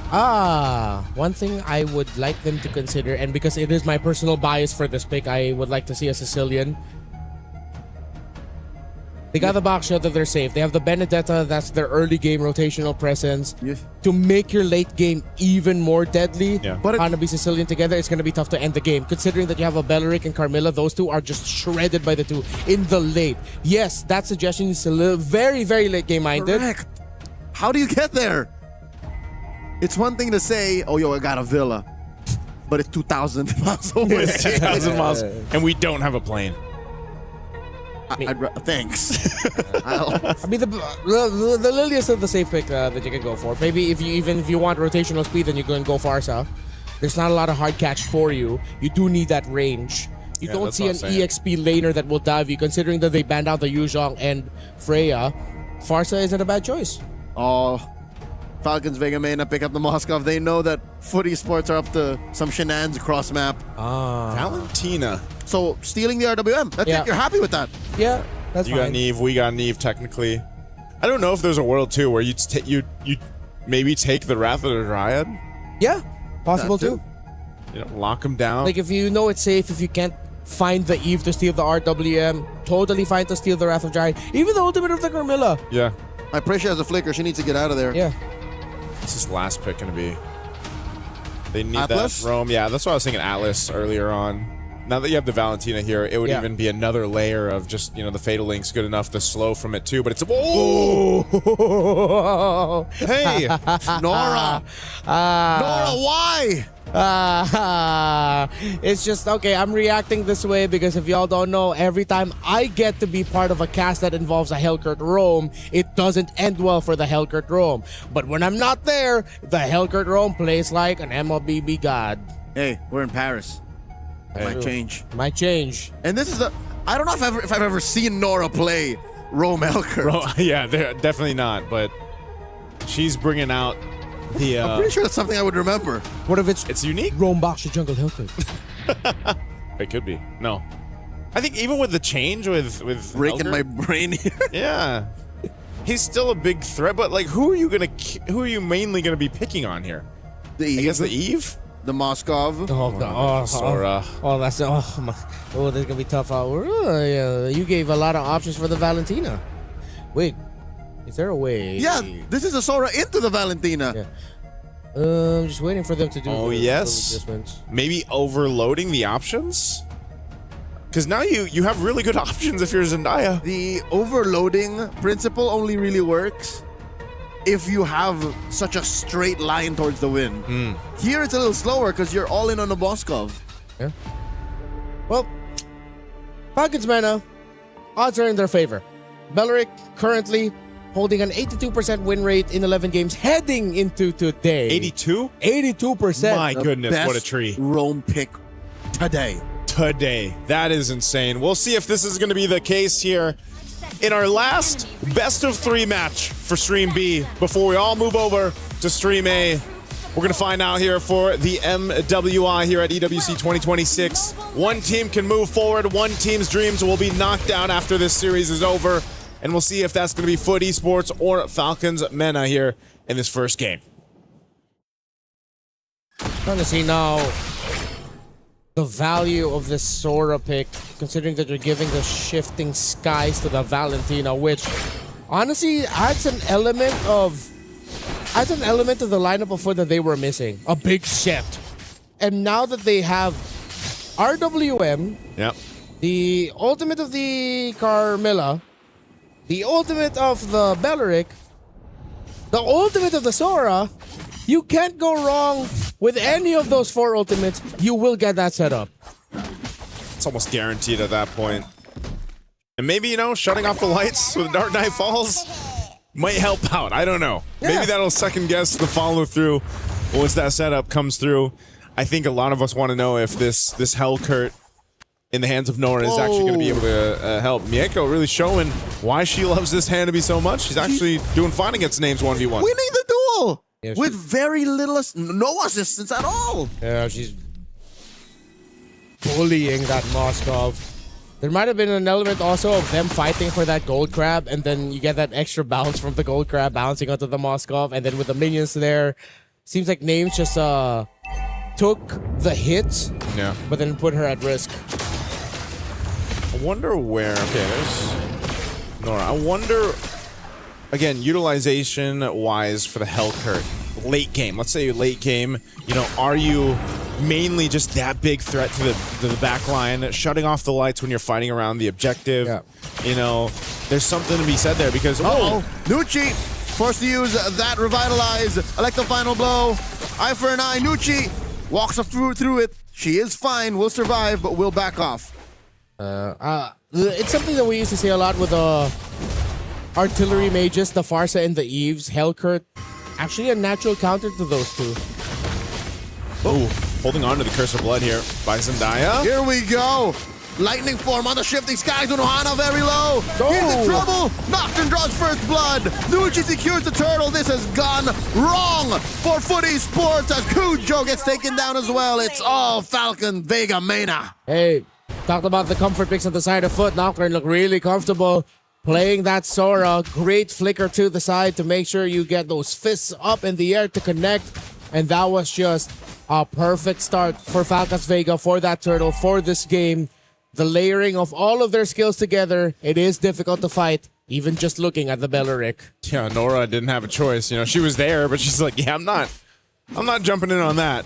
F: One thing I would like them to consider, and because it is my personal bias for this pick, I would like to see a Sicilian. They got the box shot that they're safe. They have the Benedetta, that's their early game rotational presence. To make your late game even more deadly, but Hanabi Sicilian together, it's going to be tough to end the game. Considering that you have a Beleric and Carmilla, those two are just shredded by the two in the late. Yes, that suggestion is a little very, very late game minded.
K: Correct. How do you get there? It's one thing to say, oh, yo, I got a villa. But it's 2,000 miles away.
D: It's 2,000 miles. And we don't have a plane.
K: Thanks.
F: I mean, the Lilia is still the safe pick that you can go for. Maybe if you want rotational speed, then you can go Farsa. There's not a lot of hard catch for you. You do need that range. You don't see an EXP laner that will dive you, considering that they banned out the Yuzhong and Freya. Farsa isn't a bad choice.
K: Oh, Falcons Vega Mena pick up the Moskov. They know that footy sports are up to some shenanigans across map.
D: Valentina.
K: So stealing the RWM. That's it. You're happy with that?
F: Yeah, that's
D: fine. You got Neve. We got Neve. Technically, I don't know if there's a world too where you maybe take the Wrath of the Dryad.
F: Yeah, possible too.
D: Lock them down.
F: Like if you know it's safe, if you can't find the Eve to steal the RWM, totally fine to steal the Wrath of Dryad. Even the ultimate of the Carmilla.
D: Yeah.
K: I pray she has a flicker. She needs to get out of there.
F: Yeah.
D: What's this last pick going to be? They need
K: Atlas?
D: that Rome. Yeah, that's what I was thinking. Atlas earlier on. Now that you have the Valentina here, it would even be another layer of just, the Fatal Link's good enough to slow from it too, but it's whoa! Hey!
K: Nora! Nora, why?
F: It's just, okay, I'm reacting this way because if y'all don't know, every time I get to be part of a cast that involves a Hellkurt Rome, it doesn't end well for the Hellkurt Rome. But when I'm not there, the Hellkurt Rome plays like an MLBB god.
K: Hey, we're in Paris. Might change.
F: Might change.
K: And this is I don't know if I've ever seen Nora play Rome Hellkurt.
D: Yeah, they're definitely not, but she's bringing out
K: I'm pretty sure that's something I would remember.
F: What if it's
D: unique?
F: Rombach the Jungle Hellcat?
D: It could be. No. I think even with the change with
K: breaking
D: Helker,
K: my brain here.
D: Yeah. He's still a big threat, but like who are you mainly gonna be picking on here?
K: The Eve.
D: I guess the Eve?
K: The Moskov.
F: Oh god.
D: Sora.
F: That's this is gonna be tough. You gave a lot of options for the Valentina. Wait, is there a way?
K: Yeah, this is a Sora into the Valentina.
F: Yeah. I'm just waiting for them to do.
D: Oh
F: the
D: yes.
F: adjustments.
D: Maybe overloading the options? Because now you have really good options if you're Zendaya.
K: The overloading principle only really works if you have such a straight line towards the win. Here it's a little slower because you're all in on the Moskov.
F: Yeah. Well, Falcons mana, odds are in their favor. Beleric currently holding an 82% win rate in 11 games heading into today.
D: 82?
F: 82%.
D: My goodness,
K: Best
D: what a tree.
K: Rome pick today.
D: That is insane. We'll see if this is going to be the case here in our last best of 3 match for Stream B before we all move over to Stream A. We're going to find out here for the MWI here at EWC 2026. One team can move forward. One team's dreams will be knocked out after this series is over. And we'll see if that's going to be Foot Esports or Falcons Mena here in this first game.
F: Trying to see now the value of this Sora pick, considering that you're giving the shifting skies to the Valentina, which honestly adds an element of the lineup of Foot that they were missing. A big shift. And now that they have RWM,
D: yep,
F: the ultimate of the Carmilla, the ultimate of the Beleric, the ultimate of the Sora, you can't go wrong with any of those 4 ultimates. You will get that set up.
D: It's almost guaranteed at that point. And maybe, shutting off the lights with Dark Knight Falls might help out. I don't know.
F: Yeah.
D: Maybe that'll second guess the follow through once that setup comes through. I think a lot of us want to know if this Hellcurt in the hands of Nora is actually going to be able to help. Mieko really showing why she loves this hand to be so much. She's actually doing fine against Names 1v1.
K: Winning the duel
F: Yeah,
K: with very little, no assistance at all.
F: Yeah, she's bullying that Moskov. There might have been an element also of them fighting for that gold crab, and then you get that extra bounce from the gold crab bouncing onto the Moskov, and then with the minions there, seems like Names just took the hit,
D: Yeah.
F: but then put her at risk.
D: I wonder where. Okay, there's Nora. I wonder, again, utilization-wise for the Hellcurt. Late game. Let's say late game, are you mainly just that big threat to the back line, shutting off the lights when you're fighting around the objective?
F: Yeah.
D: There's something to be said there because,
K: Nucci forced to use that revitalize. Elect the final blow. Eye for an eye. Nucci walks through it. She is fine. Will survive, but will back off.
F: It's something that we used to say a lot with the artillery mages, the Farsa and the Eves. Hellcurt, actually a natural counter to those two.
D: Oh, holding on to the Curse of Blood here by Zendaya.
K: Here we go. Lightning form on the shifting skies. Unohana very low. He's in trouble. Nocturne draws first blood. Nucci secures the turtle. This has gone wrong for Foot Esports as Kujo gets taken down as well. It's all Falcon Vega Mena.
F: Hey, talked about the comfort picks on the side of Foot. Nocturne look really comfortable playing that Sora. Great flicker to the side to make sure you get those fists up in the air to connect. And that was just a perfect start for Falcons Vega, for that turtle, for this game. The layering of all of their skills together, it is difficult to fight, even just looking at the Beleric.
D: Yeah, Nora didn't have a choice. She was there, but she's like, yeah, I'm not jumping in on that.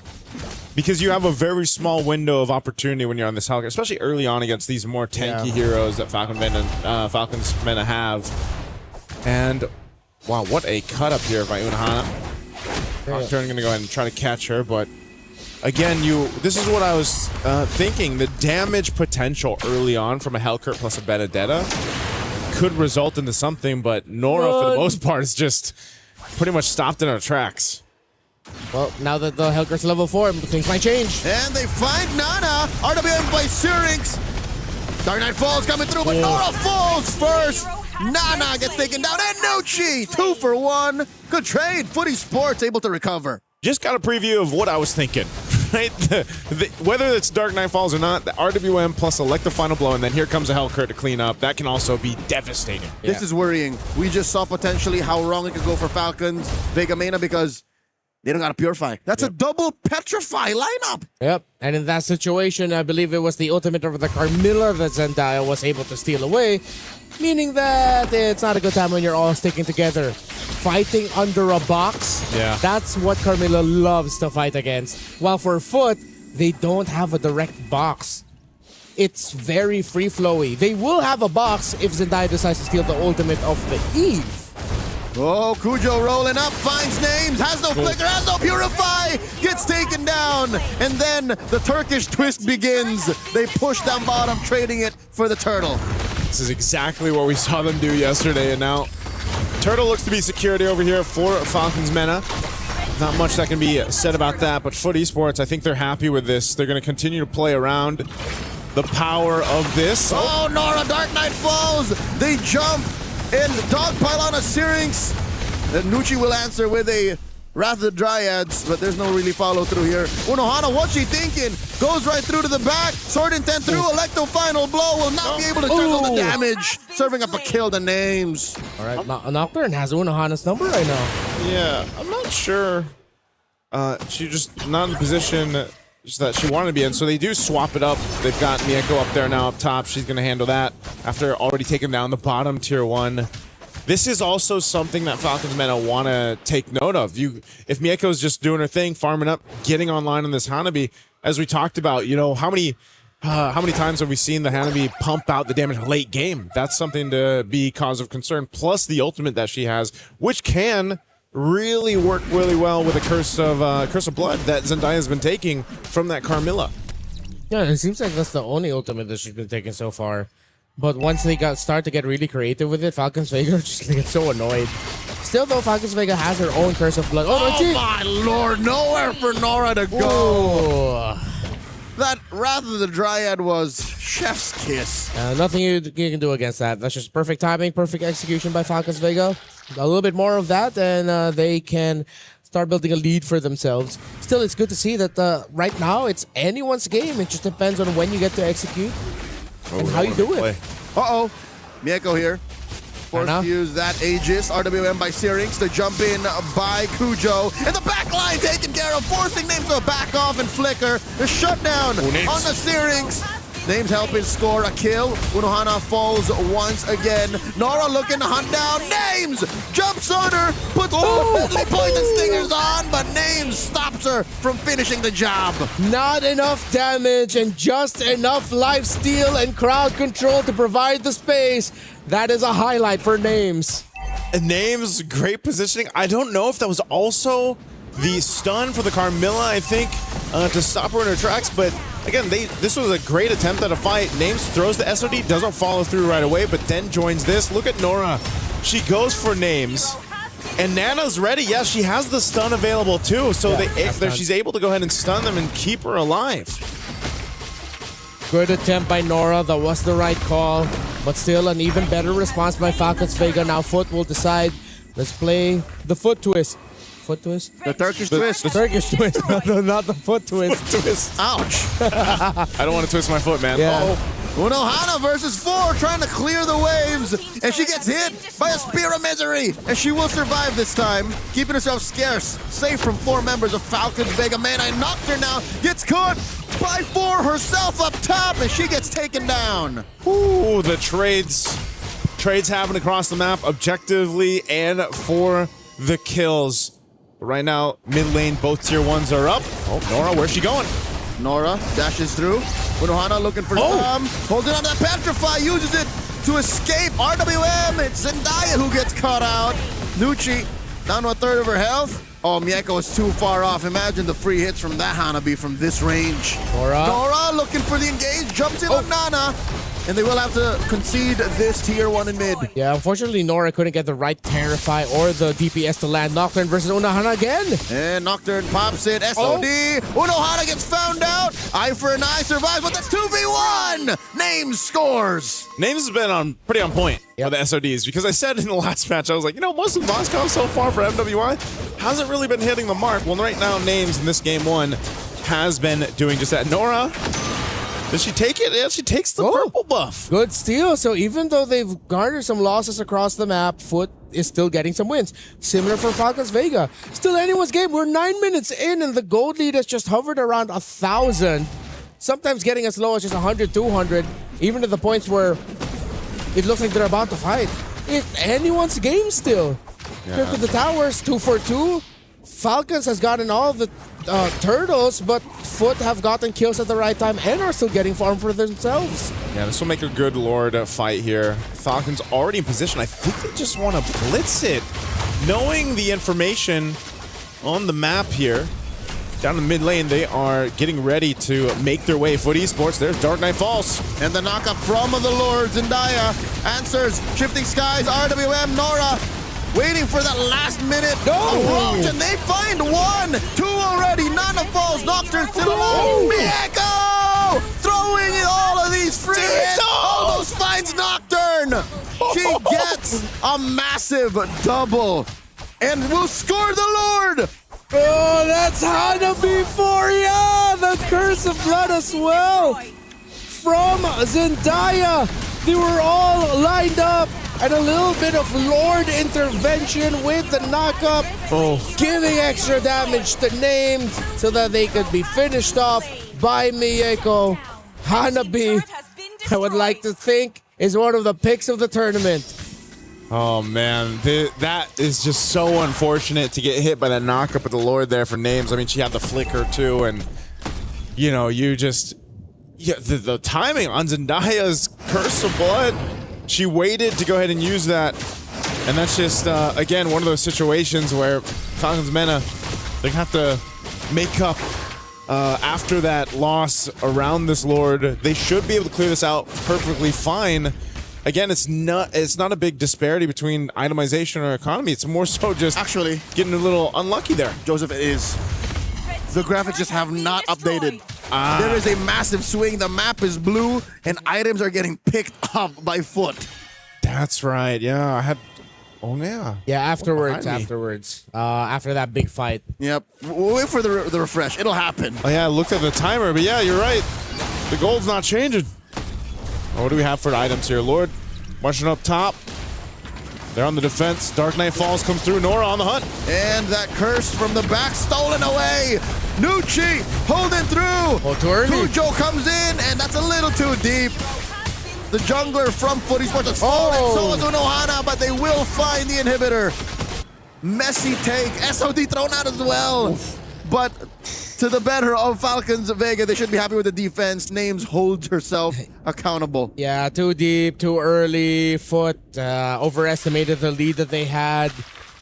D: Because you have a very small window of opportunity when you're on this Hellcurt, especially early on against these more tanky heroes that Falcons Mena have. And, wow, what a cut up here by Unohana. Nocturne going to go ahead and try to catch her, but again, this is what I was thinking. The damage potential early on from a Hellcurt plus a Benedetta could result into something, but Nora, for the most part, is just pretty much stopped in our tracks.
F: Well, now that the Hellcurt's level 4, things might change.
K: And they find Nana. RWM by Syrinx. Dark Knight Falls coming through, but Nora falls first. Nana gets taken down, and Nucci, 2 for 1. Good trade. Footy Sports able to recover.
D: Just got a preview of what I was thinking. Right? Whether it's Dark Knight Falls or not, the RWM plus elective final blow, and then here comes a Hellcurt to clean up. That can also be devastating.
K: This is worrying. We just saw potentially how wrong it could go for Falcons, Vega Mena, because they don't got a Purify. That's a double Petrify lineup.
F: Yep, and in that situation, I believe it was the ultimate of the Carmilla that Zendaya was able to steal away, meaning that it's not a good time when you're all sticking together. Fighting under a box, that's what Carmilla loves to fight against. While for Foot, they don't have a direct box. It's very free-flowy. They will have a box if Zendaya decides to steal the ultimate of the Eve.
K: Oh, Cujo rolling up, finds names, has no flicker, has no Purify, gets taken down, and then the Turkish twist begins. They push down bottom, trading it for the Turtle.
D: This is exactly what we saw them do yesterday, and now Turtle looks to be security over here for Falcons Mena. Not much that can be said about that, but Foot Esports, I think they're happy with this. They're going to continue to play around the power of this.
K: Oh, Nora, Dark Knight Falls. They jump and dogpile on a Syrinx. Then Nucci will answer with a Wrath of the Dryads, but there's no really follow through here. Unohana, what's she thinking? Goes right through to the back. Sword Intent through. Electo final blow. Will not be able to juggle the damage. Serving up a kill to Names.
F: All right, Nocturne has Unohana's number right now.
D: Yeah, I'm not sure. She's just not in the position that she wanted to be in, so they do swap it up. They've got Mieko up there now up top. She's going to handle that after already taking down the bottom tier 1. This is also something that Falcons Mena want to take note of. If Mieko's just doing her thing, farming up, getting online on this Hanabi, as we talked about, you know, how many times have we seen the Hanabi pump out the damage late game? That's something to be cause of concern. Plus the ultimate that she has, which can really work really well with a Curse of Blood that Zendaya has been taking from that Carmilla.
F: Yeah, it seems like that's the only ultimate that she's been taking so far. But once they start to get really creative with it, Falcons Vega just get so annoyed. Still though, Falcons Vega has her own Curse of Blood.
K: Oh my lord, nowhere for Nora to go. That Wrath of the Dryad was chef's kiss.
F: Nothing you can do against that. That's just perfect timing, perfect execution by Falcons Vega. A little bit more of that, and they can start building a lead for themselves. Still, it's good to see that right now it's anyone's game. It just depends on when you get to execute and how you do it.
K: Uh-oh. Mieko here. Forced to use that Aegis. RWM by Syrinx. The jump in by Cujo. And the back line taken care of. Forcing Names to back off and flicker. The shutdown on the Syrinx. Names helping score a kill. Unohana falls once again. Nora looking to hunt down Names. Jumps on her. Puts deadly poison stingers on, but Names stops her from finishing the job.
F: Not enough damage and just enough life steal and crowd control to provide the space. That is a highlight for Names.
D: Names, great positioning. I don't know if that was also the stun for the Carmilla, I think, to stop her in her tracks, but again, this was a great attempt at a fight. Names throws the SOD, doesn't follow through right away, but then joins this. Look at Nora. She goes for Names. And Nana's ready. Yeah, she has the stun available too, so she's able to go ahead and stun them and keep her alive.
F: Good attempt by Nora. That was the right call, but still an even better response by Falcons Vega. Now Foot will decide. Let's play the foot twist. Foot twist?
K: The Turkish twist.
F: The Turkish twist, not the foot twist.
D: Foot twist.
K: Ouch.
D: I don't want to twist my foot, man.
F: Yeah.
K: Unohana versus 4, trying to clear the waves, and she gets hit by a Spear of Misery, and she will survive this time, keeping herself scarce, safe from 4 members of Falcons Vega. Man, I knocked her now, gets caught by 4 herself up top, and she gets taken down.
D: Ooh, the trades happen across the map objectively and for the kills. Right now, mid lane, both tier 1s are up. Oh, Nora, where's she going?
K: Nora dashes through. Unohana looking for some. Holding on to that Petrify, uses it to escape. RWM, it's Zendaya who gets caught out. Nucci down to a third of her health. Oh, Mieko is too far off. Imagine the free hits from that Hanabi from this range.
F: Nora
K: looking for the engage, jumps in on Nana. and they will have to concede this tier 1 in mid.
F: Yeah, unfortunately, Nora couldn't get the right Terrify or the DPS to land. Nocturne versus Unohana again.
K: And Nocturne pops it. SOD. Unohana gets found out. Eye for an eye survives, but that's 2v1. Names scores.
D: Names has been pretty on point for the SODs, because I said in the last match, I was like, you know, most of Moscow so far for MWI hasn't really been hitting the mark. Well, right now, Names in this game 1 has been doing just that. Nora, does she take it? Yeah, she takes the purple buff.
F: Good steal. So even though they've garnered some losses across the map, Foot is still getting some wins. Similar for Falcons Vega. Still anyone's game. We're 9 minutes in, and the gold lead has just hovered around 1,000. Sometimes getting as low as just 100, 200, even to the points where it looks like they're about to fight. It's anyone's game still.
D: Yeah.
F: Look at the towers, 2 for 2. Falcons has gotten all the turtles, but Foot have gotten kills at the right time and are still getting farm for themselves.
D: Yeah, this will make a good Lord fight here. Falcons already in position. I think they just want to blitz it. Knowing the information on the map here, down in the mid lane, they are getting ready to make their way. Foot Esports, there's Dark Knight Falls.
K: And the knockup from the Lord, Zendaya answers. Shifting Skies, RWM, Nora. Waiting for that last minute approach, and they find 1, 2 already. Nana falls, Nocturne still alive. Mieko throwing in all of these free hits. Almost finds Nocturne. She gets a massive double and will score the Lord.
F: Oh, that's Hanabi for ya! The Curse of Blood as well from Zendaya. They were all lined up. And a little bit of Lord intervention with the knockup, giving extra damage to Names so that they could be finished off by Mieko. Hanabi, I would like to think, is one of the picks of the tournament.
D: Oh man, that is just so unfortunate to get hit by that knockup of the Lord there for Names. I mean, she had the flicker too, and you know, the timing on Zendaya's Curse of Blood. She waited to go ahead and use that, and that's just, again, one of those situations where Falcons Mena, they have to make up after that loss around this Lord. They should be able to clear this out perfectly fine. Again, it's not a big disparity between itemization or economy. It's more so just
K: actually
D: getting a little unlucky there.
K: Joseph, it is. The graphics just have not updated. There is a massive swing. The map is blue, and items are getting picked up by Foot.
D: That's right. Yeah, I had. Oh yeah.
F: Yeah, afterwards. After that big fight.
K: Yep. We'll wait for the refresh. It'll happen.
D: Oh yeah, I looked at the timer, but yeah, you're right. The gold's not changing. What do we have for items here? Lord, marching up top. They're on the defense. Dark Knight Falls comes through. Nora on the hunt.
K: And that curse from the back stolen away. Nucci holding through.
F: Oh, too early.
K: Kujo comes in, and that's a little too deep. The jungler from Foot Esports has fallen. So is Unohana, but they will find the inhibitor. Messy take. SOD thrown out as well. But to the better of Falcons Vega, they should be happy with the defense. Names holds herself accountable.
F: Yeah, too deep, too early. Foot overestimated the lead that they had.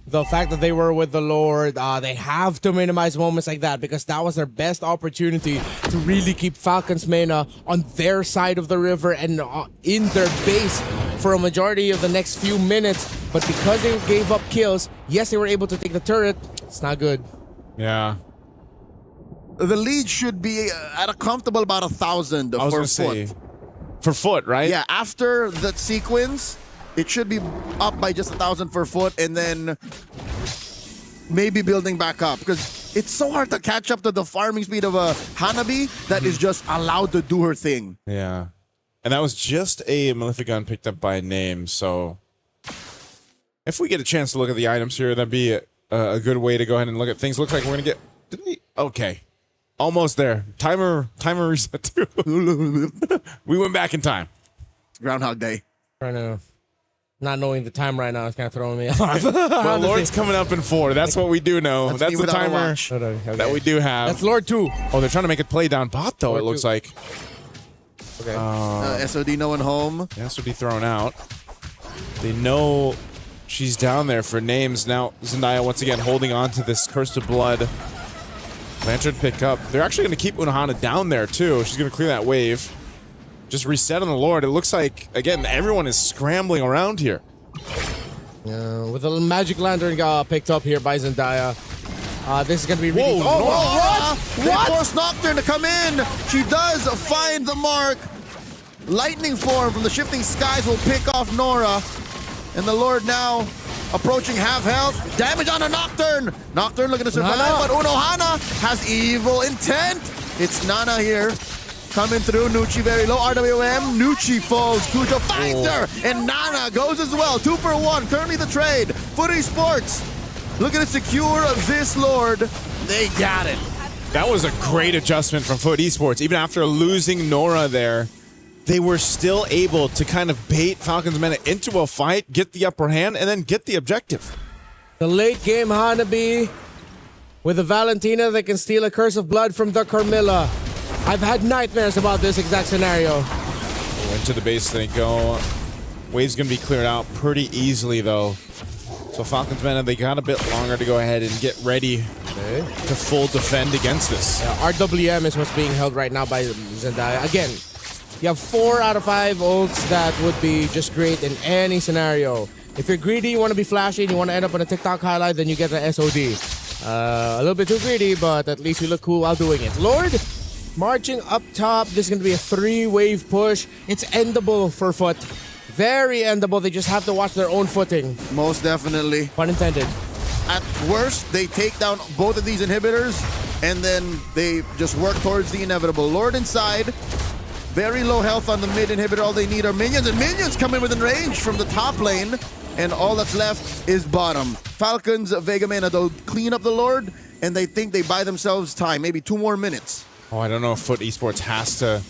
F: The fact that they were with the Lord, they have to minimize moments like that because that was their best opportunity to really keep Falcons Mena on their side of the river and in their base for a majority of the next few minutes. But because they gave up kills, yes, they were able to take the turret. It's not good.
D: Yeah.
K: The lead should be at a comfortable about 1,000 for Foot.
D: Say, for Foot, right?
K: Yeah, after that sequence, it should be up by just 1,000 for Foot, and then maybe building back up because it's so hard to catch up to the farming speed of a Hanabi that is just allowed to do her thing.
D: Yeah, and that was just a Maleficon picked up by name. So if we get a chance to look at the items here, that'd be a good way to go ahead and look at things. Looks like we're gonna get. Didn't we? Okay. Almost there. Timer reset too. We went back in time.
K: Groundhog Day.
F: Trying to not knowing the time right now is kind of throwing me off.
D: Well, Lord's coming up in 4. That's what we do know. That's the timer that we do have.
F: That's Lord 2.
D: Oh, they're trying to make it play down bot though. Lord it looks 2. Like.
K: Okay. SOD no one home.
D: SOD thrown out. They know she's down there for names now. Zendaya once again holding on to this Curse of Blood. Lantern pick up. They're actually going to keep Unohana down there too. She's going to clear that wave. just reset on the Lord. It looks like, again, everyone is scrambling around here.
F: With the magic lantern picked up here by Zendaya. This is going to be really...
K: What? They force Nocturne to come in. She does find the mark. Lightning form from the shifting skies will pick off Nora. And the Lord now approaching half health. Damage on a Nocturne. Nocturne looking to survive, but Unohana has evil intent. It's Nana here. Coming through, Nucci very low, RWM, Nucci falls, Kujo finds her, and Nana goes as well, 2 for 1, currently the trade. Foot Esports, looking to secure this Lord, they got it.
D: That was a great adjustment from Foot Esports. Even after losing Nora there, they were still able to kind of bait Falcons Men into a fight, get the upper hand, and then get the objective.
F: The late game Hanabi with a Valentina that can steal a Curse of Blood from the Carmilla. I've had nightmares about this exact scenario.
D: Into the base they go. Wave's going to be cleared out pretty easily, though. So Falcons Men, they got a bit longer to go ahead and get ready to full defend against this.
F: RWM is what's being held right now by Zendaya. Again, you have 4 out of 5 ults that would be just great in any scenario. If you're greedy, you want to be flashy, and you want to end up on a TikTok highlight, then you get an SOD. A little bit too greedy, but at least you look cool while doing it. Lord, marching up top. This is going to be a 3-wave push. It's endable for Foot. Very endable. They just have to watch their own footing.
K: Most definitely.
F: Pun intended.
K: At worst, they take down both of these inhibitors, and then they just work towards the inevitable. Lord inside. Very low health on the mid inhibitor. All they need are minions, and minions come in within range from the top lane, and all that's left is bottom. Falcons, Vega Mena, they'll clean up the Lord, and they think they buy themselves time, maybe 2 more minutes.
D: Oh, I don't know if Foot Esports has to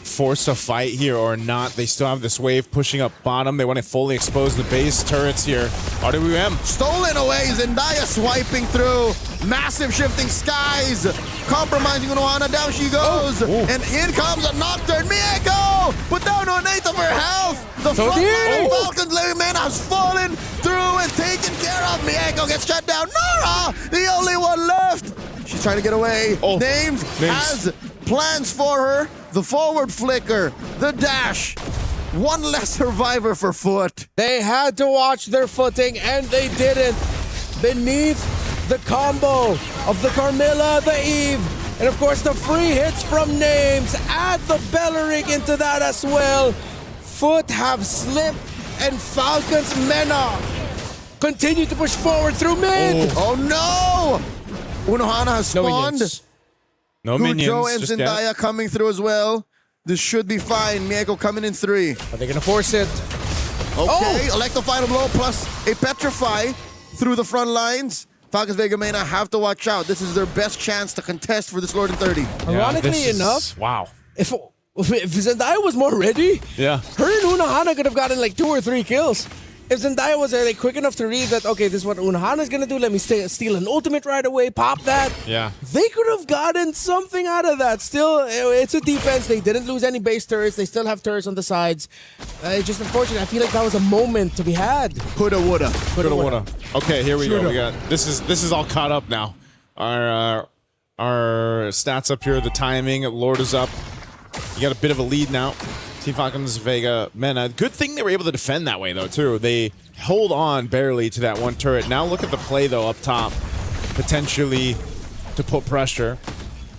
D: force a fight here or not. They still have this wave pushing up bottom. They want to fully expose the base turrets here. RWM.
K: Stolen away. Zendaya swiping through. Massive shifting skies. Compromising Unohana. Down she goes. And in comes a Nocturne. Mieko! Put down to an 8th of her health. The front line of Falcons Living Man has fallen through and taken care of. Mieko gets shut down. Nora! The only one left. She's trying to get away. Names has plans for her. The forward flicker, the dash. One less survivor for Foot.
F: They had to watch their footing, and they didn't. Beneath the combo of the Carmilla, the Eve, and of course the free hits from Names. Add the Belleric into that as well. Foot have slipped, and Falcons Mena continue to push forward through mid.
K: Oh no! Unohana has spawned.
D: No minions.
K: Kujo and Zendaya coming through as well. This should be fine. Mieko coming in 3.
F: Are they going to force it?
K: Okay, Electro Final Blow plus a Petrify through the front lines. Falcons Vega Mena have to watch out. This is their best chance to contest for this Lord in 30.
F: Ironically enough,
D: wow.
F: If Zendaya was more ready, her and Unohana could have gotten like 2 or 3 kills. If Zendaya was like quick enough to read that, okay, this is what Unohana's gonna do, let me steal an ultimate right away, pop that.
D: Yeah.
F: They could have gotten something out of that. Still, it's a defense. They didn't lose any base turrets. They still have turrets on the sides. It's just unfortunate. I feel like that was a moment to be had.
K: Coulda, woulda.
D: Coulda, woulda. Okay, here we go. We got this is all caught up now. Our stats up here, the timing, Lord is up. You got a bit of a lead now. Team Falcons, Vega, Mena. Good thing they were able to defend that way, though, too. They hold on barely to that one turret. Now look at the play, though, up top. Potentially to put pressure.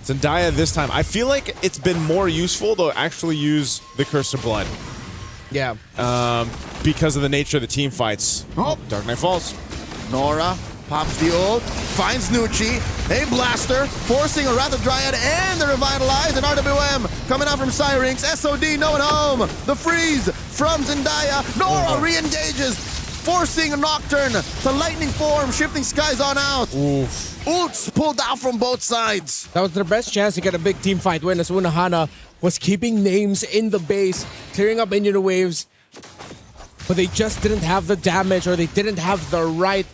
D: Zendaya this time. I feel like it's been more useful to actually use the Curse of Blood.
F: Yeah.
D: Because of the nature of the team fights. Oh, Dark Knight falls.
K: Nora pops the ult, finds Nucci, a blaster, forcing a Wrath of Dryad and the Revitalize, and RWM coming out from Syrinx, SOD no one home, the freeze from Zendaya, Nora re-engages, forcing a Nocturne to lightning form, shifting skies on out. Ults pulled out from both sides.
F: That was their best chance to get a big team fight win, as Unohana was keeping Names in the base, clearing up Indian waves, but they just didn't have the damage, or they didn't have the right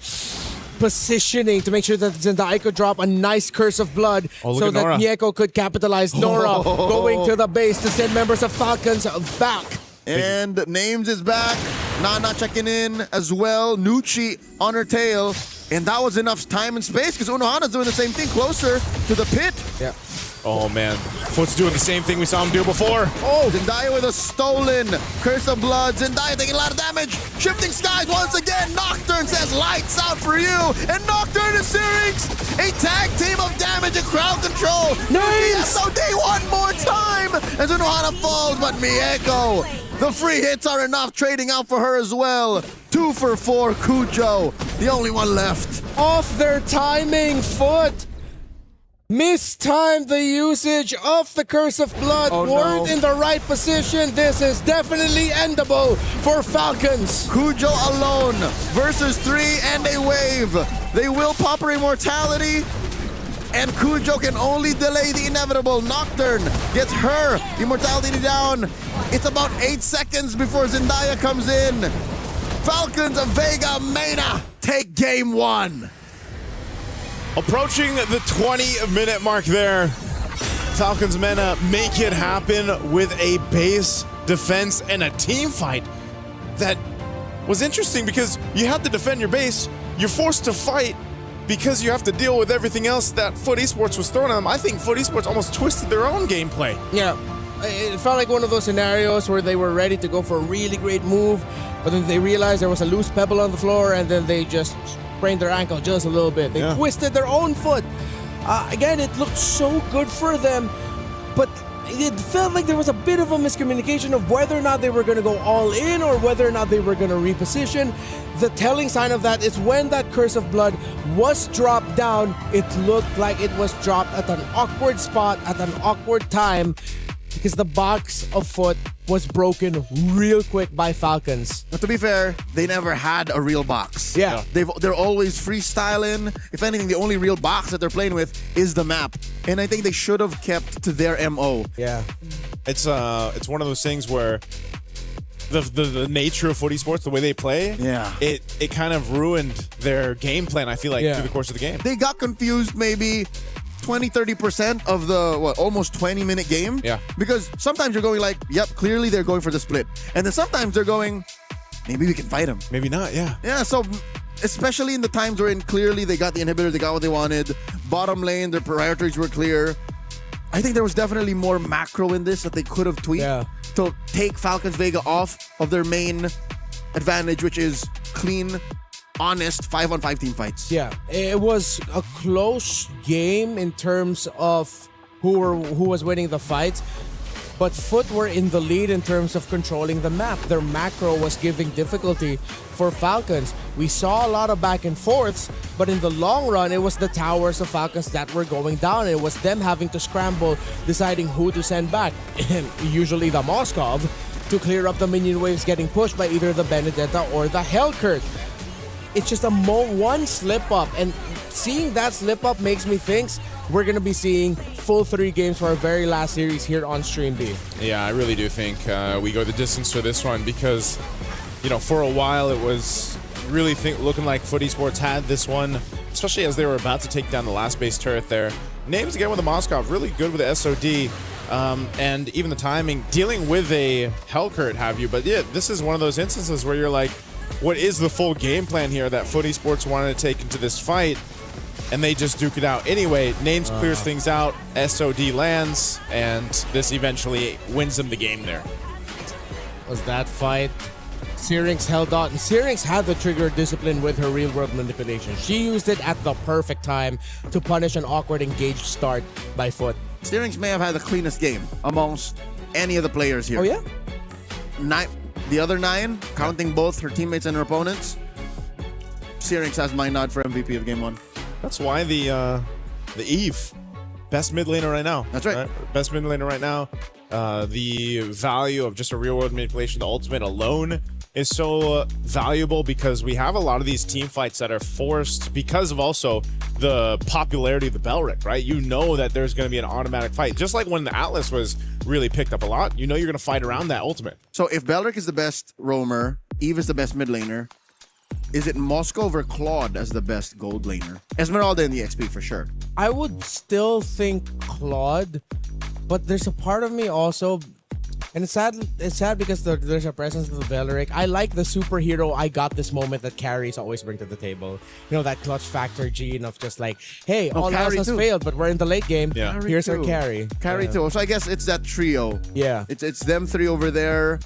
F: positioning to make sure that Zendaya could drop a nice Curse of Blood so that Mieko could capitalize. Nora going to the base to send members of Falcons back.
K: And Names is back. Nana checking in as well. Nucci on her tail. And that was enough time and space because Unohana's doing the same thing closer to the pit.
F: Yeah.
D: Oh man, Foot's doing the same thing we saw him do before.
K: Oh, Zendaya with a stolen Curse of Blood. Zendaya taking a lot of damage. Shifting skies once again. Nocturne says lights out for you. And Nocturne and Syrinx, a tag team of damage and crowd control.
F: Nice!
K: So they one more time. As Unohana falls, but Mieko, the free hits are enough. Trading out for her as well. 2 for 4, Cujo, the only one left.
F: Off their timing, Foot. Mistimed the usage of the Curse of Blood.
K: Oh, no.
F: Weren't in the right position. This is definitely endable for Falcons.
K: Cujo alone versus 3 and a wave. They will pop her immortality, and Cujo can only delay the inevitable. Nocturne gets her immortality down. It's about 8 seconds before Zendaya comes in. Falcons of Vega Mena take game 1.
D: Approaching the 20-minute mark there. Falcons Mena make it happen with a base defense and a team fight that was interesting because you have to defend your base. You're forced to fight because you have to deal with everything else that Foot Esports was throwing at them. I think Foot Esports almost twisted their own gameplay.
F: Yeah, it felt like one of those scenarios where they were ready to go for a really great move, but then they realized there was a loose pebble on the floor, and then they just sprained their ankle just a little bit. They twisted their own foot. Again, it looked so good for them, but it felt like there was a bit of a miscommunication of whether or not they were going to go all in or whether or not they were going to reposition. The telling sign of that is when that Curse of Blood was dropped down, it looked like it was dropped at an awkward spot at an awkward time, because the box of Foot was broken real quick by Falcons.
K: But to be fair, they never had a real box.
F: Yeah.
K: They're always freestyling. If anything, the only real box that they're playing with is the map. And I think they should have kept to their MO.
F: Yeah.
D: It's one of those things where the nature of Foot Esports, the way they play, it kind of ruined their game plan, I feel like, through the course of the game.
K: They got confused maybe 20-30% of the almost 20-minute game.
D: Yeah.
K: Because sometimes you're going like, yep, clearly they're going for the split. And then sometimes they're going, maybe we can fight them.
D: Maybe not, yeah.
K: Yeah, so especially in the times wherein clearly they got the inhibitor, they got what they wanted. Bottom lane, their priorities were clear. I think there was definitely more macro in this that they could have tweaked to take Falcons Vega off of their main advantage, which is clean, honest 5-on-5 team fights.
F: Yeah, it was a close game in terms of who was winning the fights, but Foot were in the lead in terms of controlling the map. Their macro was giving difficulty for Falcons. We saw a lot of back and forths, but in the long run, it was the towers of Falcons that were going down. It was them having to scramble, deciding who to send back, and usually the Moskov, to clear up the minion waves getting pushed by either the Benedetta or the Hellkurt. It's just one slip up, and seeing that slip up makes me think we're going to be seeing full 3 games for our very last series here on Stream B.
D: Yeah, I really do think we go the distance for this one because, you know, for a while it was really looking like Foot Esports had this one, especially as they were about to take down the last base turret there. Names again with the Moskov, really good with the SOD. And even the timing, dealing with a Hellkurt have you. But yeah, this is one of those instances where you're like, what is the full game plan here that Foot Esports wanted to take into this fight? And they just duke it out. Anyway, Names clears things out, SOD lands, and this eventually wins them the game there.
F: Was that fight? Syrinx held on. Syrinx had the trigger discipline with her real-world manipulation. She used it at the perfect time to punish an awkward engaged start by Foot.
K: Syrinx may have had the cleanest game amongst any of the players here.
F: Oh, yeah?
K: The other 9, counting both her teammates and her opponents, Syrinx has my nod for MVP of Game 1.
D: That's why the Eve, best mid laner right now.
K: That's right.
D: Best mid laner right now. The value of just a real-world manipulation, the ultimate alone, is so valuable because we have a lot of these team fights that are forced because of also the popularity of the Belric, right? You know that there's going to be an automatic fight. Just like when the Atlas was really picked up a lot, you know you're going to fight around that ultimate.
K: So if Belric is the best roamer, Eve is the best mid laner, is it Moscow over Claude as the best gold laner? Esmeralda in the XP for sure.
F: I would still think Claude, but there's a part of me also, And it's sad because there's a presence of the Beleric. I like the superhero I got this moment that carries always bring to the table. You know, that clutch factor gene of just like, hey, all else has failed, but we're in the late game.
D: Yeah.
F: Here's our carry.
K: Carry too. So I guess it's that trio.
F: Yeah.
K: It's them three over there.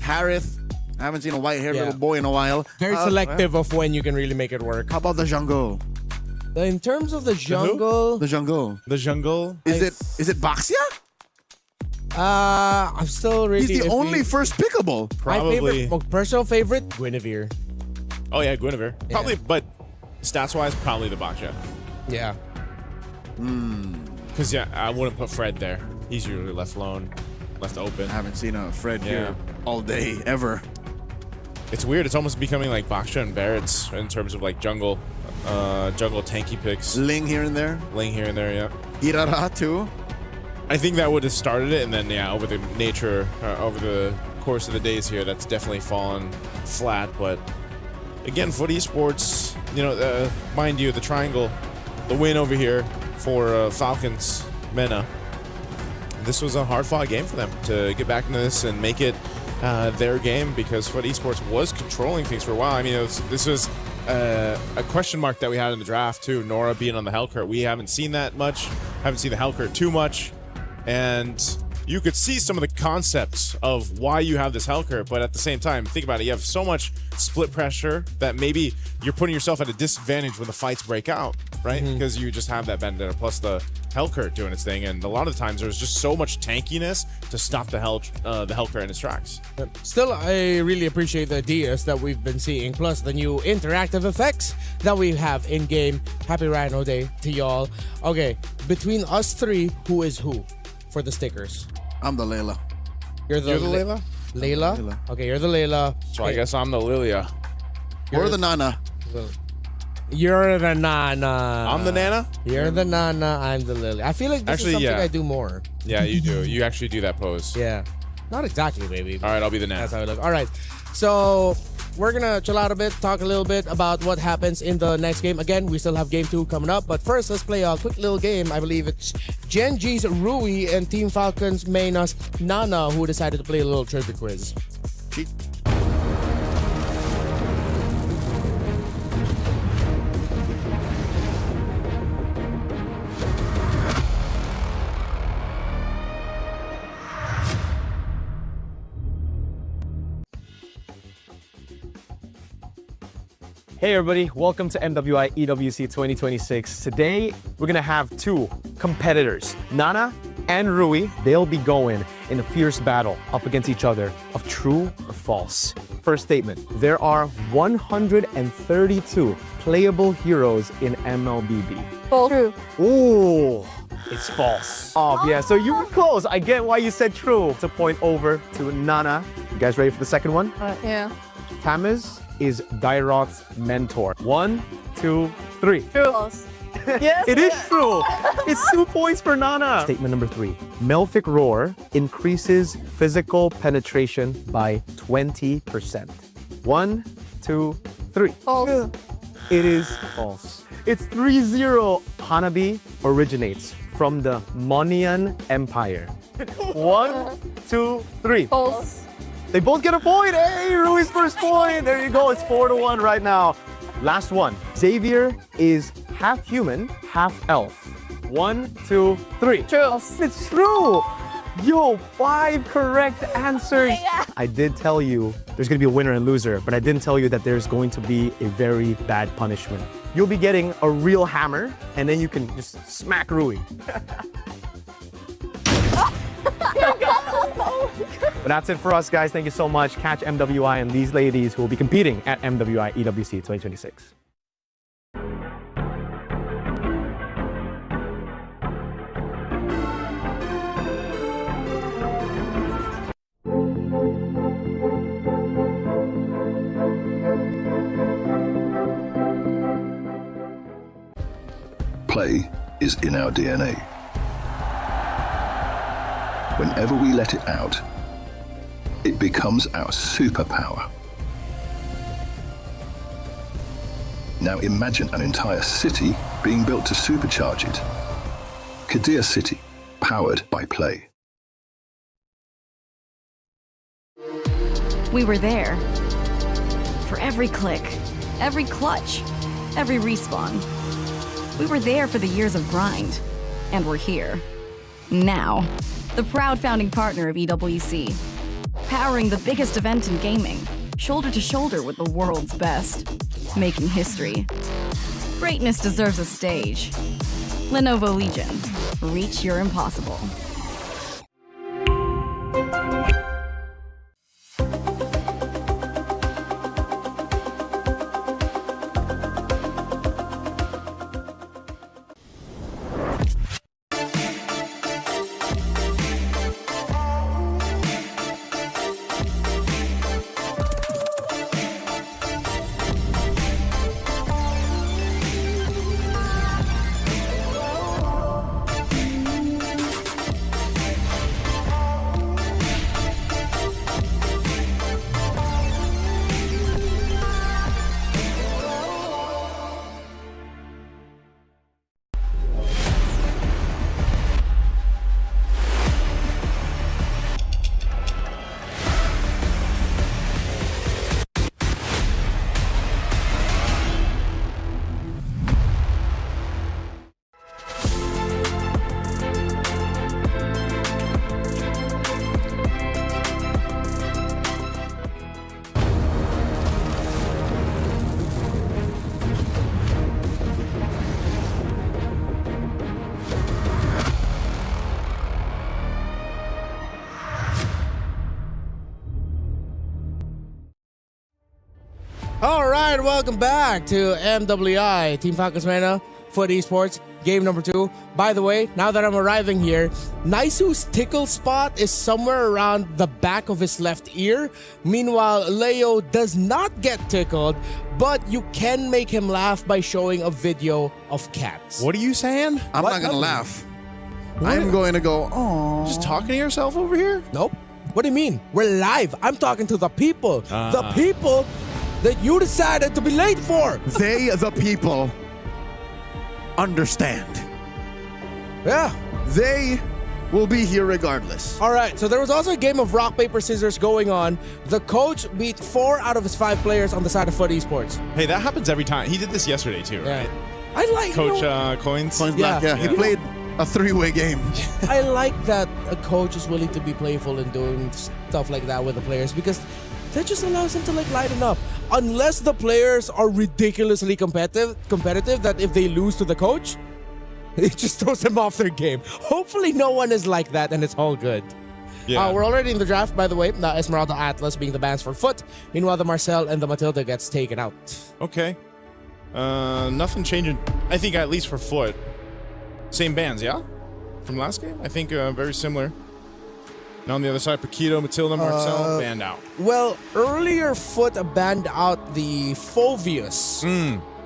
K: Harith. I haven't seen a white-haired little boy in a while.
F: Very selective of when you can really make it work.
K: How about the jungle?
F: In terms of the jungle,
K: The jungle.
D: The jungle.
K: Is it Baxia?
F: I'm still really.
K: He's the only first pickable.
D: Probably.
F: My favorite, personal favorite, Guinevere.
D: Oh yeah, Guinevere. Probably, but stats-wise, probably the Baksha.
F: Yeah.
D: Because I wouldn't put Fred there. He's usually left alone, left open.
K: I haven't seen a Fred here all day ever.
D: It's weird. It's almost becoming like Baksha and Barrett's in terms of like jungle tanky picks.
K: Ling here and there.
D: Ling here and there, yeah.
K: Irara too.
D: I think that would have started it, and then over the over the course of the days here, that's definitely fallen flat. But again, Foot Esports, mind you, the triangle, the win over here for Falcons, Mena. This was a hard-fought game for them to get back into this and make it their game, because Foot Esports was controlling things for a while. I mean, this was a question mark that we had in the draft too. Nora being on the Hellcurt, we haven't seen that much. Haven't seen the Hellcurt too much, and you could see some of the concepts of why you have this Hellcurt. But at the same time, think about it. You have so much split pressure that maybe you're putting yourself at a disadvantage when the fights break out, right? Because you just have that Vendetta plus the Hellcurt doing its thing, and a lot of the times there's just so much tankiness to stop the Hellcurt in its tracks.
F: Still, I really appreciate the ideas that we've been seeing, plus the new interactive effects that we have in game. Happy Rhino Day to y'all. Okay, between us three, who is who for the stickers?
K: I'm the Layla.
F: You're the
D: Layla?
F: Layla? Okay, you're the Layla.
D: So I guess I'm the Lilia.
K: Or the Nana.
F: You're the Nana.
D: I'm the Nana?
F: You're the Nana, I'm the Lily. I feel like this is something I do more.
D: Yeah, you do. You actually do that pose.
F: Yeah. Not exactly, baby.
D: All right, I'll be the Nana.
F: That's how it looks. All right. So we're going to chill out a bit, talk a little bit about what happens in the next game. Again, we still have game 2 coming up. But first, let's play a quick little game. I believe it's Gen G's Rui and Team Falcons Mayna's Nana who decided to play a little trivia quiz.
K: Cheat.
H: Hey everybody, welcome to MWI EWC 2026. Today, we're gonna have two competitors, Nana and Rui. They'll be going in a fierce battle up against each other of true or false. First statement, there are 132 playable heroes in MLBB.
I: False. True.
H: Ooh, it's false. Oh yeah, so you were close. I get why you said true. It's a point over to Nana. You guys ready for the second one?
I: Yeah.
H: Tamiz is Dairoth's mentor. 1, 2, 3.
I: True. False. Yes.
H: It is true. It's 2 points for Nana. Statement number 3. Melfic Roar increases physical penetration by 20%. 1, 2, 3.
I: False. True.
H: It is false. It's 3-0. Hanabi originates from the Monian Empire. 1, 2, 3.
I: False.
H: They both get a point. Hey, Rui's first point. There you go. It's 4-1 right now. Last one. Xavier is half human, half elf. 1, 2, 3.
I: True.
H: It's true. Yo, 5 correct answers.
I: Yeah.
H: I did tell you there's going to be a winner and loser, but I didn't tell you that there's going to be a very bad punishment. You'll be getting a real hammer, and then you can just smack Rui. But that's it for us, guys. Thank you so much. Catch MWI and these ladies who will be competing at MWI EWC 2026.
A: Play is in our DNA. Whenever we let it out, it becomes our superpower. Now imagine an entire city being built to supercharge it. Qiddiya City, powered by Play.
J: We were there. For every click, every clutch, every respawn. We were there for the years of grind. And we're here. Now. The proud founding partner of EWC. Powering the biggest event in gaming. Shoulder to shoulder with the world's best. Making history. Greatness deserves a stage. Lenovo Legion. Reach your impossible.
F: All right, welcome back to MWI, Team Falcons Mena, Foot Esports, game number 2. By the way, now that I'm arriving here, Naisu's tickle spot is somewhere around the back of his left ear. Meanwhile, Leo does not get tickled, but you can make him laugh by showing a video of cats.
D: What are you saying?
K: I'm not going to laugh. I'm going to go, oh.
D: Just talking to yourself over here?
F: Nope. What do you mean? We're live. I'm talking to the people. The people that you decided to be late for.
K: They, the people, understand.
F: Yeah.
K: They will be here regardless.
F: All right, so there was also a game of rock, paper, scissors going on. The coach beat 4 out of his 5 players on the side of Foot Esports.
D: Hey, that happens every time. He did this yesterday too, right?
F: I like
D: Coach Coins.
K: Coins Black, yeah. He played a 3-way game.
F: I like that a coach is willing to be playful and doing stuff like that with the players because that just allows them to like lighten up. Unless the players are ridiculously competitive that if they lose to the coach, it just throws them off their game. Hopefully no one is like that and it's all good.
D: Yeah.
F: We're already in the draft, by the way. Esmeralda Atlas being the bans for Foot. Meanwhile, the Marcel and the Matilda gets taken out.
D: Okay. Nothing changing. I think at least for Foot. Same bans, yeah? From last game? I think very similar. Now on the other side, Paquito, Matilda, Marcel, banned out.
F: Well, earlier Foot banned out the Fovius.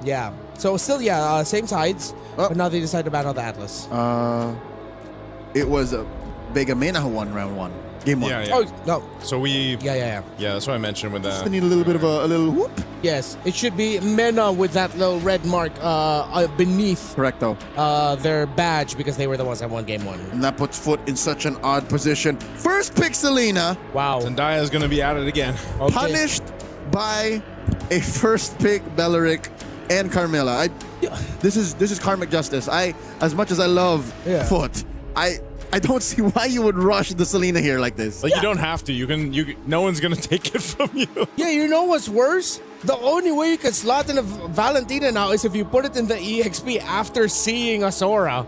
F: Yeah. So still, same sides. But now they decided to ban out the Atlas.
K: It was Vega Mena who won round 1. Game 1.
D: Yeah.
F: Oh, no.
D: So we...
F: Yeah.
D: Yeah, that's what I mentioned with that.
K: Just need a little bit of a little whoop.
F: Yes, it should be Mena with that little red mark beneath
K: Correcto.
F: Their badge because they were the ones that won game 1.
K: And that puts Foot in such an odd position. First pick Selena.
F: Wow.
D: Zendaya is going to be at it again.
F: Okay.
K: Punished by a first pick Belleric and Carmilla. This is karmic justice. As much as I love Foot, I don't see why you would rush the Selena here like this.
D: Like you don't have to. You can. No one's gonna take it from you.
F: Yeah, you know what's worse? The only way you can slot in a Valentina now is if you put it in the EXP after seeing a Sora,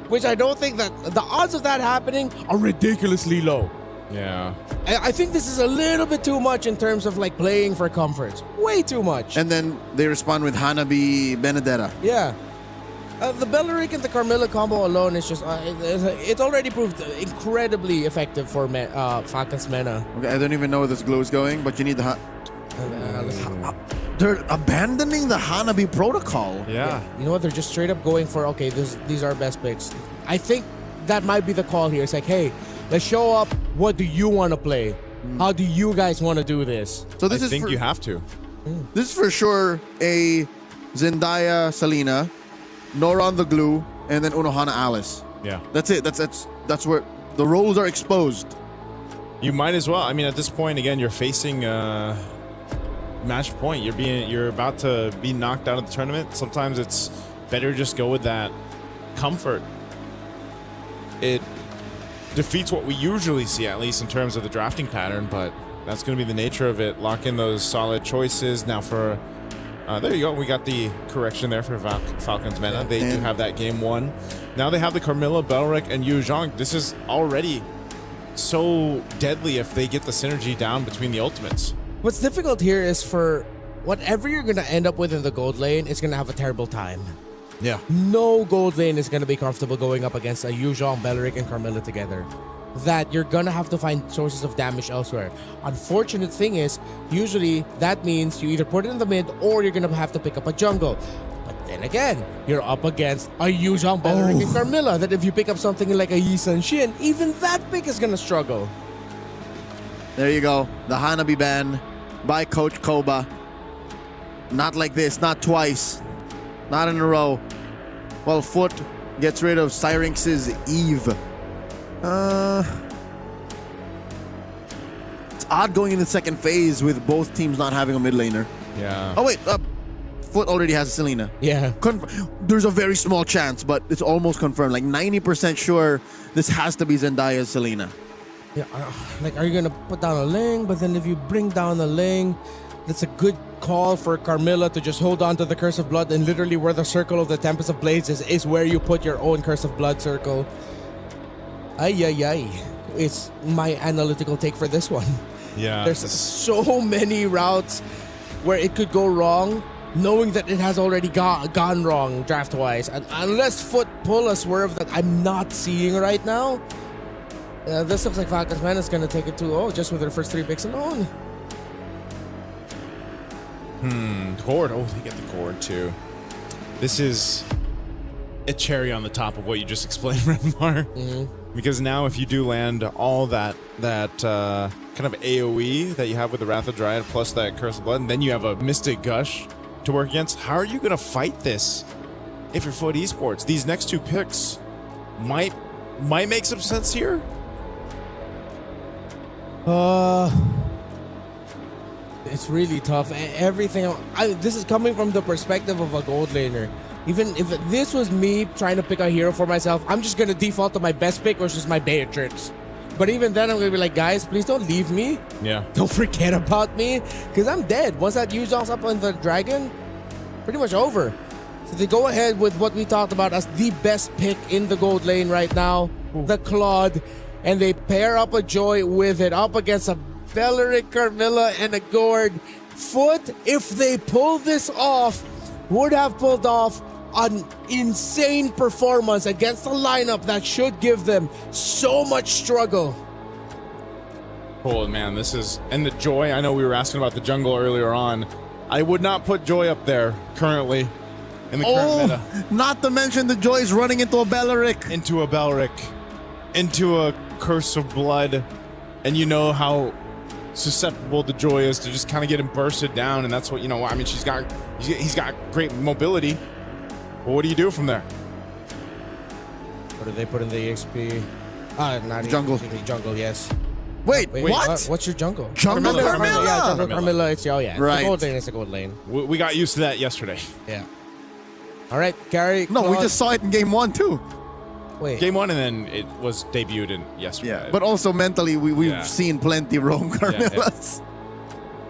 F: which I don't think that the odds of that happening are ridiculously low.
D: Yeah.
F: I think this is a little bit too much in terms of like playing for comforts. Way too much.
K: And then they respond with Hanabi Benedetta.
F: Yeah. The Belleric and the Carmilla combo alone is just, it already proved incredibly effective for Falcons Mena.
K: Okay, I don't even know where this glue is going, but you need the... They're abandoning the Hanabi protocol.
D: Yeah.
F: You know what? They're just straight up going for, okay, these are our best picks. I think that might be the call here. It's like, hey, let's show up. What do you want to play? How do you guys want to do this?
K: So this
D: I think you have to.
K: This is for sure a Zendaya Selena, Nora on the glue, and then Unohana Alice.
D: Yeah.
K: That's it. That's where the roles are exposed.
D: You might as well. I mean, at this point, again, you're facing match point. You're about to be knocked out of the tournament. Sometimes it's better just go with that comfort. It defeats what we usually see, at least in terms of the drafting pattern, but that's going to be the nature of it. Lock in those solid choices. Now for, there you go. We got the correction there for Falcons Mena. They do have that game one. Now they have the Carmilla, Belric, and Yu Zhang. This is already so deadly if they get the synergy down between the ultimates.
F: What's difficult here is for whatever you're going to end up with in the gold lane, it's going to have a terrible time.
D: Yeah.
F: No gold lane is going to be comfortable going up against a Yu Zhang, Belric, and Carmilla together. That you're going to have to find sources of damage elsewhere. Unfortunate thing is, usually that means you either put it in the mid or you're going to have to pick up a jungle. But then again, you're up against a Yu Zhang, Belric, and Carmilla that if you pick up something like a Yi Sun Shin, even that pick is going to struggle.
K: There you go. The Hanabi ban by Coach Koba. Not like this, not twice, not in a row. Well, Foot gets rid of Syrinx's Eve. It's odd going in the second phase with both teams not having a mid laner.
D: Yeah.
K: Oh wait, Foot already has a Selena.
F: Yeah.
K: There's a very small chance, but it's almost confirmed. Like 90% sure this has to be Zendaya's Selena.
F: Yeah, like, are you going to put down a Ling? But then if you bring down a Ling, that's a good call for Carmilla to just hold on to the Curse of Blood, and literally where the circle of the Tempest of Blades is where you put your own Curse of Blood circle. Ay. It's my analytical take for this one.
D: Yeah.
F: There's so many routes where it could go wrong, knowing that it has already gone wrong draft-wise. And unless Foot pull a swerve that I'm not seeing right now, this looks like Falcons Mena is going to take it 2-0 just with their first 3 picks alone.
D: Cord. Oh, they get the cord too. This is a cherry on the top of what you just explained, Redmar. Because now if you do land all that kind of AoE that you have with the Wrath of Dryad plus that Curse of Blood, and then you have a Mystic Gush to work against, how are you going to fight this if you're Foot Esports? These next 2 picks might make some sense here.
F: It's really tough. Everything. This is coming from the perspective of a gold laner. Even if this was me trying to pick a hero for myself, I'm just gonna default to my best pick, which is my Beatrix. But even then, I'm gonna be like, guys, please don't leave me.
D: Yeah.
F: Don't forget about me, because I'm dead. Once that Yu Zhang's up on the dragon, pretty much over. So they go ahead with what we talked about as the best pick in the gold lane right now, the Claude, and they pair up a Joy with it up against a Belric, Carmilla, and a Gord. Foot, if they pull this off, would have pulled off an insane performance against a lineup that should give them so much struggle.
D: Oh man, this is, and the Joy, I know we were asking about the jungle earlier on. I would not put Joy up there currently in the current meta.
K: Not to mention the Joy's running into a Belric.
D: Into a Belric, into a Curse of Blood, and you know how susceptible the Joy is to just kind of get him bursted down, and that's what, you know, I mean, he's got great mobility. Well, what do you do from there?
F: What do they put in the EXP? Not
K: jungle.
F: EXP, jungle, yes.
K: Wait, what?
F: What's your jungle?
K: Jungle Carmilla.
F: Yeah, jungle Carmilla. It's, oh yeah,
K: right.
F: The gold lane is a gold lane.
D: We got used to that yesterday.
F: Yeah. All right, Gary.
K: No, we just saw it in game 1 too.
F: Wait.
D: Game 1, and then it was debuted in yesterday.
K: Yeah, but also mentally, we've seen plenty roam Carmillas.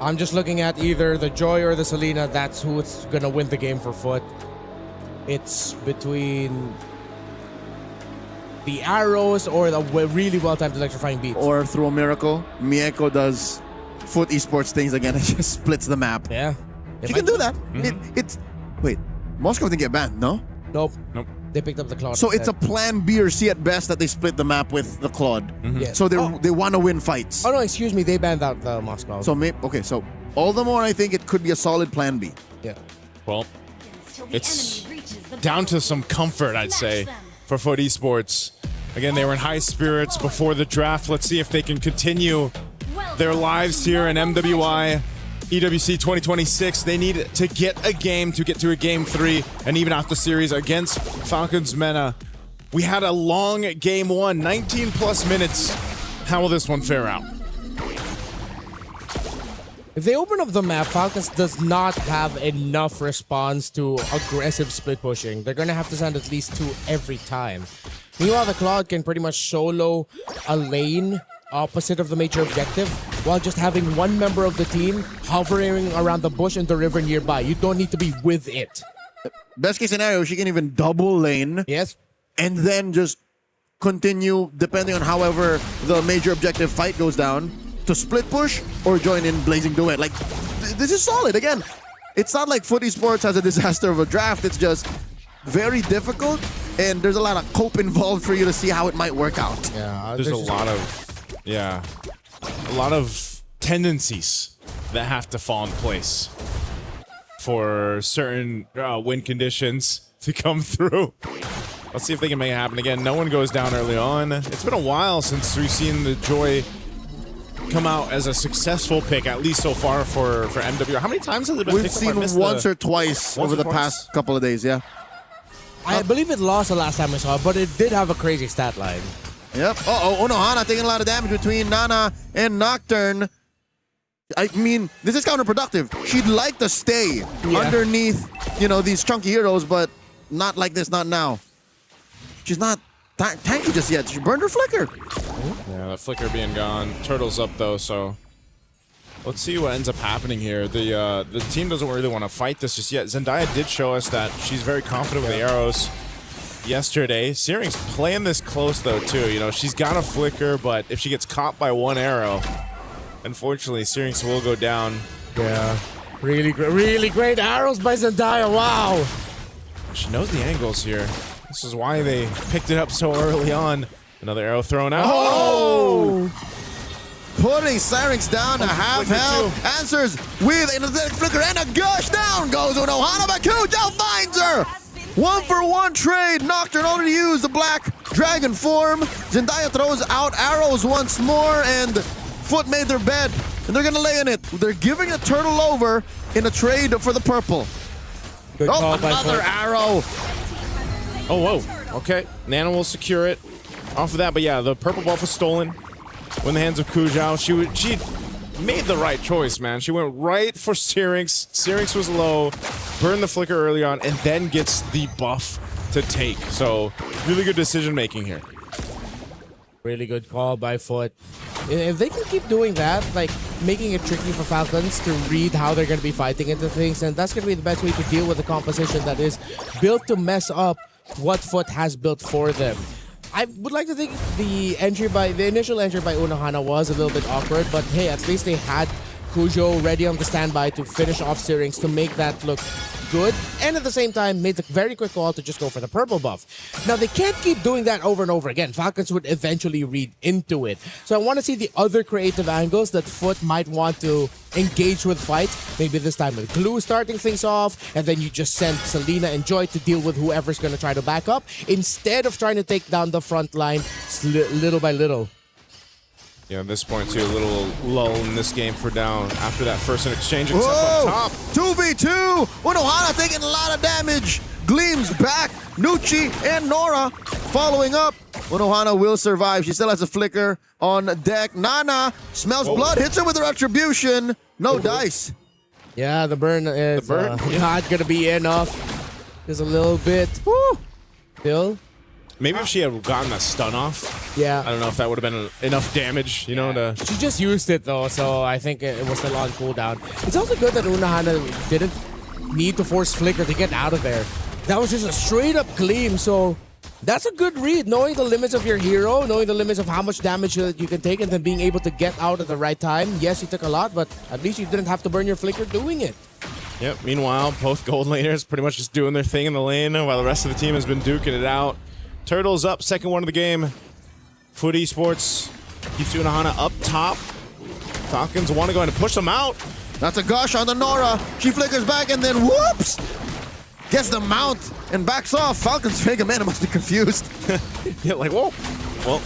F: I'm just looking at either the Joy or the Selena. That's who's gonna win the game for Foot. It's between the arrows or the really well-timed electrifying beats.
K: Or through a miracle, Mieko does Foot Esports things again and just splits the map.
F: Yeah.
K: She can do that. Wait, Moscow didn't get banned, no?
F: Nope.
D: Nope.
F: They picked up the Claude.
K: So it's a plan B or C at best that they split the map with the Claude.
F: Yeah.
K: So they want to win fights.
F: Oh no, excuse me, they banned out the Moscow.
K: So so all the more I think it could be a solid plan B.
F: Yeah.
D: Well, it's down to some comfort, I'd say, for Foot Esports. Again, they were in high spirits before the draft. Let's see if they can continue their lives here in MWI. EWC26, they need to get a game to get to a game 3 and even out the series against Falcons Mena. We had a long game 1, 19 plus minutes. How will this one fare out?
F: If they open up the map, Falcons does not have enough response to aggressive split pushing. They're going to have to send at least 2 every time. Meanwhile, the Cloud can pretty much solo a lane opposite of the major objective while just having one member of the team hovering around the bush and the river nearby. You don't need to be with it.
K: Best case scenario, she can even double lane.
F: Yes.
K: And then just continue, depending on however the major objective fight goes down, to split push or join in Blazing Duet. Like, this is solid. Again, it's not like Foot Esports has a disaster of a draft. It's just very difficult, and there's a lot of cope involved for you to see how it might work out.
F: Yeah,
D: there's a lot of tendencies that have to fall in place for certain win conditions to come through. Let's see if they can make it happen again. No one goes down early on. It's been a while since we've seen the Joy come out as a successful pick, at least so far for MWI. How many times has it been
K: We've
D: picked
K: seen
D: up?
K: once or twice over the past couple of days, yeah.
F: I believe it lost the last time I saw it, but it did have a crazy stat line.
K: Yep. Unohana taking a lot of damage between Nana and Nocturne. I mean, this is counterproductive. She'd like to stay underneath, you know, these chunky heroes, but not like this, not now. She's not tanky just yet. She burned her flicker.
D: Yeah, the flicker being gone. Turtle's up though, so let's see what ends up happening here. The team doesn't really want to fight this just yet. Zendaya did show us that she's very confident with the arrows yesterday. Searing's playing this close though too. You know, she's got a flicker, but if she gets caught by one arrow, unfortunately, Searing's will go down.
F: Yeah, really great arrows by Zendaya. Wow.
D: She knows the angles here. This is why they picked it up so early on. Another arrow thrown out.
K: Oh! Putting Syrinx down to half health. Answers with an athletic flicker and a gush. Down goes Unohana, but Kujo finds her. 1-for-1 trade. Nocturne already used the black dragon form. Zendaya throws out arrows once more, and Foot made their bed, and they're gonna lay in it. They're giving a turtle over in a trade for the purple.
F: Good call by
K: another
F: Foot.
K: arrow.
D: Oh, whoa. Okay. Nana will secure it off of that. But yeah, the purple buff was stolen in the hands of Kujao. She made the right choice, man. She went right for Syrinx. Syrinx was low, burned the flicker early on, and then gets the buff to take. So really good decision making here.
F: Really good call by Foot. If they can keep doing that, like making it tricky for Falcons to read how they're going to be fighting into things, and that's going to be the best way to deal with the composition that is built to mess up what Foot has built for them. I would like to think the initial entry by Unohana was a little bit awkward, but hey, at least they had Kujo ready on the standby to finish off Syrinx to make that look good, and at the same time made the very quick call to just go for the purple buff. Now they can't keep doing that over and over again. Falcons would eventually read into it. So I want to see the other creative angles that Foot might want to engage with fights. Maybe this time with Glue starting things off, and then you just send Selena and Joy to deal with whoever's going to try to back up, instead of trying to take down the front line little by little.
D: Yeah, at this point, too, a little lull in this game for down after that first exchange. Except up top.
K: 2v2. Unohana taking a lot of damage. Gleams back. Nucci and Nora following up. Unohana will survive. She still has a flicker on deck. Nana smells blood, hits her with the retribution. No dice.
F: Yeah, the burn is not going to be enough. Just a little bit. Woo! Still.
D: Maybe if she had gotten a stun off,
F: yeah,
D: I don't know if that would have been enough damage, you know, to...
F: She just used it, though, so I think it was still on cooldown. It's also good that Unohana didn't need to force Flicker to get out of there. That was just a straight-up gleam, so that's a good read. Knowing the limits of your hero, knowing the limits of how much damage you can take, and then being able to get out at the right time. Yes, you took a lot, but at least you didn't have to burn your Flicker doing it.
D: Yep, meanwhile, both gold laners pretty much just doing their thing in the lane, while the rest of the team has been duking it out. Turtles up, second one of the game. Foot Esports keeps Unohana up top. Falcons want to go ahead and push them out.
K: That's a gush on the Nora. She flickers back and then whoops! Gets the mount and backs off. Falcons Mega Man must be confused.
D: Yeah, like, whoa. Well,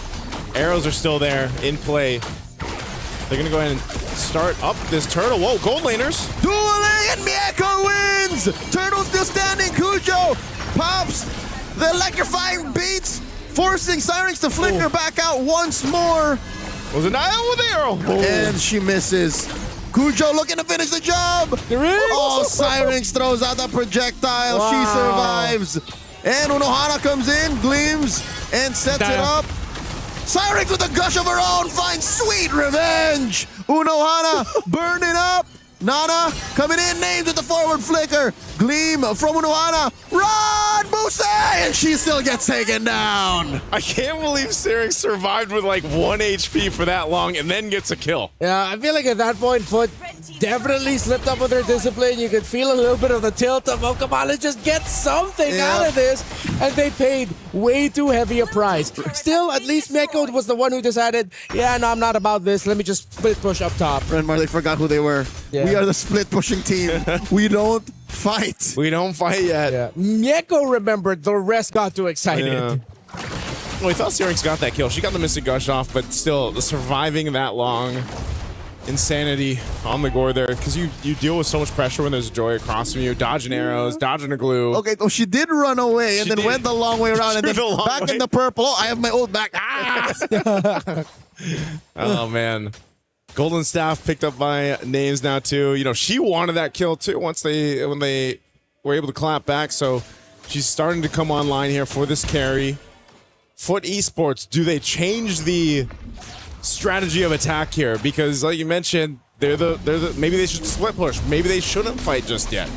D: arrows are still there in play. They're going to go ahead and start up this turtle. Whoa, gold laners.
K: Dueling and Mieko wins! Turtle still standing. Kujo pops the electrifying beats, forcing Syrinx to flicker back out once more.
D: Was it Naya with the arrow?
K: And she misses. Cujo looking to finish the job.
F: There is.
K: Oh, Syrinx throws out the projectile.
F: Wow.
K: She survives. And Unohana comes in, gleams, and sets it up. Syrinx with a gush of her own finds sweet revenge. Unohana burning up. Nana coming in, named with the forward flicker. Gleam from Unohana. Run, Buse! And she still gets taken down.
D: I can't believe Syrinx survived with like 1 HP for that long and then gets a kill.
F: Yeah, I feel like at that point, Foot definitely slipped up with her discipline. You could feel a little bit of the tilt of, oh, come on, let's just get something out of this. And they paid way too heavy a price. Still, at least Mieko was the one who decided, yeah, no, I'm not about this. Let me just split push up top.
K: Renmar, they forgot who they were.
F: Yeah.
K: We are the split pushing team. We don't fight.
D: We don't fight yet.
F: Yeah. Mieko remembered, the rest got too excited.
D: Yeah. Well, we thought Syrinx got that kill. She got the Mystic Gush off, but still, the surviving that long, insanity on the gore there, because you deal with so much pressure when there's Joy across from you, dodging arrows, dodging a glue.
K: Okay, so she did run away and
D: She
K: then
D: did.
K: went the long way around and then back in the purple. Oh, I have my ult back. Ah!
D: Oh, man. Golden Staff picked up by Names now, too. You know, she wanted that kill, too, when they were able to clap back. So she's starting to come online here for this carry. Foot Esports, do they change the strategy of attack here? Because, like you mentioned, they're the maybe they should split push. Maybe they shouldn't fight just yet.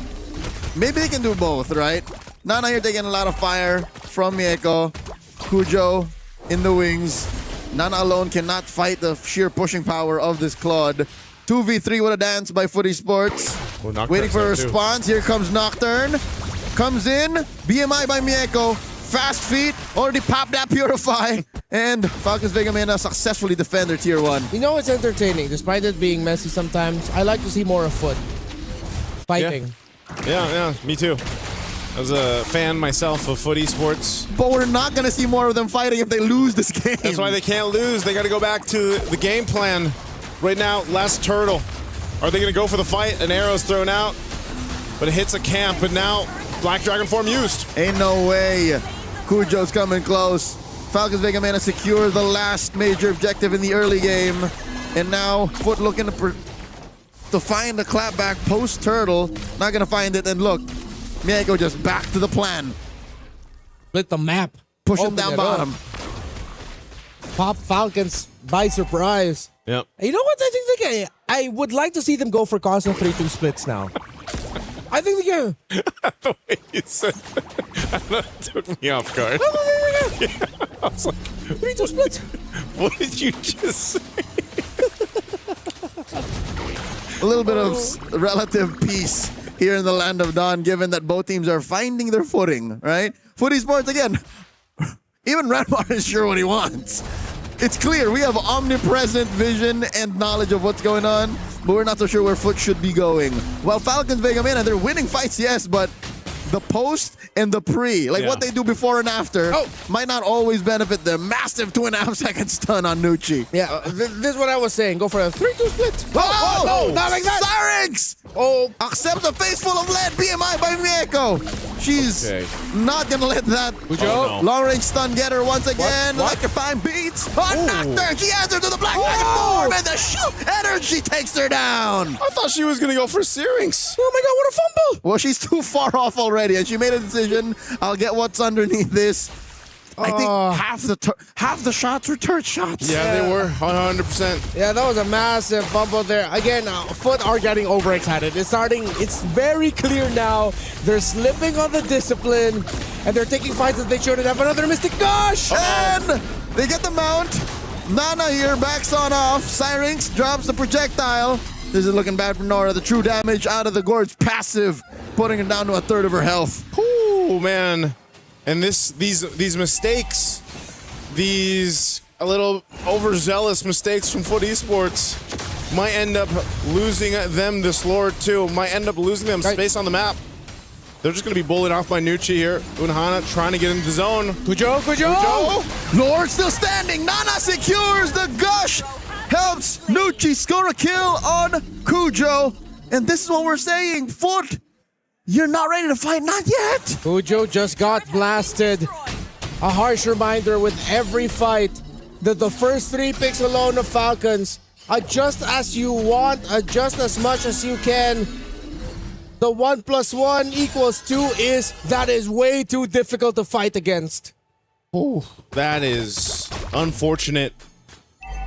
K: Maybe they can do both, right? Nana here taking a lot of fire from Mieko. Cujo in the wings. Nana alone cannot fight the sheer pushing power of this Claude. 2v3 with a dance by Foot Esports.
D: Well,
K: Waiting for a
D: there, too.
K: response. Here comes Nocturne. Comes in. BMI by Mieko. Fast feet. Already popped that Purify. And Falcons Vega Mena successfully defend their tier 1.
F: You know, it's entertaining. Despite it being messy sometimes, I like to see more of Foot fighting.
D: Yeah, me too. I was a fan myself of Foot Esports.
K: But we're not going to see more of them fighting if they lose this game.
D: That's why they can't lose. They got to go back to the game plan. Right now, last turtle. Are they going to go for the fight? An arrow's thrown out, but it hits a camp. But now, Black Dragon form used.
K: Ain't no way. Cujo's coming close. Falcons Vega Mena secure the last major objective in the early game. And now, Foot looking to find the clapback post-turtle. Not going to find it. And look, Mieko just back to the plan.
F: Split the map.
K: Push him
F: Open
K: down
F: it
K: bottom.
F: up. Pop Falcons by surprise.
D: Yep.
F: You know what? I would like to see them go for constant 3-2 splits now. I think they can.
D: The way you said that took me off guard. Yeah, I was like,
F: 3-2 splits.
D: What did you just say?
K: A little bit of relative peace here in the land of Dawn, given that both teams are finding their footing, right? Foot Esports, again, even Renmar is sure what he wants. It's clear we have omnipresent vision and knowledge of what's going on, but we're not so sure where Foot should be going. While Falcons Vega Mena, they're winning fights, yes, but the post and the pre, like what they do before and after, might not always benefit them. Massive 2.5 second stun on Nucci.
F: Yeah, this is what I was saying. Go for a 3-2 split.
K: Oh,
F: no, not like that.
K: Syrinx! Oh, accept a face full of lead. BMI by Mieko. She's not gonna let that long range stun get her once again. Electrifying beats. Oh, knocked her. She answered to the Black Dragon form, and the shoot energy takes her down.
D: I thought she was gonna go for Syrinx.
F: Oh my god, what a fumble!
K: Well, she's too far off already, and she made a decision. I'll get what's underneath this. I think half the shots were turret shots.
D: Yeah, they were 100%.
F: Yeah, that was a massive fumble there. Again, Foot are getting overexcited. It's very clear now. They're slipping on the discipline, and they're taking fights that they shouldn't have. Another Mystic Gush!
K: And they get the mount. Nana here backs on off. Syrinx drops the projectile. This is looking bad for Nora. The true damage out of the Gorge passive, putting her down to a third of her health.
D: Oh man. And these mistakes, these a little overzealous mistakes from Foot Esports might end up losing them this Lord too. Might end up losing them space on the map. They're just going to be bullied off by Nucci here. Unhana trying to get into the zone.
F: Cujo!
K: Lord still standing. Nana secures the gush. Helps Nucci score a kill on Cujo. And this is what we're saying. Foot, you're not ready to fight. Not yet.
F: Cujo just got blasted. A harsh reminder with every fight that the first 3 picks alone of Falcons adjust as you want, adjust as much as you can. The 1 + 1 = 2 that is way too difficult to fight against.
D: Ooh, that is unfortunate.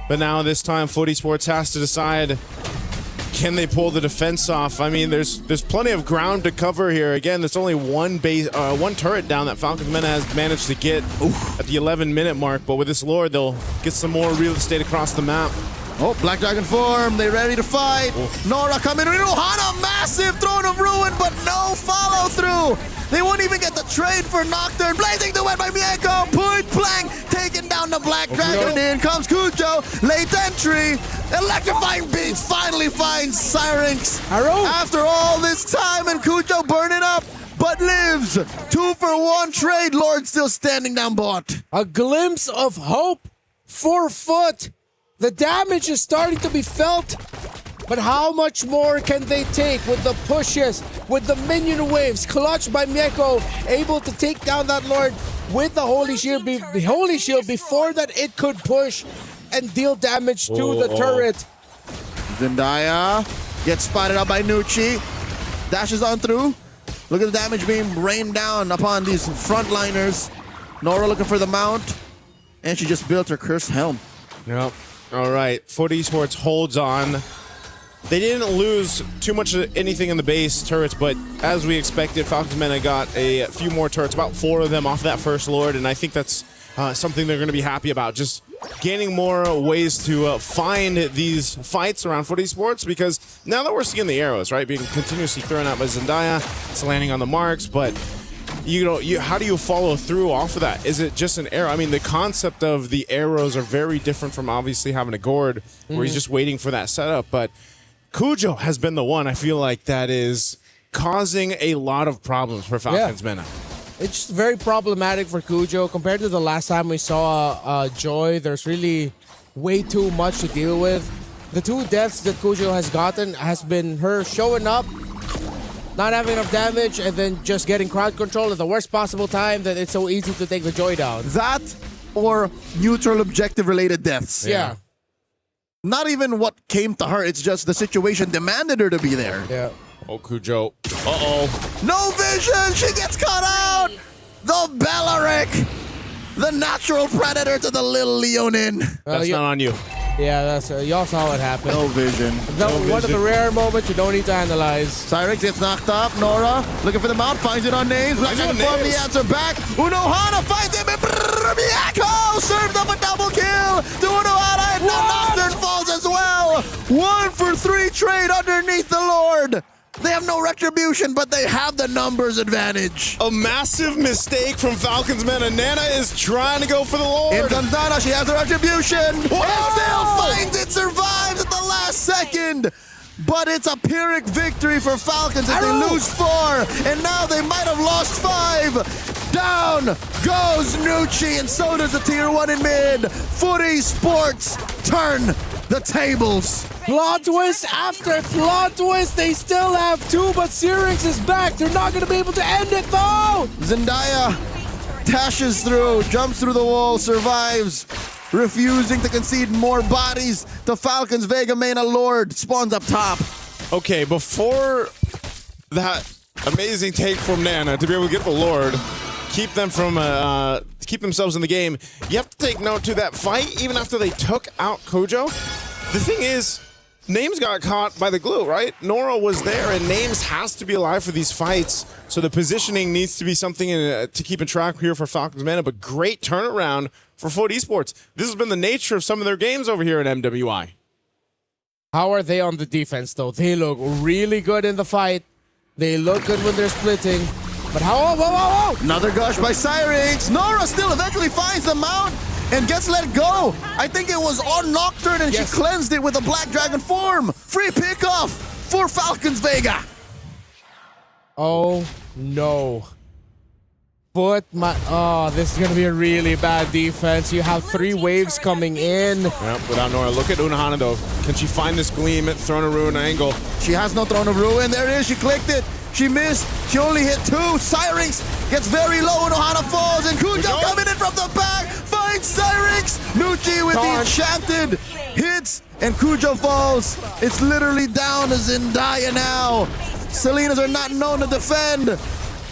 D: But now this time, Footy Sports has to decide, can they pull the defense off? I mean, there's plenty of ground to cover here. Again, there's only one turret down that Falcons Men has managed to get at the 11-minute mark. But with this Lord, they'll get some more real estate across the map.
K: Oh, Black Dragon form. They ready to fight. Nora coming in. Ohana, massive Throne of Ruin, but no follow through. They won't even get the trade for Nocturne. Blazing the wet by Mieko. Point blank. Taking down the Black Dragon. And in comes Cujo. Late entry. Electrifying Beats finally finds Syrinx. After all this time, and Cujo burning up, but lives. 2-for-1 trade. Lord still standing down bot.
F: A glimpse of hope for Foot. The damage is starting to be felt, but how much more can they take with the pushes, with the minion waves, clutched by Mieko, able to take down that Lord with the Holy Shield, before that it could push and deal damage to the turret.
K: Zendaya gets spotted out by Nucci. Dashes on through. Look at the damage being rained down upon these frontliners. Nora looking for the mount, and she just built her cursed helm.
D: Yep. All right, Footy Sports holds on. They didn't lose too much of anything in the base turrets, but as we expected, Falcons Men got a few more turrets, about 4 of them off that first Lord, and I think that's something they're going to be happy about, just gaining more ways to find these fights around Footy Sports, because now that we're seeing the arrows, right, being continuously thrown out by Zendaya, it's landing on the marks, but how do you follow through off of that? Is it just an arrow? I mean, the concept of the arrows are very different from obviously having a gourd where he's just waiting for that setup. But Cujo has been the one, I feel like, that is causing a lot of problems for Falcons Men.
F: It's just very problematic for Cujo. Compared to the last time we saw Joy, there's really way too much to deal with. The 2 deaths that Cujo has gotten has been her showing up, not having enough damage, and then just getting crowd control at the worst possible time that it's so easy to take the Joy down.
K: That or neutral objective related deaths.
F: Yeah.
K: Not even what came to her, it's just the situation demanded her to be there.
F: Yeah.
D: Oh, Cujo. Uh-oh.
K: No vision! She gets caught out! The Bellaric! The natural predator to the little Leonin.
D: That's not on you.
F: Yeah, that's y'all saw what happened.
K: No vision.
F: One of the rare moments you don't need to analyze.
K: Syrinx gets knocked up. Nora looking for the mount, finds it on Names. Black Dragon form the answer back. Unohana finds him. Mieko served up a double kill to Unohana, and Nocturne falls as well. 1-for-3 trade underneath the Lord. They have no retribution, but they have the numbers advantage.
D: A massive mistake from Falcons Men, and Nana is trying to go for the Lord.
K: Here comes Nana, she has the retribution. Whoa! And still finds it, survives at the last second. But it's a Pyrrhic victory for Falcons as they lose 4, and now they might have lost 5. Down goes Nucci, and so does the Tier 1 in mid. Footy Sports turn the tables.
F: Plot twist after plot twist. They still have 2, but Syrinx is back. They're not going to be able to end it, though.
K: Zendaya dashes through, jumps through the wall, survives, refusing to concede more bodies to Falcons. Vega Mena Lord spawns up top.
D: Okay, before that amazing take from Nana to be able to get the Lord, keep them from keep themselves in the game, you have to take note to that fight even after they took out Cujo. The thing is, Names got caught by the glue, right? Nora was there, and Names has to be alive for these fights, so the positioning needs to be something to keep in track here for Falcons Mana, but great turnaround for Footy Esports. This has been the nature of some of their games over here at MWI.
F: How are they on the defense, though? They look really good in the fight. They look good when they're splitting. But how? Whoa.
K: Another gush by Syrinx. Nora still eventually finds the mount and gets let go. I think it was on Nocturne, and she cleansed it with a Black Dragon form. Free pickoff for Falcons Vega.
F: Oh, no. This is going to be a really bad defense. You have 3 waves coming in.
D: Yep, without Nora. Look at Unohana, though. Can she find this gleam at Throne of Ruin angle?
K: She has no Throne of Ruin. There it is. She clicked it. She missed. She only hit 2. Syrinx gets very low. Unohana falls. And Cujo coming in from the back. Finds Syrinx. Nucci with the enchanted hit hits, and Cujo falls. It's literally down to Zendaya now. Salinas are not known to defend.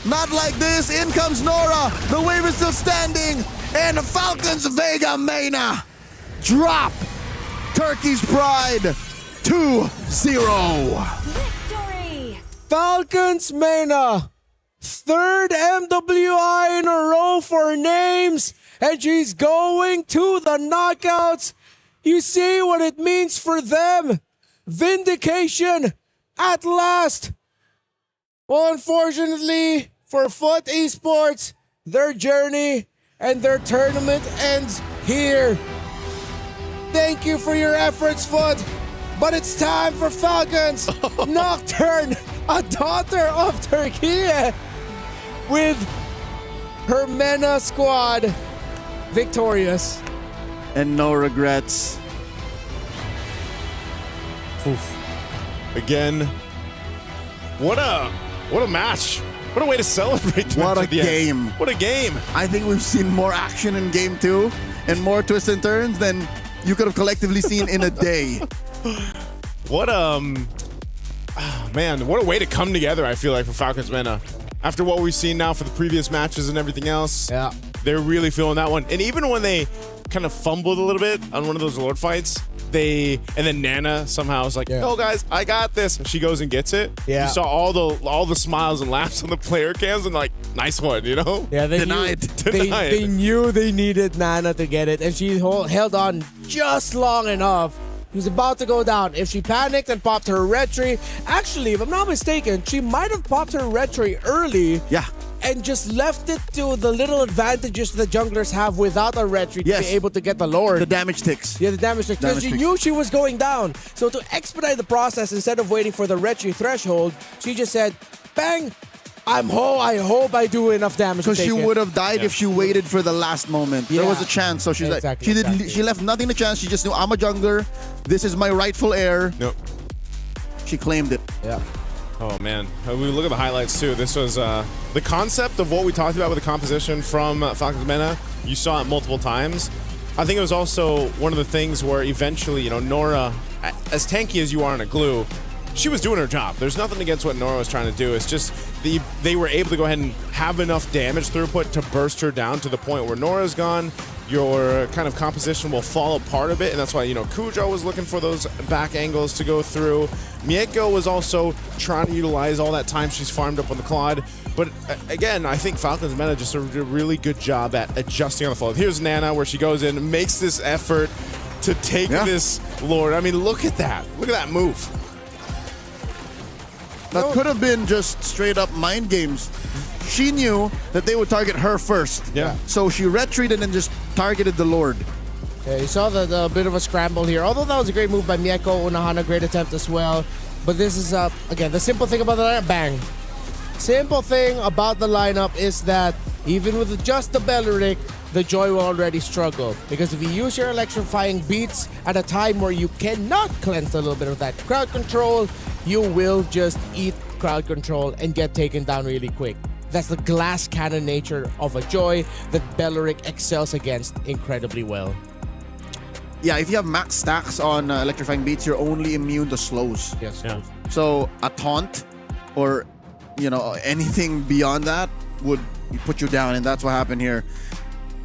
K: Not like this. In comes Nora. The wave is still standing. And the Falcons Vega Mena drop Turkey's pride 2-0.
F: Falcons Mena, third MWI in a row for names, and she's going to the knockouts. You see what it means for them. Vindication at last. Well, unfortunately for Foot Esports, their journey and their tournament ends here. Thank you for your efforts, Foot. But it's time for Falcons. Nocturne, a daughter of Turkey, with her MENA squad victorious.
K: And no regrets.
D: Oof. Again, what a match. What a way to celebrate.
K: What a game.
D: What a game.
K: I think we've seen more action in game 2 and more twists and turns than you could have collectively seen in a day.
D: What man, what a way to come together, I feel like, for Falcons Mena. After what we've seen now for the previous matches and everything else,
F: yeah,
D: they're really feeling that one. And even when they kind of fumbled a little bit on one of those Lord fights, and then Nana somehow was like, "Oh guys, I got this." And she goes and gets it.
F: Yeah.
D: You saw all the smiles and laughs on the player cams and like, nice one, you know?
F: Yeah, they
K: Denied.
F: They knew they needed Nana to get it, and she held on just long enough. He was about to go down. If she panicked and popped her retry, actually, if I'm not mistaken, she might have popped her retry early.
K: Yeah.
F: And just left it to the little advantages the junglers have without a retry to be able to get the Lord.
K: The damage ticks.
F: Yeah, the damage ticks. Because she knew she was going down. So to expedite the process, instead of waiting for the retry threshold, she just said, bang, I hope I do enough damage.
K: Because she would have died if she waited for the last moment. There was a chance, so she's she left nothing to chance. She just knew, I'm a jungler. This is my rightful heir.
D: Nope.
K: She claimed it.
F: Yeah.
D: Oh man, we look at the highlights too. This was the concept of what we talked about with the composition from Falcons Mena. You saw it multiple times. I think it was also one of the things where eventually, Nora, as tanky as you are in a glue, she was doing her job. There's nothing against what Nora was trying to do. It's just they were able to go ahead and have enough damage throughput to burst her down to the point where Nora's gone. Your kind of composition will fall apart a bit, and that's why, Cujo was looking for those back angles to go through. Mieko was also trying to utilize all that time she's farmed up on the Claude. But again, I think Falcons Mena just did a really good job at adjusting on the flow. Here's Nana, where she goes in, makes this effort to take this Lord. I mean, look at that. Look at that move.
K: That could have been just straight up mind games. She knew that they would target her first.
D: Yeah.
K: So she retreated and just targeted the Lord.
F: Yeah, you saw the bit of a scramble here. Although that was a great move by Mieko. Unahana, great attempt as well. But this is, again, the simple thing about the lineup, bang. Simple thing about the lineup is that even with just the Belleric, the Joy will already struggle. Because if you use your electrifying beats at a time where you cannot cleanse a little bit of that crowd control, you will just eat crowd control and get taken down really quick. That's the glass cannon nature of a Joy that Belleric excels against incredibly well.
K: Yeah, if you have max stacks on electrifying beats, you're only immune to slows.
F: Yes.
D: Yeah.
K: So a taunt or anything beyond that would put you down, and that's what happened here.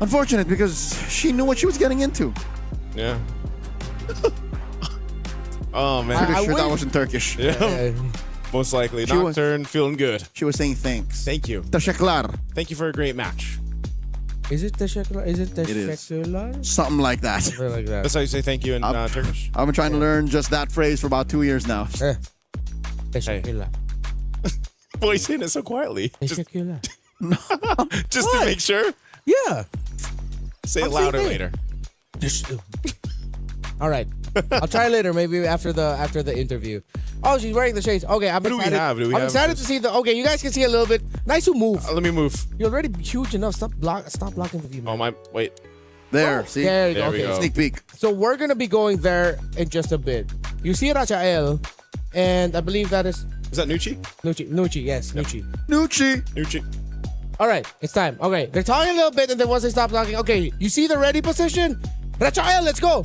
K: Unfortunate, because she knew what she was getting into.
D: Yeah. Oh man.
K: Pretty sure that wasn't Turkish.
D: Yeah. Most likely. Nocturne, feeling good.
K: She was saying thanks.
D: Thank you.
K: Teşekkürler.
D: Thank you for a great match.
F: Is it teşekkürler? Is it teşekkürler?
K: Something like that.
F: Something like that.
D: That's how you say thank you in Turkish.
K: I've been trying to learn just that phrase for about 2 years now.
F: Teşekkürler.
D: Boy, he's saying it so quietly.
F: Teşekkürler.
D: Just to make sure.
F: Yeah.
D: Say it louder later.
F: All right. I'll try later, maybe after the interview. Oh, she's wearing the shades. Okay, I'm excited.
D: Do we have
F: excited to see the. Okay, you guys can see a little bit. Nice to move.
D: Let me move.
F: You're already huge enough. Stop blocking the view.
D: Oh my! Wait.
K: There. See.
F: There you go.
D: There we
F: Okay.
D: go.
K: Sneak peek.
F: So we're gonna be going there in just a bit. You see Rachael, and I believe that is
D: that Nucci?
F: Nucci, yes, yep.
K: Nucci.
F: All right, it's time. Okay, they're talking a little bit, and then once they stop talking, okay, you see the ready position? Rachael, let's go.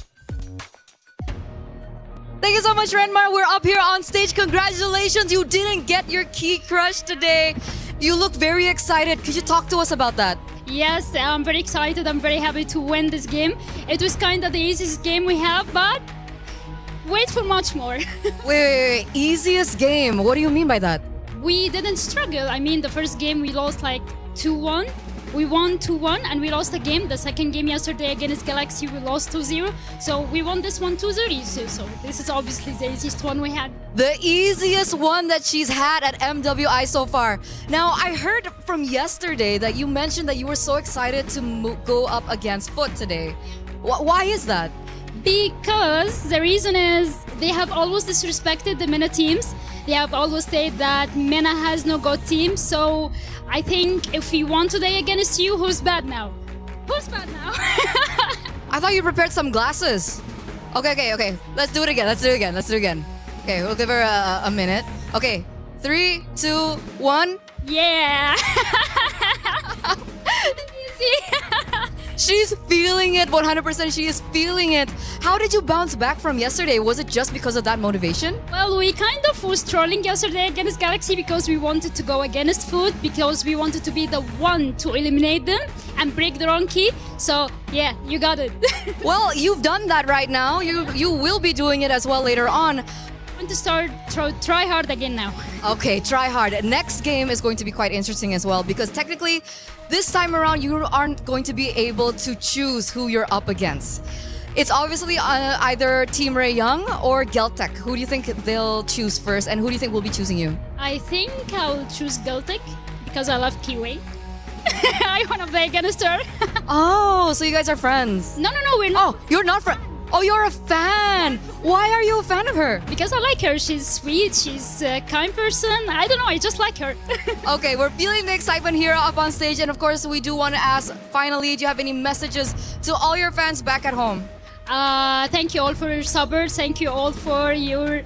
L: Thank you so much, Renmar. We're up here on stage. Congratulations. You didn't get your key crush today. You look very excited. Could you talk to us about that?
I: Yes, I'm very excited. I'm very happy to win this game. It was kind of the easiest game we have, but wait for much more.
L: Wait. Easiest game. What do you mean by that?
I: We didn't struggle. I mean, the first game we lost like 2-1. We won 2-1 and we lost a game. The second game yesterday against Galaxy, we lost 2-0. So we won this one 2-0. So this is obviously the easiest one we had.
L: The easiest one that she's had at MWI so far. Now, I heard from yesterday that you mentioned that you were so excited to go up against Foot today. Why is that?
I: Because the reason is they have always disrespected the MENA teams. They have always said that MENA has no God team. So I think if we won today against you, who's bad now? Who's bad now?
L: I thought you prepared some glasses. Okay. Let's do it again. Okay, we'll give her a minute. Okay, 3, 2, 1.
I: Yeah. Easy.
L: She's feeling it 100%. She is feeling it. How did you bounce back from yesterday? Was it just because of that motivation?
I: Well, we kind of was trolling yesterday against Galaxy because we wanted to go against Foot, because we wanted to be the one to eliminate them and break their own key. So yeah, you got it.
L: Well, you've done that right now. You will be doing it as well later on.
I: I want to start try hard again now.
L: Okay, try hard. Next game is going to be quite interesting as well, because technically this time around you aren't going to be able to choose who you're up against. It's obviously either Team Ray Young or Geltec. Who do you think they'll choose first, and who do you think will be choosing you?
I: I think I'll choose Geltec because I love Kiwi. I want to play against her.
L: Oh, so you guys are friends?
I: No, we're not.
L: Oh, you're not friends. Oh, you're a fan. Why are you a fan of her?
I: Because I like her. She's sweet. She's a kind person. I don't know. I just like her.
L: Okay, we're feeling the excitement here up on stage. And of course, we do want to ask, finally, do you have any messages to all your fans back at home?
I: Thank you all for your support. Thank you all for you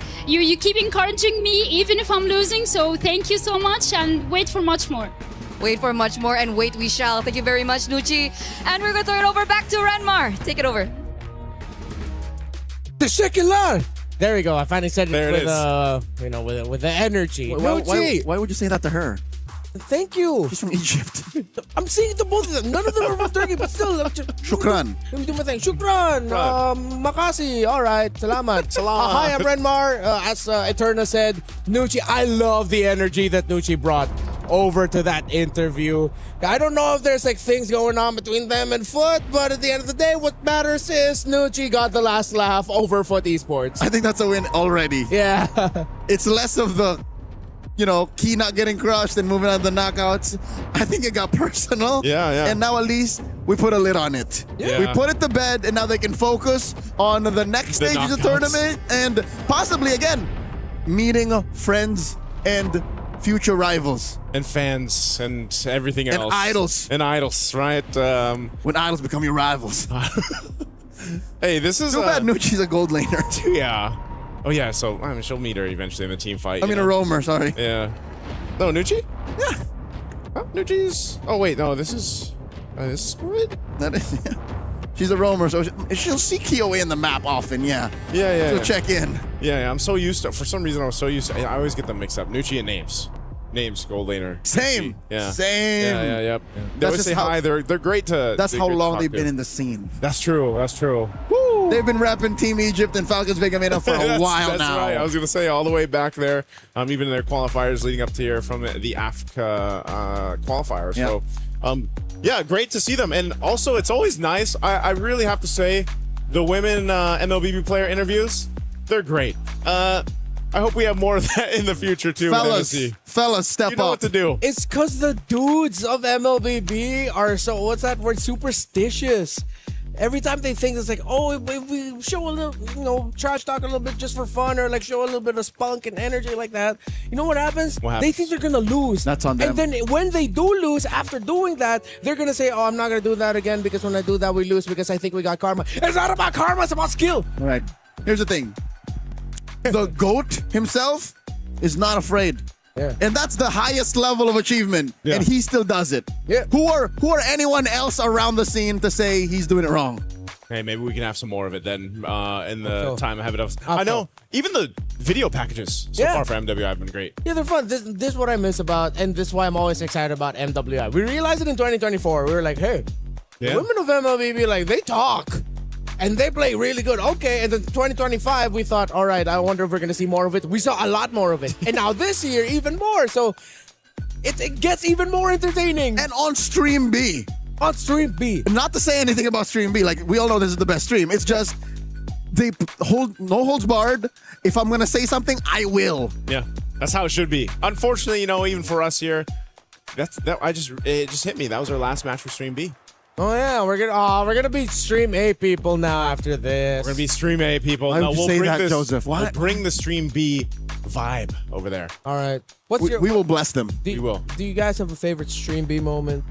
I: keep encouraging me even if I'm losing. So thank you so much, and wait for much more.
L: Wait for much more, and wait we shall. Thank you very much, Nucci. And we're going to throw it over back to Renmar. Take it over.
F: The Shekilar. There we go. I finally said it
D: There it
F: with with the energy.
K: Why would you say that to her?
F: Thank you.
K: She's from Egypt.
F: I'm seeing the both of them. None of them are from Turkey, but still.
K: Shukran.
F: Let me do my thing. Shukran. Makasi. All right. Salamat. Hi, I'm Renmar. As Eterna said, Nucci, I love the energy that Nucci brought over to that interview. I don't know if there's like things going on between them and Foot, but at the end of the day, what matters is Nucci got the last laugh over Foot Esports.
K: I think that's a win already.
F: Yeah.
K: It's less of the, key not getting crushed and moving on to the knockouts. I think it got personal.
D: Yeah.
K: And now at least we put a lid on it.
D: Yeah.
K: We put it to bed, and now they can focus on the next stage of the tournament and possibly, again, meeting friends and future rivals.
D: And fans and everything else.
K: And idols.
D: And idols, right?
K: When idols become your rivals.
D: Hey, this is...
K: Too bad Nucci's a gold laner.
D: Yeah. Oh, yeah, so she'll meet her eventually in the team fight.
K: a roamer, sorry.
D: Yeah. No, Nucci?
K: Yeah.
D: Oh, Nucci's... Oh, wait, no, this is good?
K: That is, yeah. She's a roamer, so she'll see KOA in the map often, yeah.
D: Yeah.
K: She'll check in.
D: Yeah, I'm so used to... For some reason, I always get them mixed up. Nucci and Names. Names, gold laner.
K: Same.
D: Yeah.
K: Same.
D: Yeah, yep. They always say hi. They're great to...
K: That's how long they've been in the scene.
D: That's true.
K: Woo! They've been repping Team Egypt and Falcons Vega Mena for a while
D: that's
K: now.
D: Right. I was going to say all the way back there, even in their qualifiers leading up to here from the AFCA qualifier.
K: Yeah.
D: So, yeah, great to see them. And also, it's always nice. I really have to say, the women MLBB player interviews, they're great. I hope we have more of that in the future too.
K: Fellas, step up.
D: You know what to do.
F: It's because the dudes of MLBB are so, what's that word? Superstitious. Every time they think it's like, oh, if we show a little, trash talk a little bit just for fun, or like show a little bit of spunk and energy like that, you know what happens? They think they're gonna lose.
K: That's on them.
F: And then when they do lose, after doing that, they're gonna say, oh, I'm not gonna do that again because when I do that, we lose because I think we got karma. It's not about karma, it's about skill.
K: All right. Here's the thing. The GOAT himself is not afraid.
F: Yeah.
K: And that's the highest level of achievement.
D: Yeah.
K: And he still does it.
F: Yeah.
K: Who are anyone else around the scene to say he's doing it wrong?
D: Hey, maybe we can have some more of it then in the time ahead of us.
F: I'll
D: I know even the video packages so far for MWI have been great.
F: Yeah, they're fun. This is what I miss about, and this is why I'm always excited about MWI. We realized it in 2024. We were like, hey, the women of MLBB, like, they talk. And they play really good. Okay, and then 2025, we thought, all right, I wonder if we're going to see more of it. We saw a lot more of it. And now this year, even more. So it gets even more entertaining.
K: And on Stream B.
F: On Stream B.
K: Not to say anything about Stream B. Like, we all know this is the best stream. It's just, they hold no holds barred. If I'm going to say something, I will.
D: Yeah, that's how it should be. Unfortunately, even for us here, it just hit me. That was our last match for Stream B.
F: Oh yeah, we're gonna be Stream A people now after this.
D: We're gonna be Stream A people.
K: Why would you say that,
D: this,
K: Joseph? Why?
D: We'll bring the Stream B vibe over there.
F: All right.
K: We will bless them.
D: We will.
F: Do you guys have a favorite Stream B moment?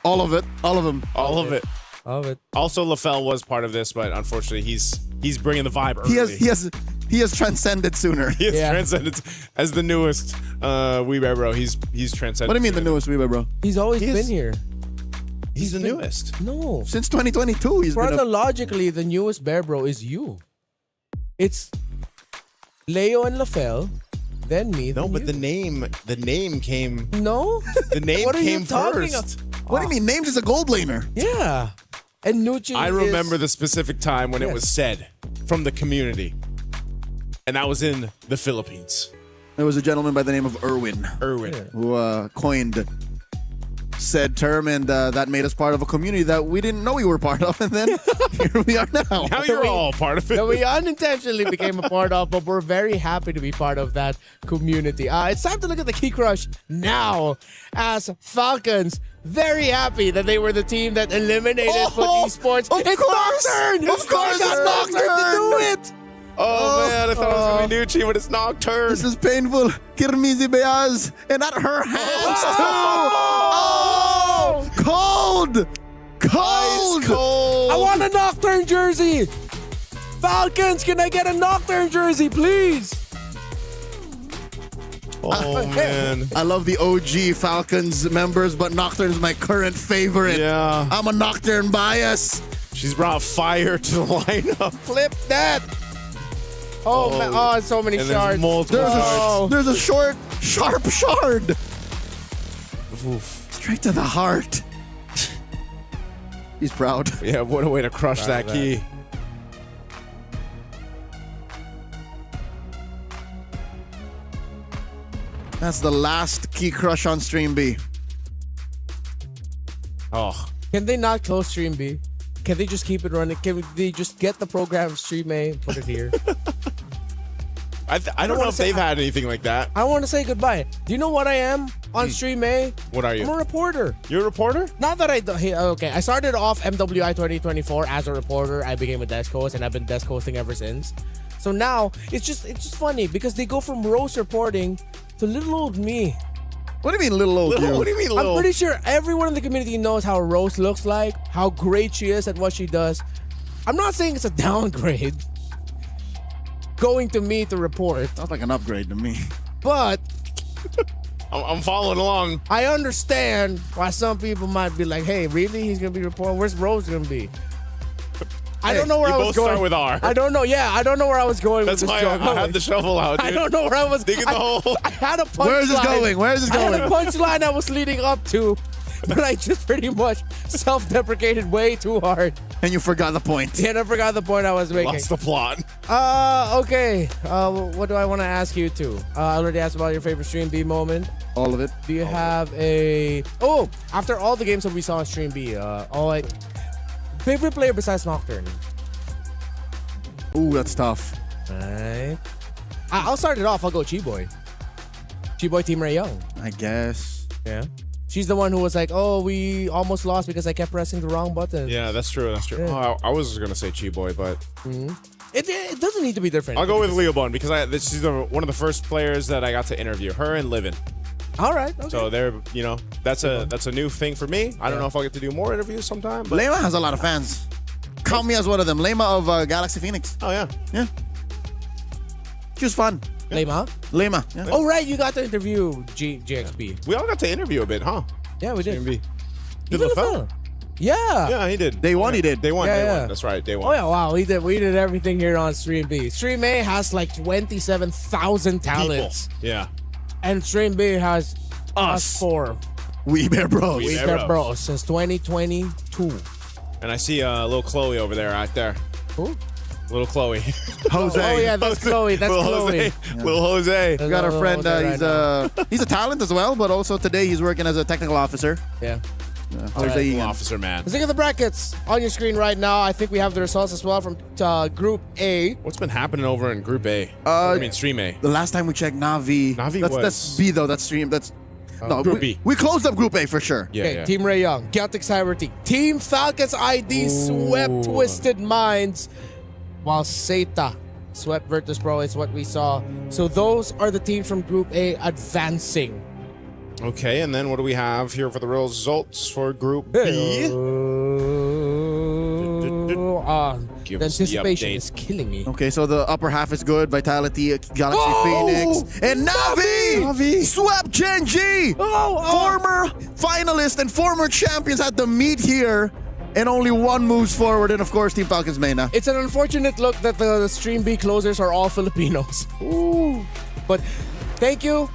K: All of it. All of them.
D: All of it.
F: All of it.
D: Also, LaFell was part of this, but unfortunately, he's bringing the vibe early.
K: He has transcended sooner.
D: He has transcended as the newest Weebay Bro. He's transcended.
K: What do you mean the newest Weebay Bro?
F: He's always been here.
D: He's the newest.
F: No.
K: Since 2022, he's been
F: chronologically, the newest Bear Bro is you. It's Leo and LaFell, then me.
D: No,
F: then
D: but
F: you.
D: the name came.
F: No.
D: The name
F: What are you
D: came
F: talking
D: first.
K: What do you mean? Names is a gold laner.
F: Yeah. And Nucci
D: I remember the specific time when it was said from the community, and that was in the Philippines.
K: There was a gentleman by the name of Erwin who coined said term, and that made us part of a community that we didn't know we were part of, and then here we are now.
D: Now you're all part of it.
F: That we unintentionally became a part of, but we're very happy to be part of that community. It's time to look at the Key Crush now, as Falcons very happy that they were the team that eliminated Foot Esports. It's Nocturne!
K: Of course, it's
F: Nocturne to do it!
D: Oh man, I thought it was gonna be Nucci, but it's Nocturne.
K: This is painful. Kirmizi Beyaz, and at her hands too. Cold!
D: Ice cold!
F: I want a Nocturne jersey! Falcons, can I get a Nocturne jersey, please?
D: Oh man.
K: I love the OG Falcons members, but Nocturne's my current favorite.
D: Yeah.
K: I'm a Nocturne bias.
D: She's brought fire to the lineup.
F: Flip that! Oh, man. Oh, so many
D: And
F: shards.
K: There's a short, sharp shard.
D: Oof.
K: Straight to the heart. He's proud.
D: Yeah, what a way to crush that key.
K: That's the last key crush on Stream B.
D: Oh.
F: Can they not close Stream B? Can they just keep it running? Can they just get the program Stream A and put it here?
D: I don't know if they've had anything like that.
F: I want to say goodbye. Do you know what I am on Stream A?
D: What are you?
F: I'm a reporter.
D: You're a reporter?
F: Not that okay. I started off MWI 2024 as a reporter. I became a desk host, and I've been desk hosting ever since. So now it's just funny because they go from roast reporting to little old me.
K: What do you mean, little old you?
D: What do you mean, little?
F: I'm pretty sure everyone in the community knows how Rose looks like, how great she is at what she does. I'm not saying it's a downgrade going to me to report.
K: Sounds like an upgrade to me.
F: But
D: I'm following along.
F: I understand why some people might be like, hey, really? He's going to be reporting? Where's Rose going to be? I don't know where I was going.
D: Start with R.
F: I don't know. Yeah, I don't know where I was going
D: That's
F: with this
D: why
F: joke.
D: I had the shovel out, dude.
F: I don't know where I was.
D: Digging the hole.
F: I had a punchline.
K: Where is this going? Where is this
F: I had
K: going?
F: a punchline I was leading up to, but I just pretty much self-deprecated way too hard.
K: And you forgot the point.
F: Yeah, and I forgot the point I was making.
D: Lost the plot.
F: Okay. What do I want to ask you to? I already asked about your favorite Stream B moment.
K: All of it.
F: Do you have a... Oh, after all the games that we saw on Stream B, favorite player besides Nocturne?
K: Ooh, that's tough.
F: Alright. I'll start it off. I'll go Chi-Boy. Chi-Boy Team Ray Young.
K: I guess.
F: Yeah. She's the one who was like, oh, we almost lost because I kept pressing the wrong button.
D: Yeah, that's true. That's true.
F: Yeah.
D: Oh, I was going to say Chi-Boy, but...
F: It doesn't need to be different.
D: I'll go with Leo Bun because she's one of the first players that I got to interview. Her and Livin.
F: All right. Okay.
D: So they're, that's a new thing for me. I don't know if I'll get to do more interviews sometime. But
K: Lema has a lot of fans. Count me as one of them. Lema of Galaxy Phoenix.
D: Oh, yeah.
K: Yeah. She was fun.
F: Lema?
K: Lema. Yeah.
F: Oh, right. You got to interview GXP.
D: We all got to interview a bit, huh?
F: Yeah, we did.
D: Did
F: Even
D: LaFell?
F: Yeah.
D: Yeah, he did.
K: Day one, he did.
D: Day one.
F: Yeah,
D: Day
F: yeah.
D: one. That's right. Day
F: Oh
D: one.
F: yeah, wow. We did everything here on Stream B. Stream A has like 27,000 talents.
D: People. Yeah.
F: And Stream B has us four.
K: We Bear Bros.
F: We Bear Bros since 2022.
D: And I see little Chloe over there, right there.
F: Who?
D: Little Chloe.
K: Jose.
F: Oh yeah, that's Chloe. That's
D: Little
F: Chloe.
D: Jose. Little Jose.
K: We got our
F: Little
K: friend.
F: Jose
K: He's a talent as well, but also today he's working as a technical officer.
F: Yeah.
K: Jose Ian.
D: Officer, man.
F: Let's look at the brackets on your screen right now. I think we have the results as well from Group A.
D: What's been happening over in Group A? I mean, Stream A.
K: The last time we checked, Navi.
D: Navi
K: that's B though. That's Stream. That's no
D: Group B.
K: We closed up Group A for sure.
D: Yeah,
F: Okay,
D: yeah.
F: Team Ray Young, Celtic Cyber Team, Team Falcons ID swept Twisted Minds, while Seta swept Virtus Pro is what we saw. So those are the teams from Group A advancing.
D: Okay, and then what do we have here for the results for Group B?
F: The
D: Give us the
F: anticipation
D: update.
F: is killing me.
K: Okay, so the upper half is good. Vitality, Galaxy Phoenix, and Navi swept Gen G. Former finalist and former champions had to meet here, and only one moves forward. And of course, Team Falcons Mena.
F: It's an unfortunate look that the Stream B closers are all Filipinos. But thank you,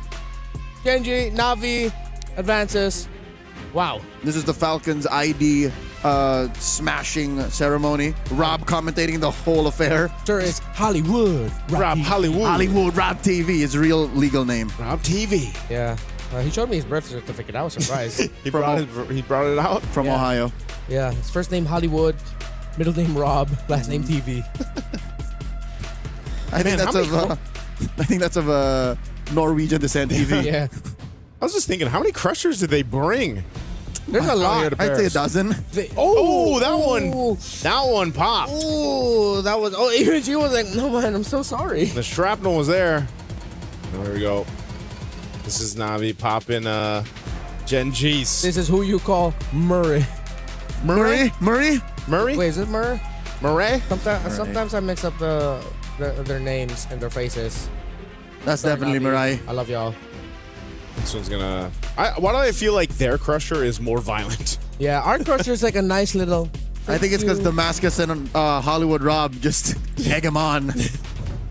F: Genji, Navi, advances. Wow.
K: This is the Falcons ID smashing ceremony. Rob commentating the whole affair.
F: Sir, it's Hollywood.
D: Rob Hollywood.
K: Hollywood Rob TV, his real legal name.
D: Rob TV.
F: Yeah. He showed me his birth certificate. I was surprised.
D: He brought it out
K: from Ohio.
F: Yeah. His first name Hollywood, middle name Rob, last name TV.
K: I think that's of Norwegian descent TV.
F: Yeah.
D: I was just thinking, how many crushers did they bring?
F: There's a lot.
K: I'd say a dozen.
D: That one popped.
F: Oh, that was. Oh, even she was like, "No man, I'm so sorry."
D: The shrapnel was there. There we go. This is Navi popping Gen G's.
F: This is who you call Murray.
K: Murray?
F: Wait, is it Murray?
D: Murray?
F: Sometimes I mix up their names and their faces.
K: That's definitely Murray.
F: I love y'all.
D: This one's gonna. Why do I feel like their crusher is more violent?
F: Yeah, our crusher is like a nice little.
K: I think it's because Damascus and Hollywood Rob just egg him on.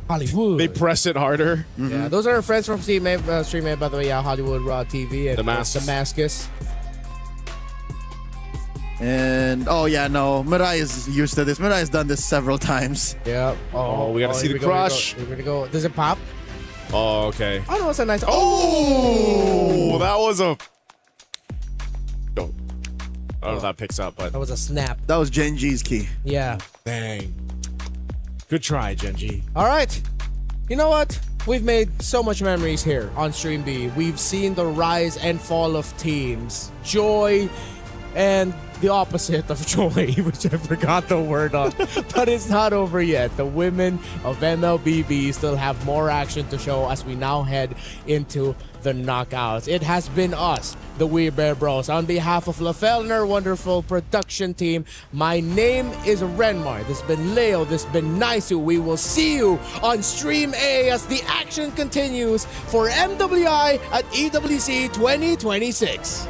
F: Hollywood.
D: They press it harder.
F: Yeah, those are our friends from Stream A, by the way. Yeah, Hollywood Raw TV and Damascus.
K: And Mirai is used to this. Mirai's done this several times.
F: Yeah.
D: Oh, we gotta see the crush.
F: We're gonna go. Does it pop?
D: Oh, okay.
F: Oh no, it's a nice.
D: Oh, that was a. I don't know if that picks up, but
F: that was a snap.
K: That was Gen G's key.
F: Yeah.
D: Dang. Good try, Gen G.
F: All right. You know what? We've made so much memories here on Stream B. We've seen the rise and fall of teams. Joy and the opposite of joy, which I forgot the word on. But it's not over yet. The women of MLBB still have more action to show as we now head into the knockouts. It has been us, the We Bear Bros. On behalf of LaFell and our wonderful production team, my name is Renmar. This has been Leo. This has been Naisu. We will see you on Stream A as the action continues for MWI at EWC 2026.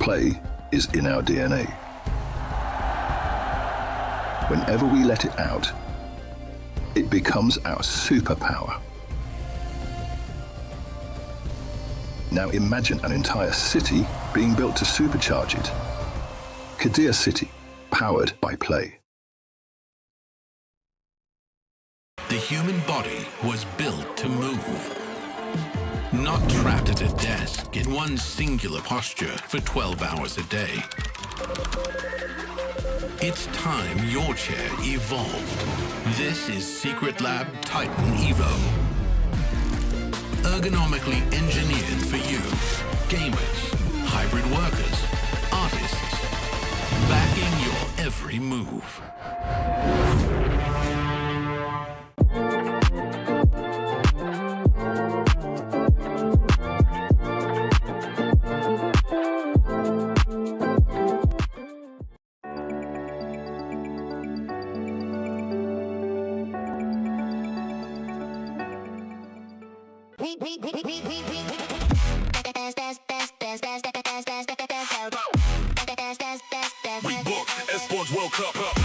A: Play is in our DNA. Whenever we let it out, it becomes our superpower. Now imagine an entire city being built to supercharge it. Qiddiya City, powered by Play.
N: The human body was built to move. Not trapped at a desk in one singular posture for 12 hours a day. It's time your chair evolved. This is Secret Lab Titan Evo. Ergonomically engineered for you. Gamers, hybrid workers, artists. Backing your every move.
B: We book Esports World Cup up.